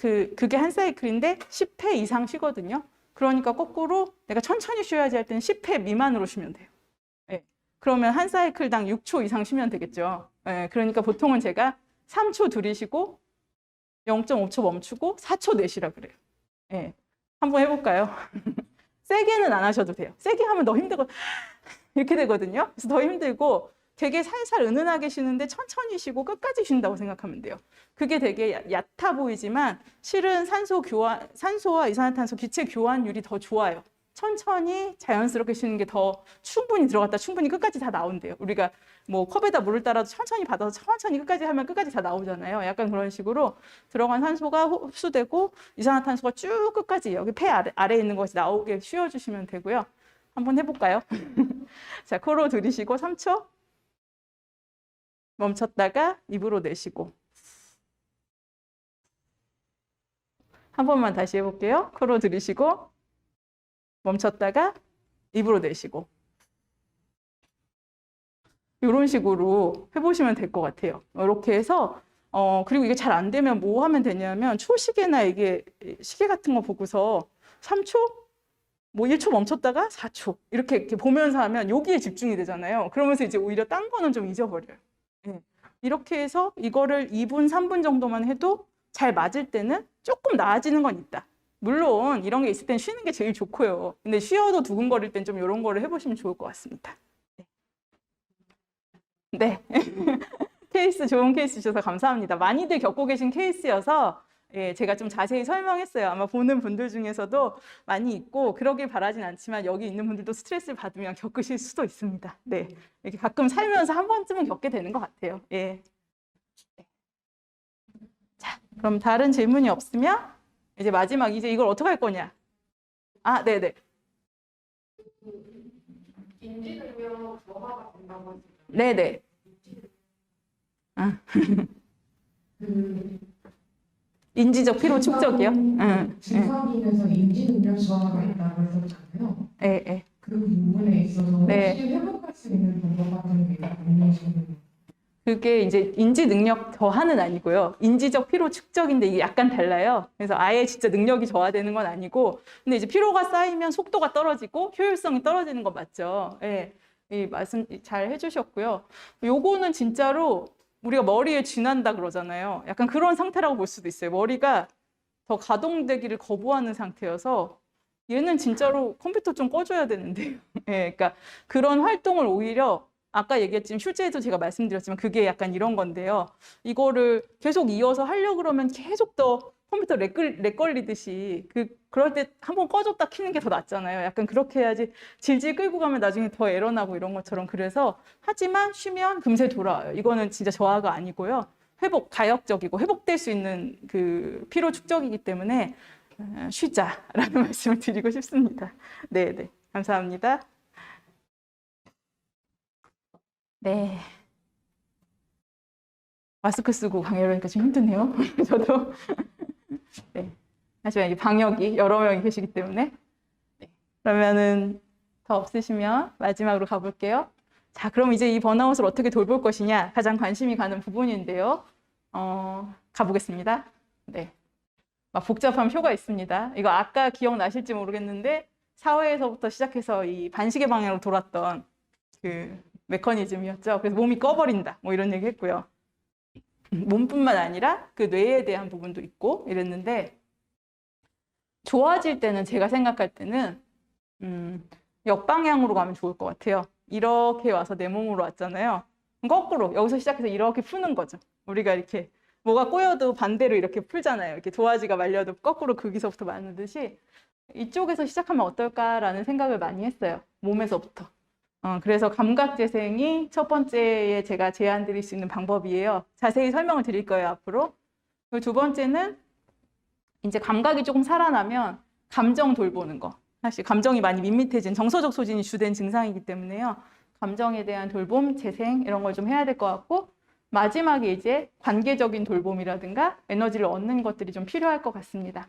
한 사이클인데 10회 이상 쉬거든요. 그러니까 거꾸로 내가 천천히 쉬어야지 할 때는 10회 미만으로 쉬면 돼요. 예. 그러면 한 사이클당 6초 이상 쉬면 되겠죠. 예. 그러니까 보통은 제가 3초 들이쉬고 0.5초 멈추고 4초 내쉬라 그래요. 예. 한번 해볼까요? 세게는 안 하셔도 돼요. 세게 하면 더 힘들고 이렇게 되거든요. 그래서 더 힘들고 되게 살살 은은하게 쉬는데 천천히 쉬고 끝까지 쉰다고 생각하면 돼요. 그게 되게 얕아 보이지만 실은 산소와 이산화탄소 기체 교환율이 더 좋아요. 천천히 자연스럽게 쉬는 게 더 충분히 들어갔다 충분히 끝까지 다 나온대요. 우리가 뭐 컵에다 물을 따라도 천천히 받아서 천천히 끝까지 하면 끝까지 다 나오잖아요. 약간 그런 식으로 들어간 산소가 흡수되고 이산화탄소가 쭉 끝까지 여기 폐 아래에 있는 것이 나오게 쉬어주시면 되고요. 한번 해볼까요? 자, 코로 들이쉬고 3초 멈췄다가 입으로 내쉬고 한 번만 다시 해볼게요. 코로 들이쉬고 멈췄다가 입으로 내쉬고 이런 식으로 해보시면 될 것 같아요. 이렇게 해서 그리고 이게 잘 안 되면 뭐 하면 되냐면 초시계나 이게 시계 같은 거 보고서 3초? 뭐 1초 멈췄다가 4초 이렇게 보면서 하면 여기에 집중이 되잖아요. 그러면서 이제 오히려 딴 거는 좀 잊어버려요. 네. 이렇게 해서 이거를 2분, 3분 정도만 해도 잘 맞을 때는 조금 나아지는 건 있다. 물론 이런 게 있을 땐 쉬는 게 제일 좋고요. 근데 쉬어도 두근거릴 땐 좀 이런 거를 해보시면 좋을 것 같습니다. 네. 좋은 케이스 주셔서 감사합니다. 많이들 겪고 계신 케이스여서 예, 제가 좀 자세히 설명했어요. 아마 보는 분들 중에서도 많이 있고 그러길 바라진 않지만 여기 있는 분들도 스트레스를 받으면 겪으실 수도 있습니다. 네, 이렇게 가끔 살면서 한 번쯤은 겪게 되는 것 같아요. 예. 자, 그럼 다른 질문이 없으면 이제 마지막 이제 이걸 어떻게 할 거냐? 아, 네네. 인지능력 저하가 된다고 하시죠. 네네. 아. 인지적 피로 축적이요? 응. 증상인에서 인지 능력 저하가 있다고 했었잖아요. 예, 예. 그 부분에 있어서 네. 혹시 회복할 수 있는 방법 같은 게 있는지. 그게 이제 인지 능력 저하는 아니고요. 인지적 피로 축적인데 이게 약간 달라요. 그래서 아예 진짜 능력이 저하되는 건 아니고, 근데 이제 피로가 쌓이면 속도가 떨어지고 효율성이 떨어지는 거 맞죠? 예. 이 말씀 잘 해주셨고요. 요거는 진짜로 우리가 머리에 쥐난다 그러잖아요. 약간 그런 상태라고 볼 수도 있어요. 머리가 더 가동되기를 거부하는 상태여서 얘는 진짜로 컴퓨터 좀 꺼줘야 되는데요. 예, 그러니까 그런 활동을 오히려 아까 얘기했지만 휴지에도 제가 말씀드렸지만 그게 약간 이런 건데요. 이거를 계속 이어서 하려고 그러면 계속 더 컴퓨터 렉 걸리듯이 그럴 때 한번 꺼줬다 켜는 게 더 낫잖아요. 약간 그렇게 해야지 질질 끌고 가면 나중에 더 에러 나고 이런 것처럼. 그래서 하지만 쉬면 금세 돌아와요. 이거는 진짜 저하가 아니고요. 가역적이고 회복될 수 있는 그 피로 축적이기 때문에 쉬자라는 말씀을 드리고 싶습니다. 네, 네. 감사합니다. 네. 마스크 쓰고 강의를 하니까 좀 힘드네요. 저도. 네. 하지만 이 방역이 여러 명이 계시기 때문에. 네. 그러면은 더 없으시면 마지막으로 가볼게요. 자, 그럼 이제 이 번아웃을 어떻게 돌볼 것이냐 가장 관심이 가는 부분인데요. 가보겠습니다. 네. 막 복잡한 표가 있습니다. 이거 아까 기억나실지 모르겠는데 사회에서부터 시작해서 이 반시계 방향으로 돌았던 그 메커니즘이었죠. 그래서 몸이 꺼버린다. 뭐 이런 얘기 했고요. 몸뿐만 아니라 그 뇌에 대한 부분도 있고 이랬는데 좋아질 때는 제가 생각할 때는 역방향으로 가면 좋을 것 같아요. 이렇게 와서 내 몸으로 왔잖아요. 거꾸로 여기서 시작해서 이렇게 푸는 거죠. 우리가 이렇게 뭐가 꼬여도 반대로 이렇게 풀잖아요. 이렇게 도화지가 말려도 거꾸로 거기서부터 맞는 듯이 이쪽에서 시작하면 어떨까라는 생각을 많이 했어요. 몸에서부터. 그래서 감각재생이 첫 번째에 제가 제안 드릴 수 있는 방법이에요. 자세히 설명을 드릴 거예요, 앞으로. 그리고 두 번째는 이제 감각이 조금 살아나면 감정 돌보는 거. 사실 감정이 많이 밋밋해진 정서적 소진이 주된 증상이기 때문에요. 감정에 대한 돌봄, 재생 이런 걸 좀 해야 될 것 같고 마지막에 이제 관계적인 돌봄이라든가 에너지를 얻는 것들이 좀 필요할 것 같습니다.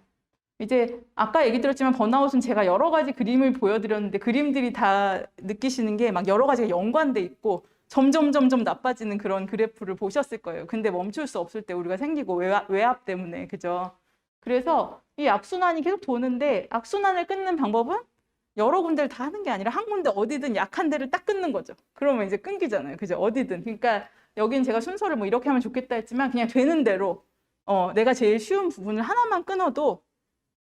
이제 아까 얘기 들었지만 번아웃은 제가 여러 가지 그림을 보여드렸는데 그림들이 다 느끼시는 게 막 여러 가지가 연관돼 있고 점점 나빠지는 그런 그래프를 보셨을 거예요. 근데 멈출 수 없을 때 우리가 생기고 외압 때문에, 그죠? 그래서 이 악순환이 계속 도는데 악순환을 끊는 방법은 여러 군데를 다 하는 게 아니라 한 군데 어디든 약한 데를 딱 끊는 거죠. 그러면 이제 끊기잖아요. 그죠? 어디든. 그러니까 여긴 제가 순서를 뭐 이렇게 하면 좋겠다 했지만 그냥 되는 대로 내가 제일 쉬운 부분을 하나만 끊어도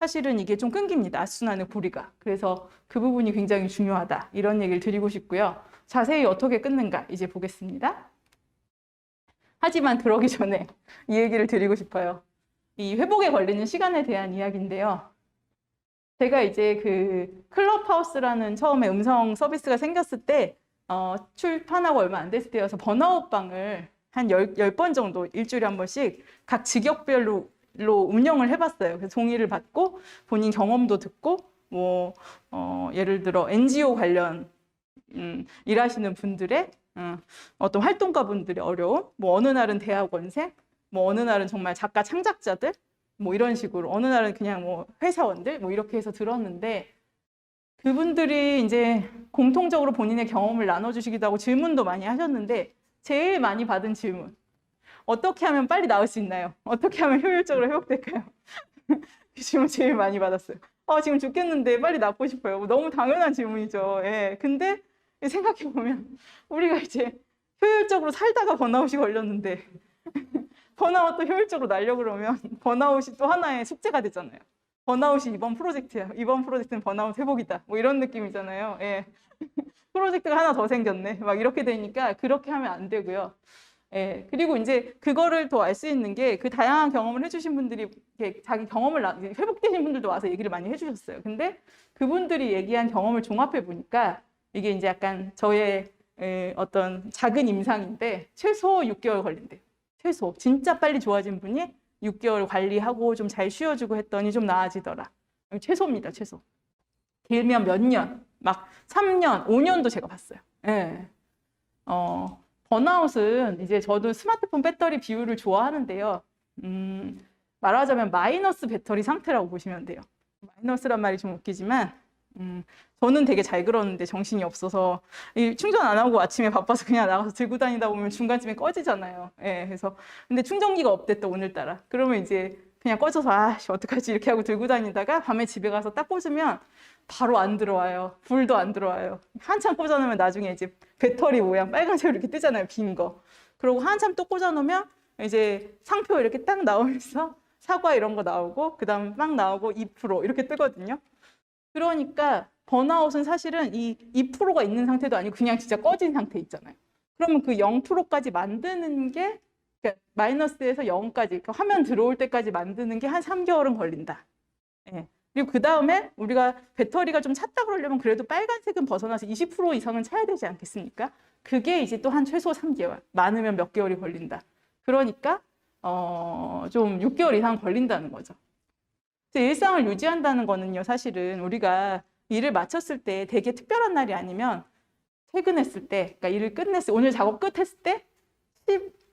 사실은 이게 좀 끊깁니다. 악순환의 고리가. 그래서 그 부분이 굉장히 중요하다. 이런 얘기를 드리고 싶고요. 자세히 어떻게 끊는가 이제 보겠습니다. 하지만 그러기 전에 이 얘기를 드리고 싶어요. 이 회복에 걸리는 시간에 대한 이야기인데요. 제가 이제 그 클럽하우스라는 처음에 음성 서비스가 생겼을 때 출판하고 얼마 안 됐을 때여서 번아웃방을 한 10번 정도 일주일에 한 번씩 각 직역별로 운영을 해봤어요. 그래서 종이를 받고 본인 경험도 듣고 뭐 예를 들어 NGO 관련 일하시는 분들의 어떤 활동가분들의 어려움, 뭐 어느 날은 대학원생, 뭐 어느 날은 정말 작가 창작자들, 뭐 이런 식으로 어느 날은 그냥 뭐 회사원들 뭐 이렇게 해서 들었는데 그분들이 이제 공통적으로 본인의 경험을 나눠주시기도 하고 질문도 많이 하셨는데 제일 많이 받은 질문, 어떻게 하면 빨리 나을 수 있나요? 어떻게 하면 효율적으로 회복될까요? 이 질문 제일 많이 받았어요. 지금 죽겠는데 빨리 낫고 싶어요. 너무 당연한 질문이죠. 예. 근데 생각해보면 우리가 이제 효율적으로 살다가 번아웃이 걸렸는데 번아웃도 효율적으로 날려고 그러면 번아웃이 또 하나의 숙제가 되잖아요. 번아웃이 이번 프로젝트야. 이번 프로젝트는 번아웃 회복이다. 뭐 이런 느낌이잖아요. 예. 프로젝트가 하나 더 생겼네. 막 이렇게 되니까 그렇게 하면 안 되고요. 예. 그리고 이제 그거를 더 알 수 있는 게 그 다양한 경험을 해주신 분들이 이렇게 자기 경험을 회복되신 분들도 와서 얘기를 많이 해주셨어요. 근데 그분들이 얘기한 경험을 종합해 보니까 이게 이제 약간 저의 어떤 작은 임상인데 최소 6개월 걸린대요. 최소. 진짜 빨리 좋아진 분이 6개월 관리하고 좀 잘 쉬어주고 했더니 좀 나아지더라. 최소입니다, 최소. 길면 몇 년, 막 3년, 5년도 제가 봤어요. 예. 번아웃은 이제 저도 스마트폰 배터리 비율을 좋아하는데요. 말하자면 마이너스 배터리 상태라고 보시면 돼요. 마이너스란 말이 좀 웃기지만, 저는 되게 잘 그러는데 정신이 없어서 충전 안 하고 아침에 바빠서 그냥 나가서 들고 다니다 보면 중간쯤에 꺼지잖아요. 예, 그래서 근데 충전기가 없대 또 오늘따라. 그러면 이제 그냥 꺼져서 어떡하지 이렇게 하고 들고 다니다가 밤에 집에 가서 딱 꽂으면 바로 안 들어와요. 불도 안 들어와요. 한참 꽂아놓으면 나중에 이제 배터리 모양 빨간색으로 이렇게 뜨잖아요. 빈 거. 그리고 한참 또 꽂아놓으면 이제 상표 이렇게 딱 나오면서 사과 이런 거 나오고 그다음 빵 나오고 2% 이렇게 뜨거든요. 그러니까 번아웃은 사실은 이 2%가 있는 상태도 아니고 그냥 진짜 꺼진 상태 있잖아요. 그러면 그 0%까지 만드는 게 그러니까 마이너스에서 0까지 그러니까 화면 들어올 때까지 만드는 게 한 3개월은 걸린다. 예. 그리고 그 다음에 우리가 배터리가 좀 찼다 그러려면 그래도 빨간색은 벗어나서 20% 이상은 차야 되지 않겠습니까? 그게 이제 또 한 최소 3개월, 많으면 몇 개월이 걸린다. 그러니까 좀 6개월 이상 걸린다는 거죠. 일상을 유지한다는 거는요, 사실은 우리가 일을 마쳤을 때 되게 특별한 날이 아니면 퇴근했을 때, 그러니까 일을 끝냈을 때, 오늘 작업 끝했을 때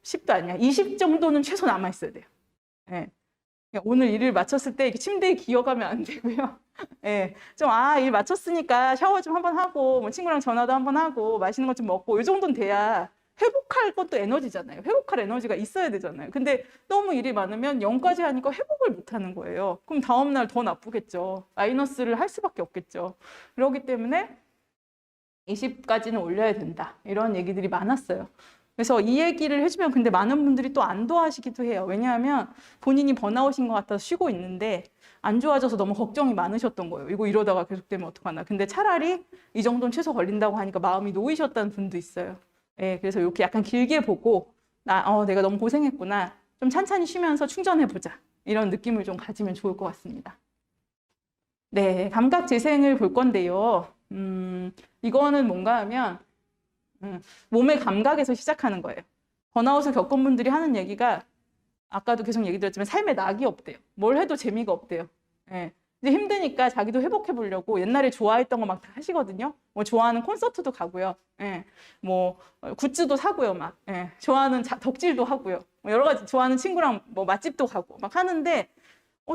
10도 아니야. 20 정도는 최소 남아있어야 돼요. 예. 오늘 일을 마쳤을 때 침대에 기어가면 안 되고요. 예. 좀, 일 마쳤으니까 샤워 좀 한번 하고, 뭐 친구랑 전화도 한번 하고, 맛있는 것 좀 먹고, 이 정도는 돼야 회복할 것도 에너지잖아요. 회복할 에너지가 있어야 되잖아요. 근데 너무 일이 많으면 0까지 하니까 회복을 못 하는 거예요. 그럼 다음날 더 나쁘겠죠. 마이너스를 할 수밖에 없겠죠. 그렇기 때문에 20까지는 올려야 된다. 이런 얘기들이 많았어요. 그래서 이 얘기를 해주면 근데 많은 분들이 또 안 도와하시기도 해요. 왜냐하면 본인이 번아웃인 것 같아서 쉬고 있는데 안 좋아져서 너무 걱정이 많으셨던 거예요. 이거 이러다가 계속되면 어떡하나. 근데 차라리 이 정도는 최소 걸린다고 하니까 마음이 놓이셨다는 분도 있어요. 예, 그래서 이렇게 약간 길게 보고 내가 너무 고생했구나. 좀 찬찬히 쉬면서 충전해보자. 이런 느낌을 좀 가지면 좋을 것 같습니다. 네, 감각 재생을 볼 건데요. 이거는 뭔가 하면 몸의 감각에서 시작하는 거예요. 번아웃을 겪은 분들이 하는 얘기가 아까도 계속 얘기 드렸지만 삶에 낙이 없대요. 뭘 해도 재미가 없대요. 예. 이제 힘드니까 자기도 회복해 보려고 옛날에 좋아했던 거 막 다 하시거든요. 뭐 좋아하는 콘서트도 가고요. 예. 뭐 굿즈도 사고요. 막 예. 좋아하는 덕질도 하고요. 뭐 여러 가지 좋아하는 친구랑 뭐 맛집도 가고 막 하는데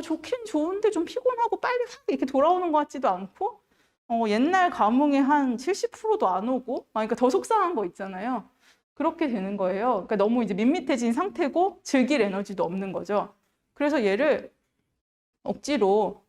좋긴 좋은데 좀 피곤하고 빨리 확 이렇게 돌아오는 것 같지도 않고 옛날 감흥의 한 70%도 안 오고 그러니까 더 속상한 거 있잖아요. 그렇게 되는 거예요. 그러니까 너무 이제 밋밋해진 상태고 즐길 에너지도 없는 거죠. 그래서 얘를 억지로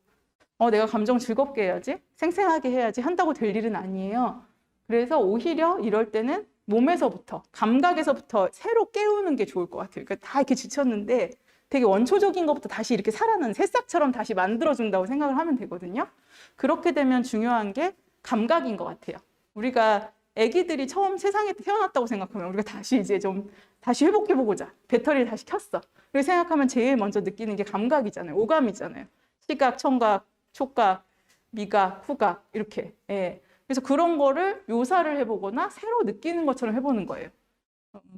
내가 감정 즐겁게 해야지, 생생하게 해야지 한다고 될 일은 아니에요. 그래서 오히려 이럴 때는 몸에서부터, 감각에서부터 새로 깨우는 게 좋을 것 같아요. 그러니까 다 이렇게 지쳤는데 되게 원초적인 것부터 다시 이렇게 살아나는 새싹처럼 다시 만들어준다고 생각을 하면 되거든요. 그렇게 되면 중요한 게 감각인 것 같아요. 우리가 아기들이 처음 세상에 태어났다고 생각하면 우리가 다시 이제 좀 다시 회복해보고자 배터리를 다시 켰어. 그렇게 생각하면 제일 먼저 느끼는 게 감각이잖아요. 오감이잖아요. 시각, 청각, 촉각, 미각, 후각 이렇게. 예. 그래서 그런 거를 묘사를 해보거나 새로 느끼는 것처럼 해보는 거예요.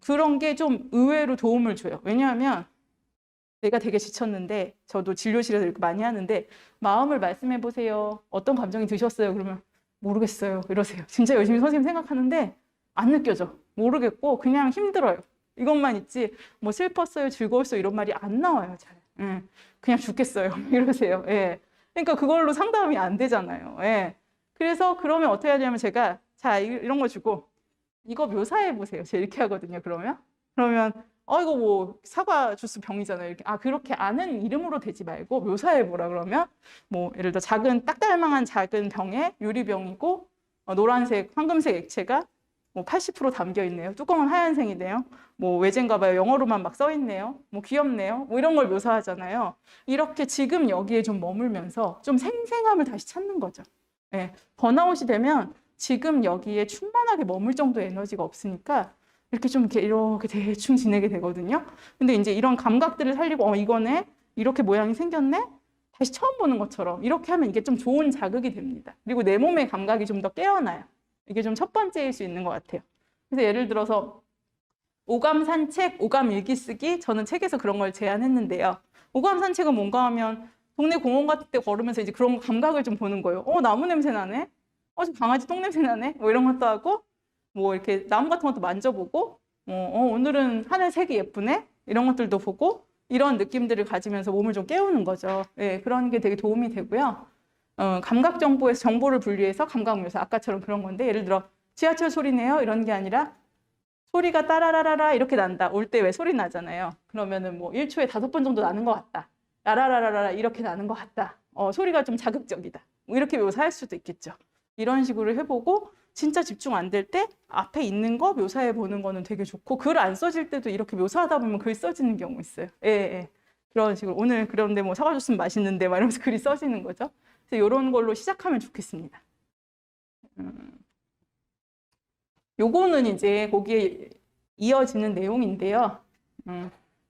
그런 게 좀 의외로 도움을 줘요. 왜냐하면 내가 되게 지쳤는데 저도 진료실에서 이렇게 많이 하는데 마음을 말씀해 보세요. 어떤 감정이 드셨어요? 그러면 모르겠어요. 이러세요. 진짜 열심히 선생님 생각하는데 안 느껴져. 모르겠고 그냥 힘들어요. 이것만 있지 뭐 슬펐어요, 즐거웠어요 이런 말이 안 나와요. 잘. 그냥 죽겠어요. 이러세요. 예. 그러니까 그걸로 상담이 안 되잖아요. 예. 그래서 그러면 어떻게 하냐면 제가 자 이런 거 주고 이거 묘사해 보세요. 제가 이렇게 하거든요. 그러면 이거 뭐 사과 주스 병이잖아요. 이렇게 그렇게 아는 이름으로 대지 말고 묘사해 보라 그러면 뭐 예를 들어 딱달망한 작은 병에 유리병이고 노란색, 황금색 액체가 뭐 80% 담겨 있네요. 뚜껑은 하얀색이네요. 뭐 외제인가 봐요. 영어로만 막 써 있네요. 뭐 귀엽네요. 뭐 이런 걸 묘사하잖아요. 이렇게 지금 여기에 좀 머물면서 좀 생생함을 다시 찾는 거죠. 예. 번아웃이 되면 지금 여기에 충만하게 머물 정도의 에너지가 없으니까 이렇게 좀 이렇게 대충 지내게 되거든요. 근데 이제 이런 감각들을 살리고 이거네? 이렇게 모양이 생겼네? 다시 처음 보는 것처럼 이렇게 하면 이게 좀 좋은 자극이 됩니다. 그리고 내 몸의 감각이 좀 더 깨어나요. 이게 좀 첫 번째일 수 있는 것 같아요. 그래서 예를 들어서 오감 산책, 오감 일기 쓰기 저는 책에서 그런 걸 제안했는데요. 오감 산책은 뭔가 하면 동네 공원 같은 데 걸으면서 이제 그런 감각을 좀 보는 거예요. 나무 냄새 나네? 저 강아지 똥 냄새 나네? 뭐 이런 것도 하고 뭐 이렇게 나무 같은 것도 만져보고 오늘은 하늘 색이 예쁘네? 이런 것들도 보고 이런 느낌들을 가지면서 몸을 좀 깨우는 거죠. 예, 그런 게 되게 도움이 되고요. 감각 정보에서 정보를 분리해서 감각 묘사 아까처럼 그런 건데 예를 들어 지하철 소리네요? 이런 게 아니라 소리가 따라라라라 이렇게 난다. 올 때 왜 소리 나잖아요. 그러면은 뭐 1초에 5번 정도 나는 것 같다. 라라라라라 이렇게 나는 것 같다. 소리가 좀 자극적이다. 뭐 이렇게 묘사할 수도 있겠죠. 이런 식으로 해보고 진짜 집중 안 될 때 앞에 있는 거 묘사해 보는 거는 되게 좋고 글 안 써질 때도 이렇게 묘사하다 보면 글 써지는 경우 있어요. 예. 그런 식으로 오늘 그런데 뭐 사과 주스는 맛있는데 막 이러면서 글이 써지는 거죠. 그래서 이런 걸로 시작하면 좋겠습니다. 요거는 이제 거기에 이어지는 내용인데요.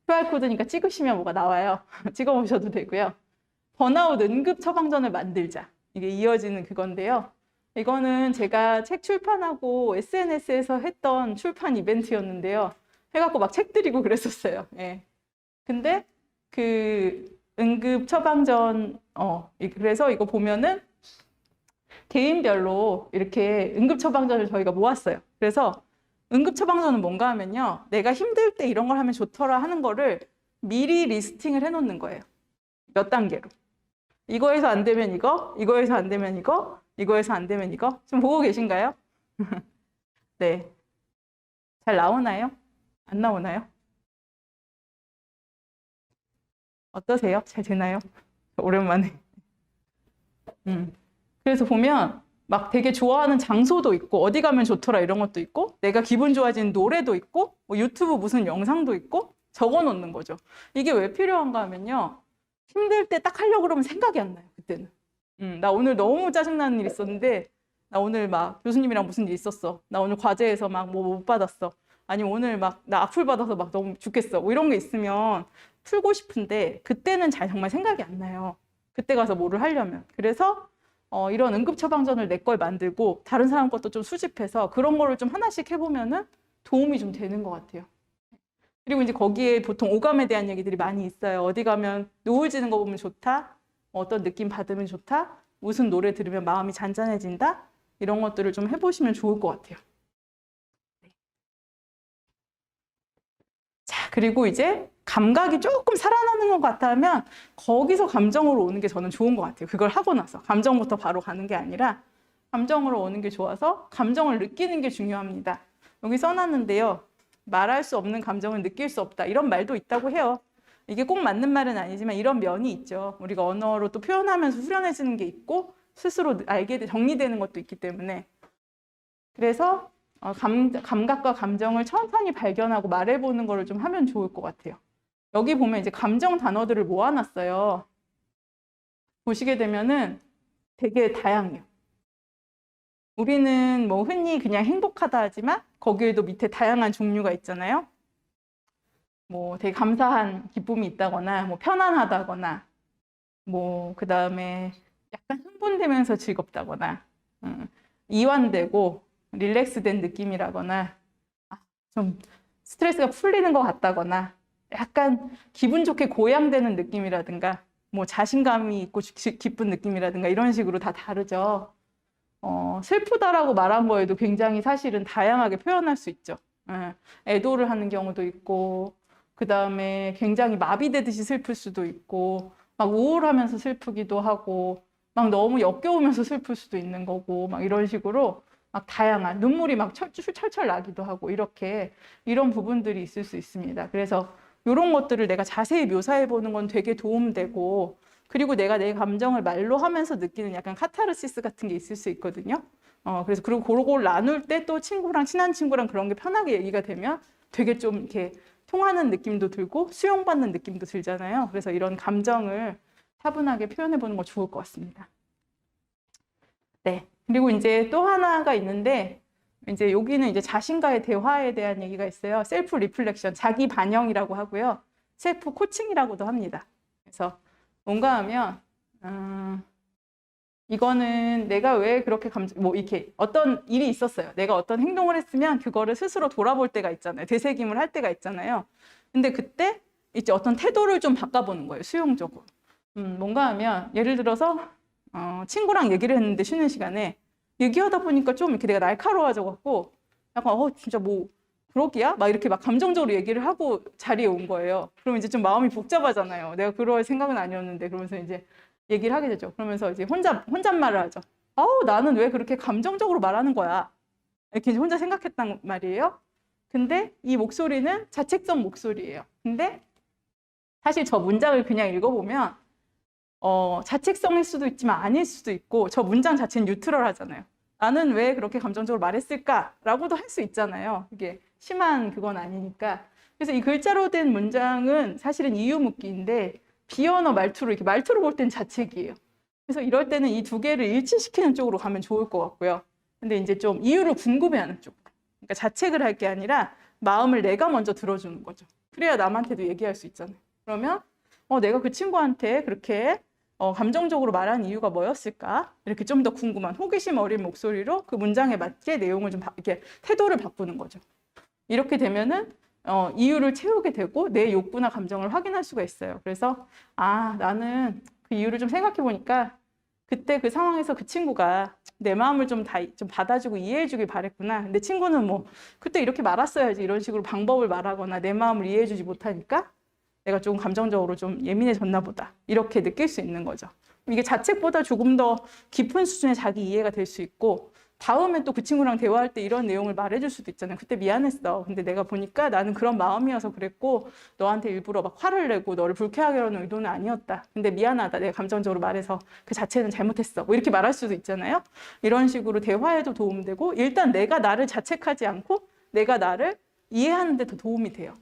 QR코드니까 찍으시면 뭐가 나와요. 찍어보셔도 되고요. 번아웃 응급 처방전을 만들자. 이게 이어지는 그건데요. 이거는 제가 책 출판하고 SNS에서 했던 출판 이벤트였는데요. 해갖고 막 책 드리고 그랬었어요. 예. 근데 그 응급 처방전, 그래서 이거 보면은 개인별로 이렇게 응급 처방전을 저희가 모았어요. 그래서 응급 처방전은 뭔가 하면요. 내가 힘들 때 이런 걸 하면 좋더라 하는 거를 미리 리스팅을 해놓는 거예요. 몇 단계로. 이거에서 안 되면 이거, 이거에서 안 되면 이거, 이거에서 안 되면 이거. 지금 보고 계신가요? 네. 잘 나오나요? 안 나오나요? 어떠세요? 잘 되나요? 오랜만에. 그래서 보면 막 되게 좋아하는 장소도 있고 어디 가면 좋더라 이런 것도 있고 내가 기분 좋아지는 노래도 있고 뭐 유튜브 무슨 영상도 있고 적어 놓는 거죠. 이게 왜 필요한가 하면요. 힘들 때 딱 하려고 그러면 생각이 안 나요. 그때는. 나 오늘 너무 짜증나는 일 있었는데 나 오늘 막 교수님이랑 무슨 일 있었어. 나 오늘 과제에서 막 뭐 못 받았어. 아니면 오늘 막 나 악플 받아서 막 너무 죽겠어. 뭐 이런 게 있으면 풀고 싶은데 그때는 정말 생각이 안 나요. 그때 가서 뭐를 하려면. 그래서 이런 응급 처방전을 내 걸 만들고 다른 사람 것도 좀 수집해서 그런 거를 좀 하나씩 해보면은 도움이 좀 되는 것 같아요. 그리고 이제 거기에 보통 오감에 대한 얘기들이 많이 있어요. 어디 가면 노을 지는 거 보면 좋다. 어떤 느낌 받으면 좋다. 무슨 노래 들으면 마음이 잔잔해진다. 이런 것들을 좀 해보시면 좋을 것 같아요. 자, 그리고 이제 감각이 조금 살아나는 것 같다면 거기서 감정으로 오는 게 저는 좋은 것 같아요. 그걸 하고 나서 감정부터 바로 가는 게 아니라 감정으로 오는 게 좋아서 감정을 느끼는 게 중요합니다. 여기 써놨는데요. 말할 수 없는 감정을 느낄 수 없다. 이런 말도 있다고 해요. 이게 꼭 맞는 말은 아니지만 이런 면이 있죠. 우리가 언어로 또 표현하면서 후련해지는 게 있고 스스로 정리되는 것도 있기 때문에. 그래서 감각과 감정을 천천히 발견하고 말해보는 거를 좀 하면 좋을 것 같아요. 여기 보면 이제 감정 단어들을 모아놨어요. 보시게 되면은 되게 다양해요. 우리는 뭐 흔히 그냥 행복하다 하지만 거기에도 밑에 다양한 종류가 있잖아요. 뭐 되게 감사한 기쁨이 있다거나 뭐 편안하다거나 뭐 그다음에 약간 흥분되면서 즐겁다거나 이완되고 릴렉스된 느낌이라거나 좀 스트레스가 풀리는 것 같다거나 약간 기분 좋게 고양되는 느낌이라든가 뭐 자신감이 있고 기쁜 느낌이라든가 이런 식으로 다 다르죠. 슬프다라고 말한 거에도 굉장히 사실은 다양하게 표현할 수 있죠. 애도를 하는 경우도 있고 그 다음에 굉장히 마비되듯이 슬플 수도 있고 막 우울하면서 슬프기도 하고 막 너무 역겨우면서 슬플 수도 있는 거고 막 이런 식으로 막 다양한 눈물이 막 철철 나기도 하고 이런 부분들이 있을 수 있습니다. 그래서 이런 것들을 내가 자세히 묘사해 보는 건 되게 도움되고 그리고 내가 내 감정을 말로 하면서 느끼는 약간 카타르시스 같은 게 있을 수 있거든요. 그래서 그리고 그걸 나눌 때 또 친한 친구랑 그런 게 편하게 얘기가 되면 되게 좀 이렇게 통하는 느낌도 들고 수용받는 느낌도 들잖아요. 그래서 이런 감정을 차분하게 표현해 보는 거 좋을 것 같습니다. 네. 그리고 이제 또 하나가 있는데 이제 여기는 이제 자신과의 대화에 대한 얘기가 있어요. 셀프 리플렉션, 자기 반영이라고 하고요. 셀프 코칭이라고도 합니다. 그래서 뭔가 하면 이거는 내가 왜 그렇게 뭐 이렇게 어떤 일이 있었어요. 내가 어떤 행동을 했으면 그거를 스스로 돌아볼 때가 있잖아요. 되새김을 할 때가 있잖아요. 근데 그때 이제 어떤 태도를 좀 바꿔보는 거예요. 수용적으로. 뭔가 하면 예를 들어서 친구랑 얘기를 했는데 쉬는 시간에 얘기하다 보니까 좀 이렇게 내가 날카로워져 갖고 약간 진짜 뭐 그러기야? 막 이렇게 막 감정적으로 얘기를 하고 자리에 온 거예요. 그러면 이제 좀 마음이 복잡하잖아요. 내가 그럴 생각은 아니었는데 그러면서 이제 얘기를 하게 되죠. 그러면서 이제 혼잣말을 하죠. 나는 왜 그렇게 감정적으로 말하는 거야? 이렇게 이제 혼자 생각했단 말이에요. 근데 이 목소리는 자책성 목소리예요. 근데 사실 저 문장을 그냥 읽어보면 자책성일 수도 있지만 아닐 수도 있고 저 문장 자체는 뉴트럴하잖아요. 나는 왜 그렇게 감정적으로 말했을까라고도 할 수 있잖아요. 이게 심한 그건 아니니까. 그래서 이 글자로 된 문장은 사실은 이유 묻기인데 비언어 말투로 이렇게 말투로 볼 땐 자책이에요. 그래서 이럴 때는 이 두 개를 일치시키는 쪽으로 가면 좋을 것 같고요. 근데 이제 좀 이유를 궁금해하는 쪽. 그러니까 자책을 할 게 아니라 마음을 내가 먼저 들어주는 거죠. 그래야 남한테도 얘기할 수 있잖아요. 그러면 내가 그 친구한테 그렇게 감정적으로 말한 이유가 뭐였을까? 이렇게 좀 더 궁금한 호기심 어린 목소리로 그 문장에 맞게 내용을 좀 이렇게 태도를 바꾸는 거죠. 이렇게 되면은 이유를 채우게 되고 내 욕구나 감정을 확인할 수가 있어요. 그래서 나는 그 이유를 좀 생각해 보니까 그때 그 상황에서 그 친구가 내 마음을 좀 받아주고 이해해주길 바랬구나. 근데 친구는 뭐 그때 이렇게 말았어야지 이런 식으로 방법을 말하거나 내 마음을 이해해주지 못하니까 내가 좀 감정적으로 좀 예민해졌나 보다. 이렇게 느낄 수 있는 거죠. 이게 자책보다 조금 더 깊은 수준의 자기 이해가 될 수 있고 다음에 또 그 친구랑 대화할 때 이런 내용을 말해줄 수도 있잖아요. 그때 미안했어. 근데 내가 보니까 나는 그런 마음이어서 그랬고 너한테 일부러 막 화를 내고 너를 불쾌하게 하는 의도는 아니었다. 근데 미안하다. 내가 감정적으로 말해서 그 자체는 잘못했어. 뭐 이렇게 말할 수도 있잖아요. 이런 식으로 대화에도 도움되고 일단 내가 나를 자책하지 않고 내가 나를 이해하는 데 더 도움이 돼요.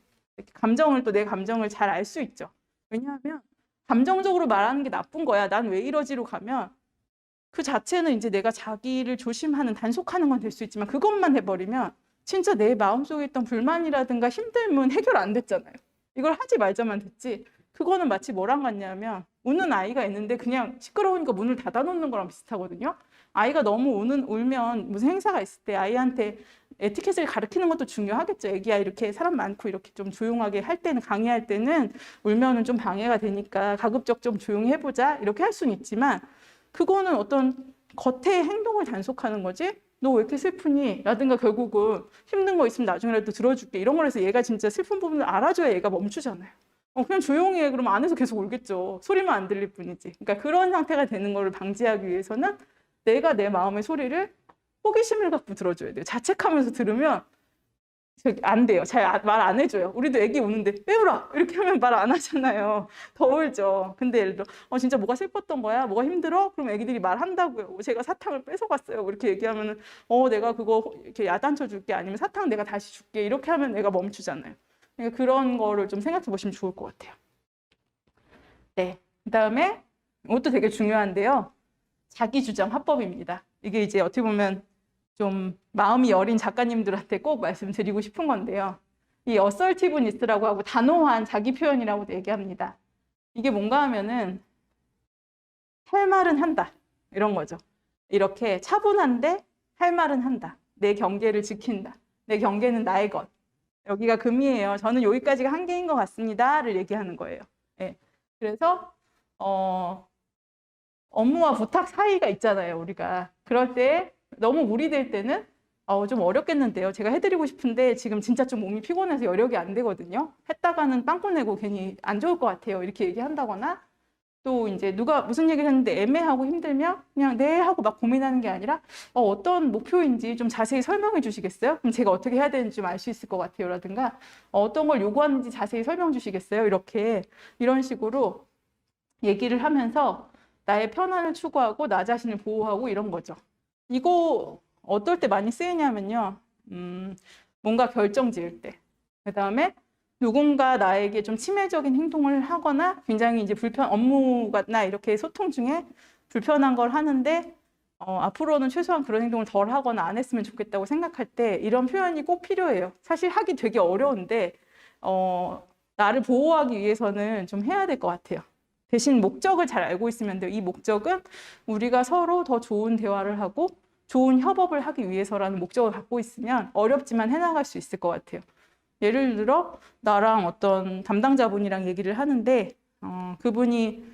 감정을 또 내 감정을 잘 알 수 있죠. 왜냐하면 감정적으로 말하는 게 나쁜 거야. 난 왜 이러지로 가면 그 자체는 이제 내가 자기를 조심하는 단속하는 건 될 수 있지만 그것만 해버리면 진짜 내 마음속에 있던 불만이라든가 힘듦은 해결 안 됐잖아요. 이걸 하지 말자만 됐지. 그거는 마치 뭐랑 같냐면 우는 아이가 있는데 그냥 시끄러우니까 문을 닫아놓는 거랑 비슷하거든요. 아이가 너무 울면 무슨 행사가 있을 때 아이한테 에티켓을 가르치는 것도 중요하겠죠. 애기야 이렇게 사람 많고 이렇게 좀 조용하게 할 때는 강의할 때는 울면은 좀 방해가 되니까 가급적 좀 조용히 해보자 이렇게 할 수는 있지만 그거는 어떤 겉의 행동을 단속하는 거지. 너 왜 이렇게 슬프니? 라든가 결국은 힘든 거 있으면 나중에라도 들어줄게. 이런 걸 해서 얘가 진짜 슬픈 부분을 알아줘야 얘가 멈추잖아요. 그냥 조용히 해. 그러면 안에서 계속 울겠죠. 소리만 안 들릴 뿐이지. 그러니까 그런 상태가 되는 거를 방지하기 위해서는 내가 내 마음의 소리를 호기심을 갖고 들어줘야 돼요. 자책하면서 들으면 안 돼요. 잘 말 안 해줘요. 우리도 애기 우는데 왜 울어? 이렇게 하면 말 안 하잖아요. 더 울죠. 근데 예를 들어 진짜 뭐가 슬펐던 거야? 뭐가 힘들어? 그럼 애기들이 말한다고요. 제가 사탕을 뺏어갔어요. 이렇게 얘기하면은 내가 그거 이렇게 야단쳐 줄게. 아니면 사탕 내가 다시 줄게. 이렇게 하면 애가 멈추잖아요. 그러니까 그런 거를 좀 생각해 보시면 좋을 것 같아요. 네. 그다음에 이것도 되게 중요한데요. 자기주장 화법입니다. 이게 이제 어떻게 보면 좀 마음이 여린 작가님들한테 꼭 말씀드리고 싶은 건데요. 이 assertiveness라고 하고 단호한 자기 표현이라고도 얘기합니다. 이게 뭔가 하면은 할 말은 한다. 이런 거죠. 이렇게 차분한데 할 말은 한다. 내 경계를 지킨다. 내 경계는 나의 것. 여기가 금이에요. 저는 여기까지가 한계인 것 같습니다를 얘기하는 거예요. 네. 그래서 업무와 부탁 사이가 있잖아요. 우리가. 그럴 때 너무 무리될 때는 좀 어렵겠는데요. 제가 해드리고 싶은데 지금 진짜 좀 몸이 피곤해서 여력이 안 되거든요. 했다가는 빵꾸 내고 괜히 안 좋을 것 같아요. 이렇게 얘기한다거나 또 이제 누가 무슨 얘기를 했는데 애매하고 힘들면 그냥 네 하고 막 고민하는 게 아니라 어떤 목표인지 좀 자세히 설명해 주시겠어요? 그럼 제가 어떻게 해야 되는지 좀 알 수 있을 것 같아요. 라든가 어떤 걸 요구하는지 자세히 설명 주시겠어요? 이런 식으로 얘기를 하면서 나의 편안을 추구하고 나 자신을 보호하고 이런 거죠. 이거 어떨 때 많이 쓰이냐면요. 뭔가 결정 지을 때. 그 다음에 누군가 나에게 좀 치매적인 행동을 하거나 굉장히 이제 업무나 이렇게 소통 중에 불편한 걸 하는데 앞으로는 최소한 그런 행동을 덜 하거나 안 했으면 좋겠다고 생각할 때 이런 표현이 꼭 필요해요. 사실 하기 되게 어려운데 나를 보호하기 위해서는 좀 해야 될 것 같아요. 대신 목적을 잘 알고 있으면 돼요. 이 목적은 우리가 서로 더 좋은 대화를 하고 좋은 협업을 하기 위해서라는 목적을 갖고 있으면 어렵지만 해나갈 수 있을 것 같아요. 예를 들어 나랑 어떤 담당자분이랑 얘기를 하는데 그분이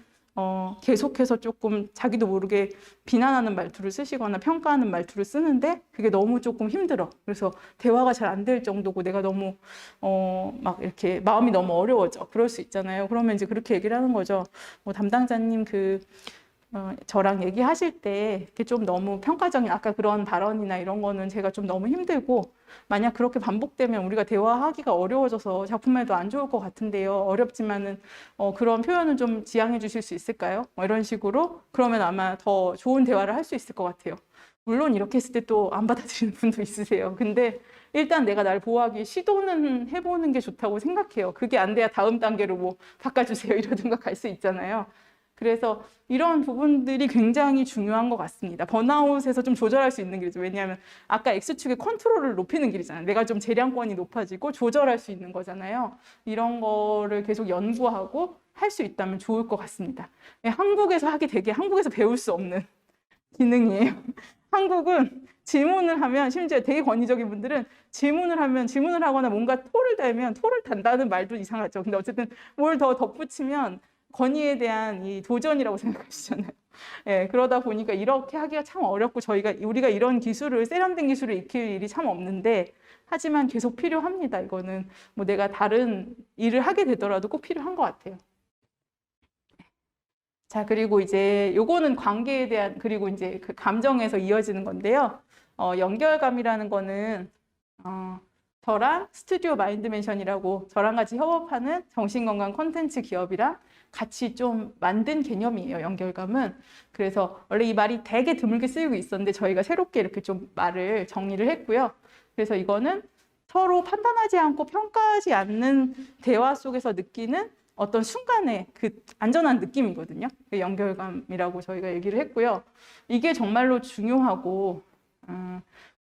계속해서 조금 자기도 모르게 비난하는 말투를 쓰시거나 평가하는 말투를 쓰는데 그게 너무 조금 힘들어. 그래서 대화가 잘 안 될 정도고 내가 너무 막 이렇게 마음이 너무 어려워져. 그럴 수 있잖아요. 그러면 이제 그렇게 얘기를 하는 거죠. 담당자님 저랑 얘기하실 때 이렇게 좀 너무 평가적인 아까 그런 발언이나 이런 거는 제가 좀 너무 힘들고 만약 그렇게 반복되면 우리가 대화하기가 어려워져서 작품에도 안 좋을 것 같은데요. 어렵지만은 그런 표현은 좀 지양해 주실 수 있을까요? 이런 식으로 그러면 아마 더 좋은 대화를 할 수 있을 것 같아요. 물론 이렇게 했을 때 또 안 받아들이는 분도 있으세요. 근데 일단 내가 나를 보호하기 위해 시도는 해보는 게 좋다고 생각해요. 그게 안 돼야 다음 단계로 뭐 바꿔주세요 이러든가 갈 수 있잖아요. 그래서 이런 부분들이 굉장히 중요한 것 같습니다. 번아웃에서 좀 조절할 수 있는 길이죠. 왜냐하면 아까 X축의 컨트롤을 높이는 길이잖아요. 내가 좀 재량권이 높아지고 조절할 수 있는 거잖아요. 이런 거를 계속 연구하고 할 수 있다면 좋을 것 같습니다. 한국에서 하기 되게 한국에서 배울 수 없는 기능이에요. 한국은 질문을 하면 심지어 되게 권위적인 분들은 질문을 하거나 뭔가 토를 달면 토를 단다는 말도 이상하죠. 근데 어쨌든 뭘 더 덧붙이면 권위에 대한 이 도전이라고 생각하시잖아요. 예, 그러다 보니까 이렇게 하기가 참 어렵고 우리가 이런 기술을 세련된 기술을 익힐 일이 참 없는데 하지만 계속 필요합니다. 이거는 뭐 내가 다른 일을 하게 되더라도 꼭 필요한 것 같아요. 자, 그리고 이제 요거는 관계에 대한 그리고 이제 그 감정에서 이어지는 건데요. 연결감이라는 거는 저랑 스튜디오 마인드맨션이라고 저랑 같이 협업하는 정신건강 콘텐츠 기업이랑 같이 좀 만든 개념이에요. 연결감은. 그래서 원래 이 말이 되게 드물게 쓰이고 있었는데 저희가 새롭게 이렇게 좀 말을 정리를 했고요. 그래서 이거는 서로 판단하지 않고 평가하지 않는 대화 속에서 느끼는 어떤 순간의 그 안전한 느낌이거든요. 그 연결감이라고 저희가 얘기를 했고요. 이게 정말로 중요하고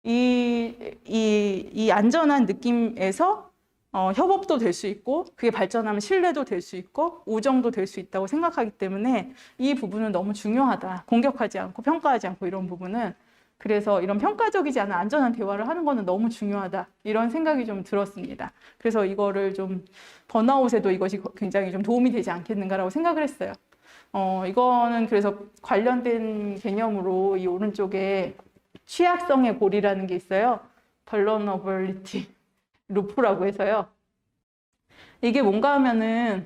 이 안전한 느낌에서 협업도 될 수 있고 그게 발전하면 신뢰도 될 수 있고 우정도 될 수 있다고 생각하기 때문에 이 부분은 너무 중요하다. 공격하지 않고 평가하지 않고 이런 부분은 그래서 이런 평가적이지 않은 안전한 대화를 하는 거는 너무 중요하다. 이런 생각이 좀 들었습니다. 그래서 이거를 좀 번아웃에도 이것이 굉장히 좀 도움이 되지 않겠는가라고 생각을 했어요. 이거는 그래서 관련된 개념으로 이 오른쪽에 취약성의 고리라는 게 있어요. vulnerability 루프라고 해서요. 이게 뭔가 하면은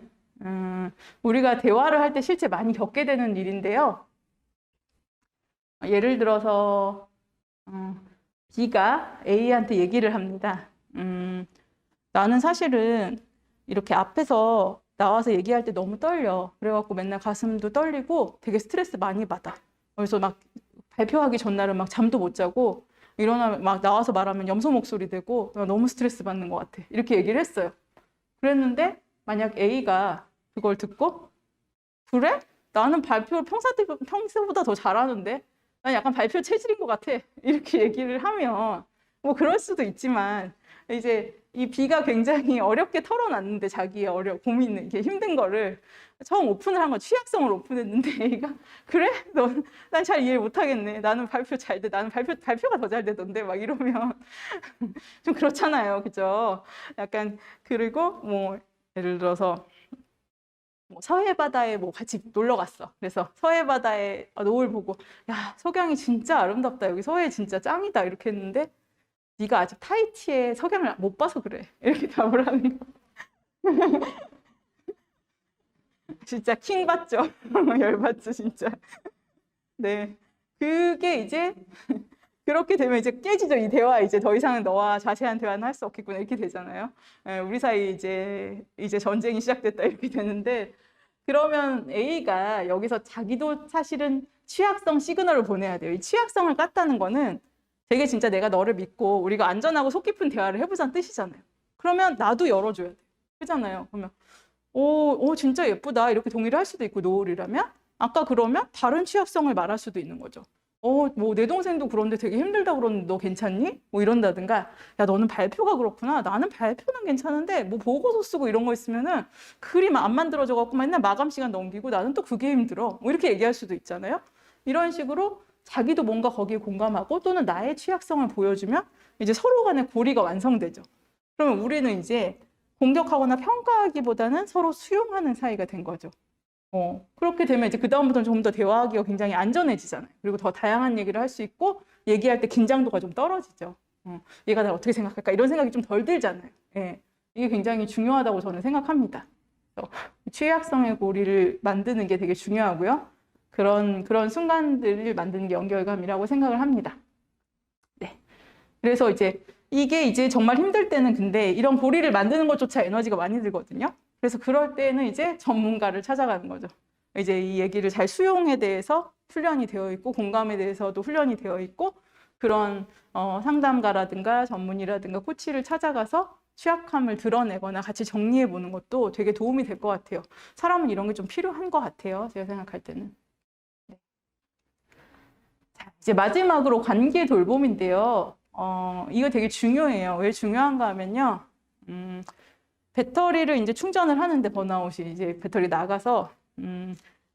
우리가 대화를 할 때 실제 많이 겪게 되는 일인데요. 예를 들어서 B가 A한테 얘기를 합니다. 나는 사실은 이렇게 앞에서 나와서 얘기할 때 너무 떨려. 그래갖고 맨날 가슴도 떨리고 되게 스트레스 많이 받아. 그래서 막 발표하기 전날은 막 잠도 못 자고 일어나면 막 나와서 말하면 염소 목소리 되고 나 너무 스트레스 받는 것 같아. 이렇게 얘기를 했어요. 그랬는데 만약 A가 그걸 듣고 그래? 나는 발표를 평소보다 더 잘하는데 난 약간 발표 체질인 것 같아. 이렇게 얘기를 하면 뭐 그럴 수도 있지만 이제 이 B가 굉장히 어렵게 털어놨는데 자기의 고민을 이렇게 힘든 거를 처음 오픈을 한 건 취약성을 오픈했는데 A가 그래? 난 잘 이해 못하겠네. 나는 발표 잘 돼. 나는 발표가 더 잘 되던데 막 이러면 좀 그렇잖아요. 그죠? 약간 그리고 뭐 예를 들어서 뭐 서해바다에 뭐 같이 놀러 갔어. 그래서 서해바다에 노을 보고 야 석양이 진짜 아름답다. 여기 서해 진짜 짱이다. 이렇게 했는데 네가 아직 타이티에 석양을 못 봐서 그래. 이렇게 답을 하는 거. 진짜 킹 받죠. 열받죠 진짜. 네, 그게 이제 그렇게 되면 이제 깨지죠. 이 대화 이제 더 이상은 너와 자세한 대화는 할 수 없겠구나 이렇게 되잖아요. 우리 사이 이제 전쟁이 시작됐다 이렇게 되는데 그러면 A가 여기서 자기도 사실은 취약성 시그널을 보내야 돼요. 이 취약성을 깠다는 거는 되게 진짜 내가 너를 믿고 우리가 안전하고 속 깊은 대화를 해보자는 뜻이잖아요. 그러면 나도 열어줘야 돼. 그잖아요. 그러면 오 진짜 예쁘다 이렇게 동의를 할 수도 있고 노을이라면 아까 그러면 다른 취약성을 말할 수도 있는 거죠. 뭐 내 동생도 그런데 되게 힘들다 그러는데 너 괜찮니? 뭐 이런다든가 야 너는 발표가 그렇구나. 나는 발표는 괜찮은데 뭐 보고서 쓰고 이런 거 있으면은 그림 안 만들어져 갖고 맨날 마감 시간 넘기고 나는 또 그게 힘들어. 뭐 이렇게 얘기할 수도 있잖아요. 이런 식으로 자기도 뭔가 거기에 공감하고 또는 나의 취약성을 보여주면 이제 서로 간의 고리가 완성되죠. 그러면 우리는 이제 공격하거나 평가하기보다는 서로 수용하는 사이가 된 거죠. 그렇게 되면 이제 그다음부터는 좀 더 대화하기가 굉장히 안전해지잖아요. 그리고 더 다양한 얘기를 할 수 있고 얘기할 때 긴장도가 좀 떨어지죠. 얘가 날 어떻게 생각할까? 이런 생각이 좀 덜 들잖아요. 예. 이게 굉장히 중요하다고 저는 생각합니다. 취약성의 고리를 만드는 게 되게 중요하고요. 그런 순간들을 만드는 게 연결감이라고 생각을 합니다. 네. 그래서 이게 이제 정말 힘들 때는 근데 이런 고리를 만드는 것조차 에너지가 많이 들거든요. 그래서 그럴 때는 이제 전문가를 찾아가는 거죠. 이제 이 얘기를 잘 수용에 대해서 훈련이 되어 있고 공감에 대해서도 훈련이 되어 있고 그런 상담가라든가 전문의라든가 코치를 찾아가서 취약함을 드러내거나 같이 정리해 보는 것도 되게 도움이 될 것 같아요. 사람은 이런 게 좀 필요한 것 같아요. 제가 생각할 때는. 네. 자, 이제 마지막으로 관계 돌봄인데요. 이거 되게 중요해요. 왜 중요한가 하면요. 배터리를 이제 충전을 하는데 번아웃이 이제 배터리 나가서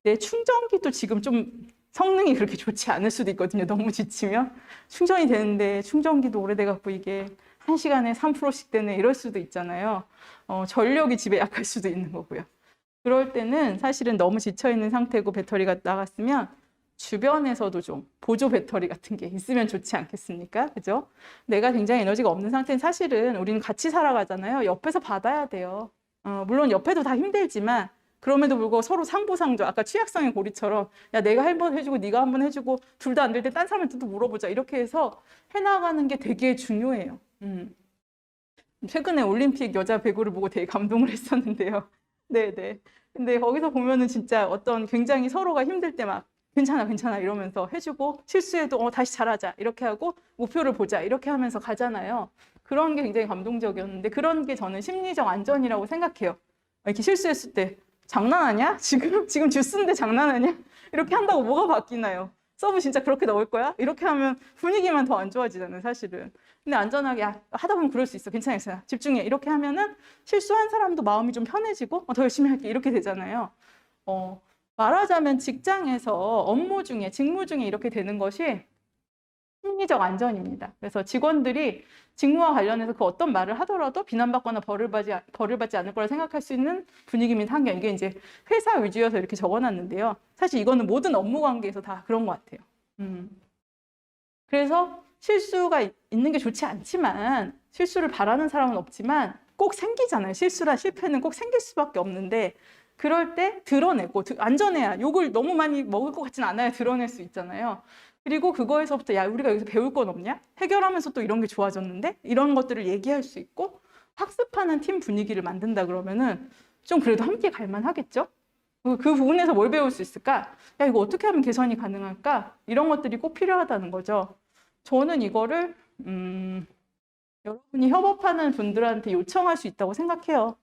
내 충전기도 지금 좀 성능이 그렇게 좋지 않을 수도 있거든요. 너무 지치면 충전이 되는데 충전기도 오래돼 갖고 이게 1시간에 3%씩 되네 이럴 수도 있잖아요. 전력이 집에 약할 수도 있는 거고요. 그럴 때는 사실은 너무 지쳐 있는 상태고 배터리가 나갔으면 주변에서도 좀 보조 배터리 같은 게 있으면 좋지 않겠습니까? 그죠? 내가 굉장히 에너지가 없는 상태는 사실은 우리는 같이 살아가잖아요. 옆에서 받아야 돼요. 물론 옆에도 다 힘들지만 그럼에도 불구하고 서로 상부상조. 아까 취약성의 고리처럼 야 내가 한번 해주고 네가 한번 해주고 둘 다 안 될 때 딴 사람한테 또 물어보자. 이렇게 해서 해나가는 게 되게 중요해요. 최근에 올림픽 여자 배구를 보고 되게 감동을 했었는데요. 네네. 근데 거기서 보면은 진짜 어떤 굉장히 서로가 힘들 때 막 괜찮아 이러면서 해주고 실수해도 다시 잘하자 이렇게 하고 목표를 보자 이렇게 하면서 가잖아요. 그런 게 굉장히 감동적이었는데 그런 게 저는 심리적 안전이라고 생각해요. 이렇게 실수했을 때 장난하냐? 지금 주스인데 장난하냐? 이렇게 한다고 뭐가 바뀌나요? 서브 진짜 그렇게 넣을 거야? 이렇게 하면 분위기만 더 안 좋아지잖아요, 사실은. 근데 안전하게 하다 보면 그럴 수 있어. 괜찮아. 집중해. 이렇게 하면은 실수한 사람도 마음이 좀 편해지고 더 열심히 할게. 이렇게 되잖아요. 말하자면 직장에서 업무 중에, 직무 중에 이렇게 되는 것이 심리적 안전입니다. 그래서 직원들이 직무와 관련해서 그 어떤 말을 하더라도 비난받거나 벌을 받지 않을 거라 생각할 수 있는 분위기 및 환경. 이게 이제 회사 위주여서 이렇게 적어놨는데요. 사실 이거는 모든 업무 관계에서 다 그런 것 같아요. 그래서 실수가 있는 게 좋지 않지만 실수를 바라는 사람은 없지만 꼭 생기잖아요. 실수나 실패는 꼭 생길 수밖에 없는데 그럴 때 드러내고 안전해야 욕을 너무 많이 먹을 것 같진 않아야 드러낼 수 있잖아요. 그리고 그거에서부터 야 우리가 여기서 배울 건 없냐? 해결하면서 또 이런 게 좋아졌는데? 이런 것들을 얘기할 수 있고 학습하는 팀 분위기를 만든다 그러면은 좀 그래도 함께 갈 만하겠죠? 그 부분에서 뭘 배울 수 있을까? 야 이거 어떻게 하면 개선이 가능할까? 이런 것들이 꼭 필요하다는 거죠. 저는 이거를 여러분이 협업하는 분들한테 요청할 수 있다고 생각해요.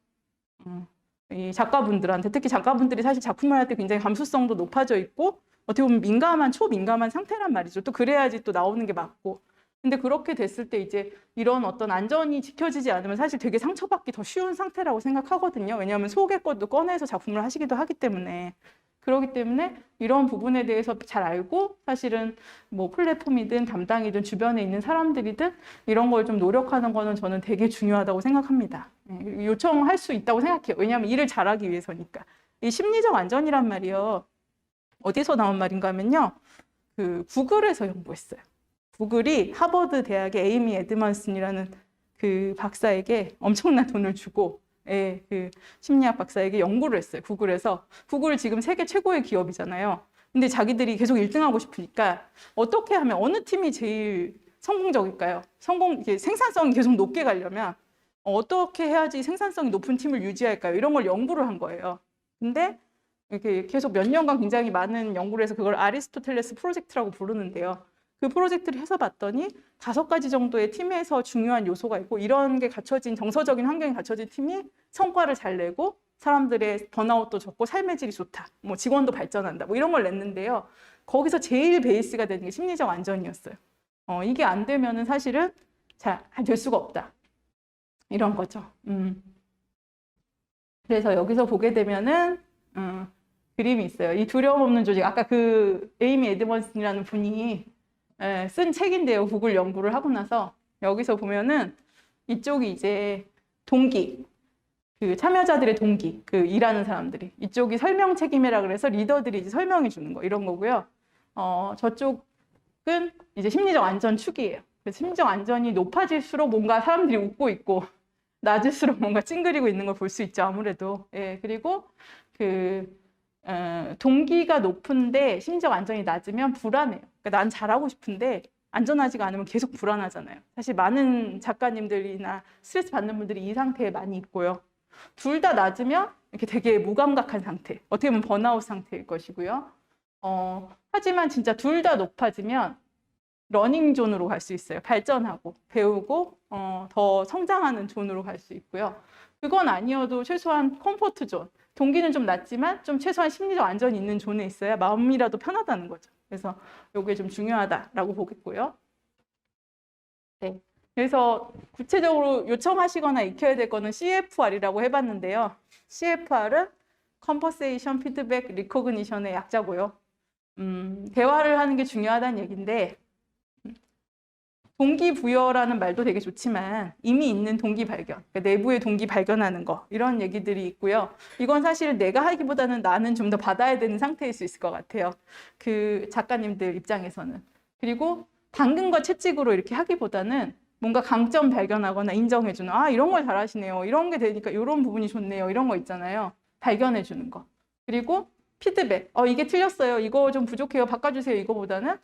이 작가분들한테, 특히 작가분들이 사실 작품을 할 때 굉장히 감수성도 높아져 있고 어떻게 보면 민감한, 초민감한 상태란 말이죠. 또 그래야지 또 나오는 게 맞고. 근데 그렇게 됐을 때 이제 이런 어떤 안전이 지켜지지 않으면 사실 되게 상처받기 더 쉬운 상태라고 생각하거든요. 왜냐하면 속의 것도 꺼내서 작품을 하시기도 하기 때문에. 그렇기 때문에 이런 부분에 대해서 잘 알고 사실은 뭐 플랫폼이든 담당이든 주변에 있는 사람들이든 이런 걸 좀 노력하는 거는 저는 되게 중요하다고 생각합니다. 요청할 수 있다고 생각해요. 왜냐하면 일을 잘하기 위해서니까. 이 심리적 안전이란 말이요. 어디서 나온 말인가 하면요. 그 구글에서 연구했어요. 구글이 하버드 대학의 에이미 에드먼슨이라는 그 박사에게 엄청난 돈을 주고 그 심리학 박사에게 연구를 했어요. 구글에서. 구글 지금 세계 최고의 기업이잖아요. 근데 자기들이 계속 1등하고 싶으니까 어떻게 하면 어느 팀이 제일 성공적일까요? 생산성이 계속 높게 가려면 어떻게 해야지 생산성이 높은 팀을 유지할까요? 이런 걸 연구를 한 거예요. 근데 이렇게 계속 몇 년간 굉장히 많은 연구를 해서 그걸 아리스토텔레스 프로젝트라고 부르는데요. 그 프로젝트를 해서 봤더니 5가지 정도의 팀에서 중요한 요소가 있고 이런 게 갖춰진 정서적인 환경이 갖춰진 팀이 성과를 잘 내고 사람들의 번아웃도 적고 삶의 질이 좋다. 뭐 직원도 발전한다. 뭐 이런 걸 냈는데요. 거기서 제일 베이스가 되는 게 심리적 안전이었어요. 이게 안 되면은 사실은 잘 될 수가 없다. 이런 거죠. 그래서 여기서 보게 되면은 그림이 있어요. 이 두려움 없는 조직. 아까 그 에이미 에드먼슨이라는 분이 쓴 책인데요. 구글 연구를 하고 나서 여기서 보면은 이쪽이 이제 동기, 그 참여자들의 동기, 그 일하는 사람들이 이쪽이 설명 책임이라 그래서 리더들이 이제 설명해 주는 거 이런 거고요. 저쪽은 이제 심리적 안전 축이에요. 그래서 심리적 안전이 높아질수록 뭔가 사람들이 웃고 있고 낮을수록 뭔가 찡그리고 있는 걸 볼 수 있죠. 아무래도. 그리고 동기가 높은데 심리적 안전이 낮으면 불안해요. 그러니까 난 잘하고 싶은데 안전하지가 않으면 계속 불안하잖아요. 사실 많은 작가님들이나 스트레스 받는 분들이 이 상태에 많이 있고요. 둘 다 낮으면 이렇게 되게 무감각한 상태, 어떻게 보면 번아웃 상태일 것이고요. 하지만 진짜 둘 다 높아지면 러닝 존으로 갈 수 있어요. 발전하고 배우고 더 성장하는 존으로 갈 수 있고요. 그건 아니어도 최소한 컴포트 존, 동기는 좀 낮지만 좀 최소한 심리적 안전이 있는 존에 있어야 마음이라도 편하다는 거죠. 그래서 이게 좀 중요하다라고 보겠고요. 네. 그래서 구체적으로 요청하시거나 익혀야 될 거는 CFR이라고 해봤는데요. CFR은 Conversation, Feedback, Recognition의 약자고요. 대화를 하는 게 중요하다는 얘기인데 동기부여라는 말도 되게 좋지만 이미 있는 동기 발견, 그러니까 내부의 동기 발견하는 거 이런 얘기들이 있고요. 이건 사실 내가 하기보다는 나는 좀 더 받아야 되는 상태일 수 있을 것 같아요. 그 작가님들 입장에서는. 그리고 당근과 채찍으로 이렇게 하기보다는 뭔가 강점 발견하거나 인정해주는 이런 걸 잘하시네요. 이런 게 되니까 이런 부분이 좋네요. 이런 거 있잖아요. 발견해주는 거. 그리고 피드백. 이게 틀렸어요. 이거 좀 부족해요. 바꿔주세요. 이거보다는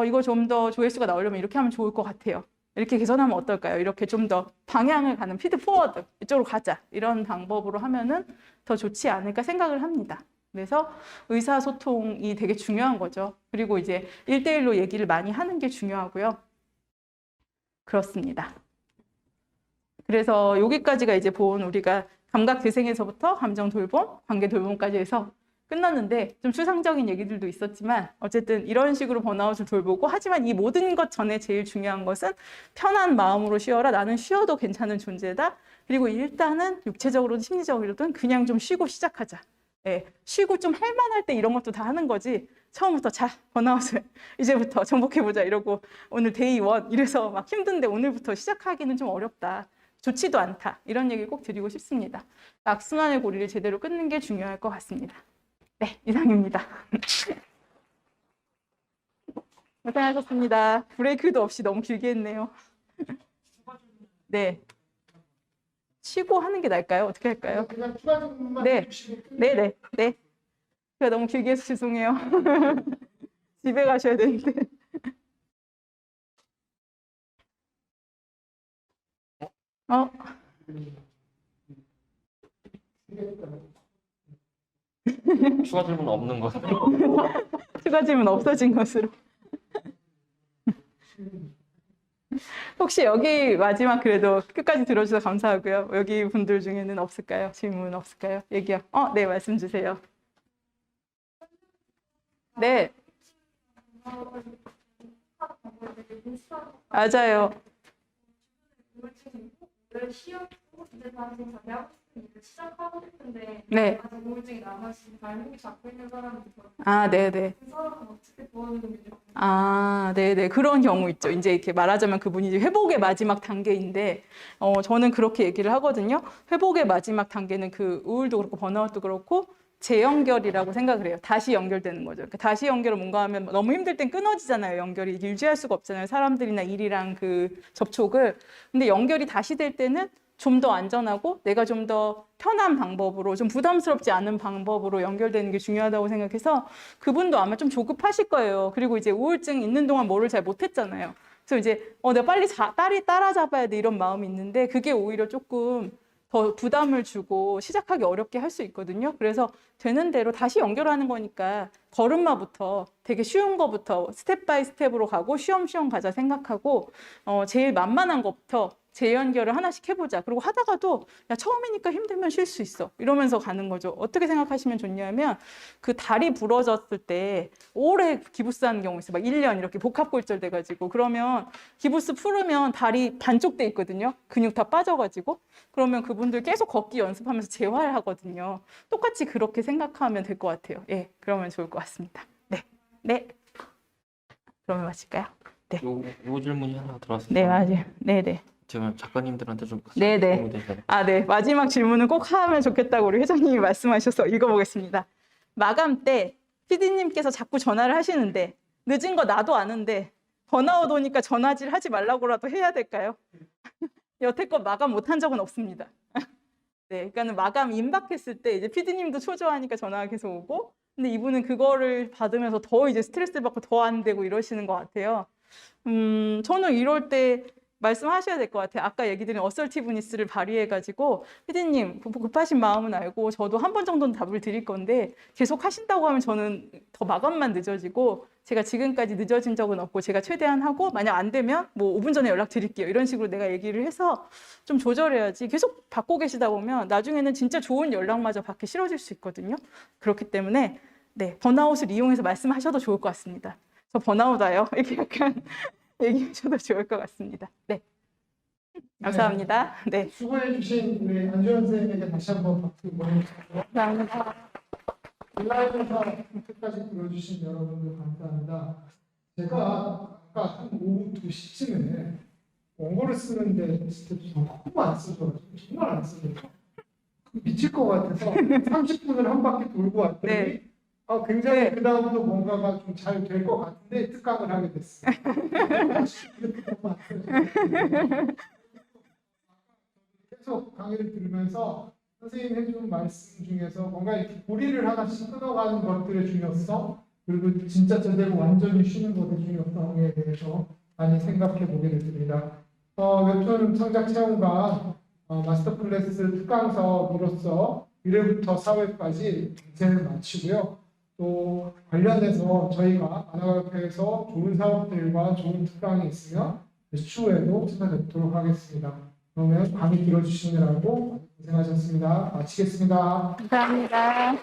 이거 좀 더 조회수가 나오려면 이렇게 하면 좋을 것 같아요. 이렇게 개선하면 어떨까요? 이렇게 좀 더 방향을 가는 피드 포워드 이쪽으로 가자. 이런 방법으로 하면은 더 좋지 않을까 생각을 합니다. 그래서 의사소통이 되게 중요한 거죠. 그리고 이제 1대1로 얘기를 많이 하는 게 중요하고요. 그렇습니다. 그래서 여기까지가 이제 본 우리가 감각 재생에서부터 감정 돌봄, 관계 돌봄까지 해서 끝났는데 좀 추상적인 얘기들도 있었지만 어쨌든 이런 식으로 번아웃을 돌보고 하지만 이 모든 것 전에 제일 중요한 것은 편한 마음으로 쉬어라. 나는 쉬어도 괜찮은 존재다. 그리고 일단은 육체적으로든 심리적으로든 그냥 좀 쉬고 시작하자. 쉬고 좀 할만할 때 이런 것도 다 하는 거지. 처음부터 자, 번아웃을 이제부터 정복해보자 이러고 오늘 데이 1 이래서 막 힘든데 오늘부터 시작하기는 좀 어렵다. 좋지도 않다. 이런 얘기 꼭 드리고 싶습니다. 악순환의 고리를 제대로 끊는 게 중요할 것 같습니다. 네, 이상입니다. 고생하셨습니다. 브레이크도 없이 너무 길게 했네요. 네. 치고 하는 게 나을까요? 어떻게 할까요? 그냥 추가 질문만 네. 해주시고 네네. 네. 제가 너무 길게 해서 죄송해요. 집에 가셔야 되는데. 어? 추가 질문 없는 거. 추가 질문 없어진 것으로. 혹시 여기 마지막 그래도 끝까지 들어주셔서 감사하고요. 여기 분들 중에는 없을까요? 질문 없을까요? 얘기요. 네, 말씀 주세요. 네, 맞아요. 시험 이제 다시 자기 하고 싶은 일을 시작하고 싶은데 네. 아직 우울증이 남아있으니 발목이 잡고 있는 사람이 있어요. 아, 네네. 그 사람은 어떻게 도와주는 게 좋을까요? 아, 네네. 그런 경우 있죠. 이제 이렇게 말하자면 그분이 이제 회복의 마지막 단계인데, 저는 그렇게 얘기를 하거든요. 회복의 마지막 단계는 그 우울도 그렇고 번아웃도 그렇고 재연결이라고 생각을 해요. 다시 연결되는 거죠. 그러니까 다시 연결을 뭔가 하면 너무 힘들 땐 끊어지잖아요. 연결이 유지할 수가 없잖아요. 사람들이나 일이랑 그 접촉을. 근데 연결이 다시 될 때는 좀 더 안전하고 내가 좀 더 편한 방법으로 좀 부담스럽지 않은 방법으로 연결되는 게 중요하다고 생각해서 그분도 아마 좀 조급하실 거예요. 그리고 이제 우울증 있는 동안 뭐를 잘 못했잖아요. 그래서 이제 내가 빨리 딸이 따라잡아야 돼 이런 마음이 있는데 그게 오히려 조금 더 부담을 주고 시작하기 어렵게 할 수 있거든요. 그래서 되는 대로 다시 연결하는 거니까 걸음마부터 되게 쉬운 거부터 스텝 바이 스텝으로 가고 쉬엄쉬엄 가자 생각하고 제일 만만한 것부터 재연결을 하나씩 해보자. 그리고 하다가도 야 처음이니까 힘들면 쉴 수 있어. 이러면서 가는 거죠. 어떻게 생각하시면 좋냐면 그 다리 부러졌을 때 오래 기부스 하는 경우 있어요. 막 1년 이렇게 복합골절 돼가지고 그러면 기부스 풀으면 다리 반쪽 돼 있거든요. 근육 다 빠져가지고 그러면 그분들 계속 걷기 연습하면서 재활하거든요. 똑같이 그렇게 생각하면 될 것 같아요. 예, 그러면 좋을 것 같습니다. 네, 네. 그러면 마칠까요? 요 질문이 하나 들어왔어요. 네, 맞아요. 네, 네. 제가 작가님들한테 좀 네네. 도움이 되잖아요. 아, 네. 마지막 질문은 꼭 하면 좋겠다고 우리 회장님이 말씀하셔서 읽어보겠습니다. 마감 때 PD님께서 자꾸 전화를 하시는데 늦은 거 나도 아는데 번아웃 오니까 전화질 하지 말라고라도 해야 될까요? 여태껏 마감 못한 적은 없습니다. 네, 그러니까는 마감 임박했을 때 이제 PD님도 초조하니까 전화가 계속 오고 근데 이분은 그거를 받으면서 더 이제 스트레스를 받고 더 안 되고 이러시는 것 같아요. 저는 이럴 때 말씀하셔야 될 것 같아요. 아까 얘기 드린 어설티브니스를 발휘해가지고 피디님 급하신 마음은 알고 저도 한 번 정도는 답을 드릴 건데 계속 하신다고 하면 저는 더 마감만 늦어지고 제가 지금까지 늦어진 적은 없고 제가 최대한 하고 만약 안 되면 뭐 5분 전에 연락드릴게요. 이런 식으로 내가 얘기를 해서 좀 조절해야지 계속 받고 계시다 보면 나중에는 진짜 좋은 연락마저 받기 싫어질 수 있거든요. 그렇기 때문에 네, 번아웃을 이용해서 말씀하셔도 좋을 것 같습니다. 저 번아웃 와요. 이렇게 약간 얘기하셔도 좋을 것 같습니다. 네. 감사합니다. 네. 수고해주신 우리 안주현 선생님에게 다시 한번 박수 보내주시고 감사합니다. 온라인에서 끝까지 들어주신 여러분들 감사합니다. 제가 아까 한 오후 2시쯤에 원고를 쓰는데 진짜 너무 안 써져가지고 정말 안 써져요. 미칠 것 같아서 30분을 한 바퀴 돌고 왔더니 네. 굉장히 네. 그 다음부터 뭔가가 좀 잘 될 것 같은데 특강을 하게 됐어요. 계속 강의를 들으면서 선생님 해준 말씀 중에서 뭔가 이렇게 고리를 하나씩 끊어가는 것들의 중요성 그리고 진짜 제대로 완전히 쉬는 것의 중요성에 대해서 많이 생각해 보게 됐습니다. 웹툰 창작 체험관 마스터 클래스 특강서로서 1회부터 4회까지 인생을 마치고요. 또 관련해서 저희가 만화가협회에서 좋은 사업들과 좋은 특강이 있으면 추후에도 찾아뵙도록 하겠습니다. 그러면 강의 들어주시느라고 고생하셨습니다. 마치겠습니다. 감사합니다.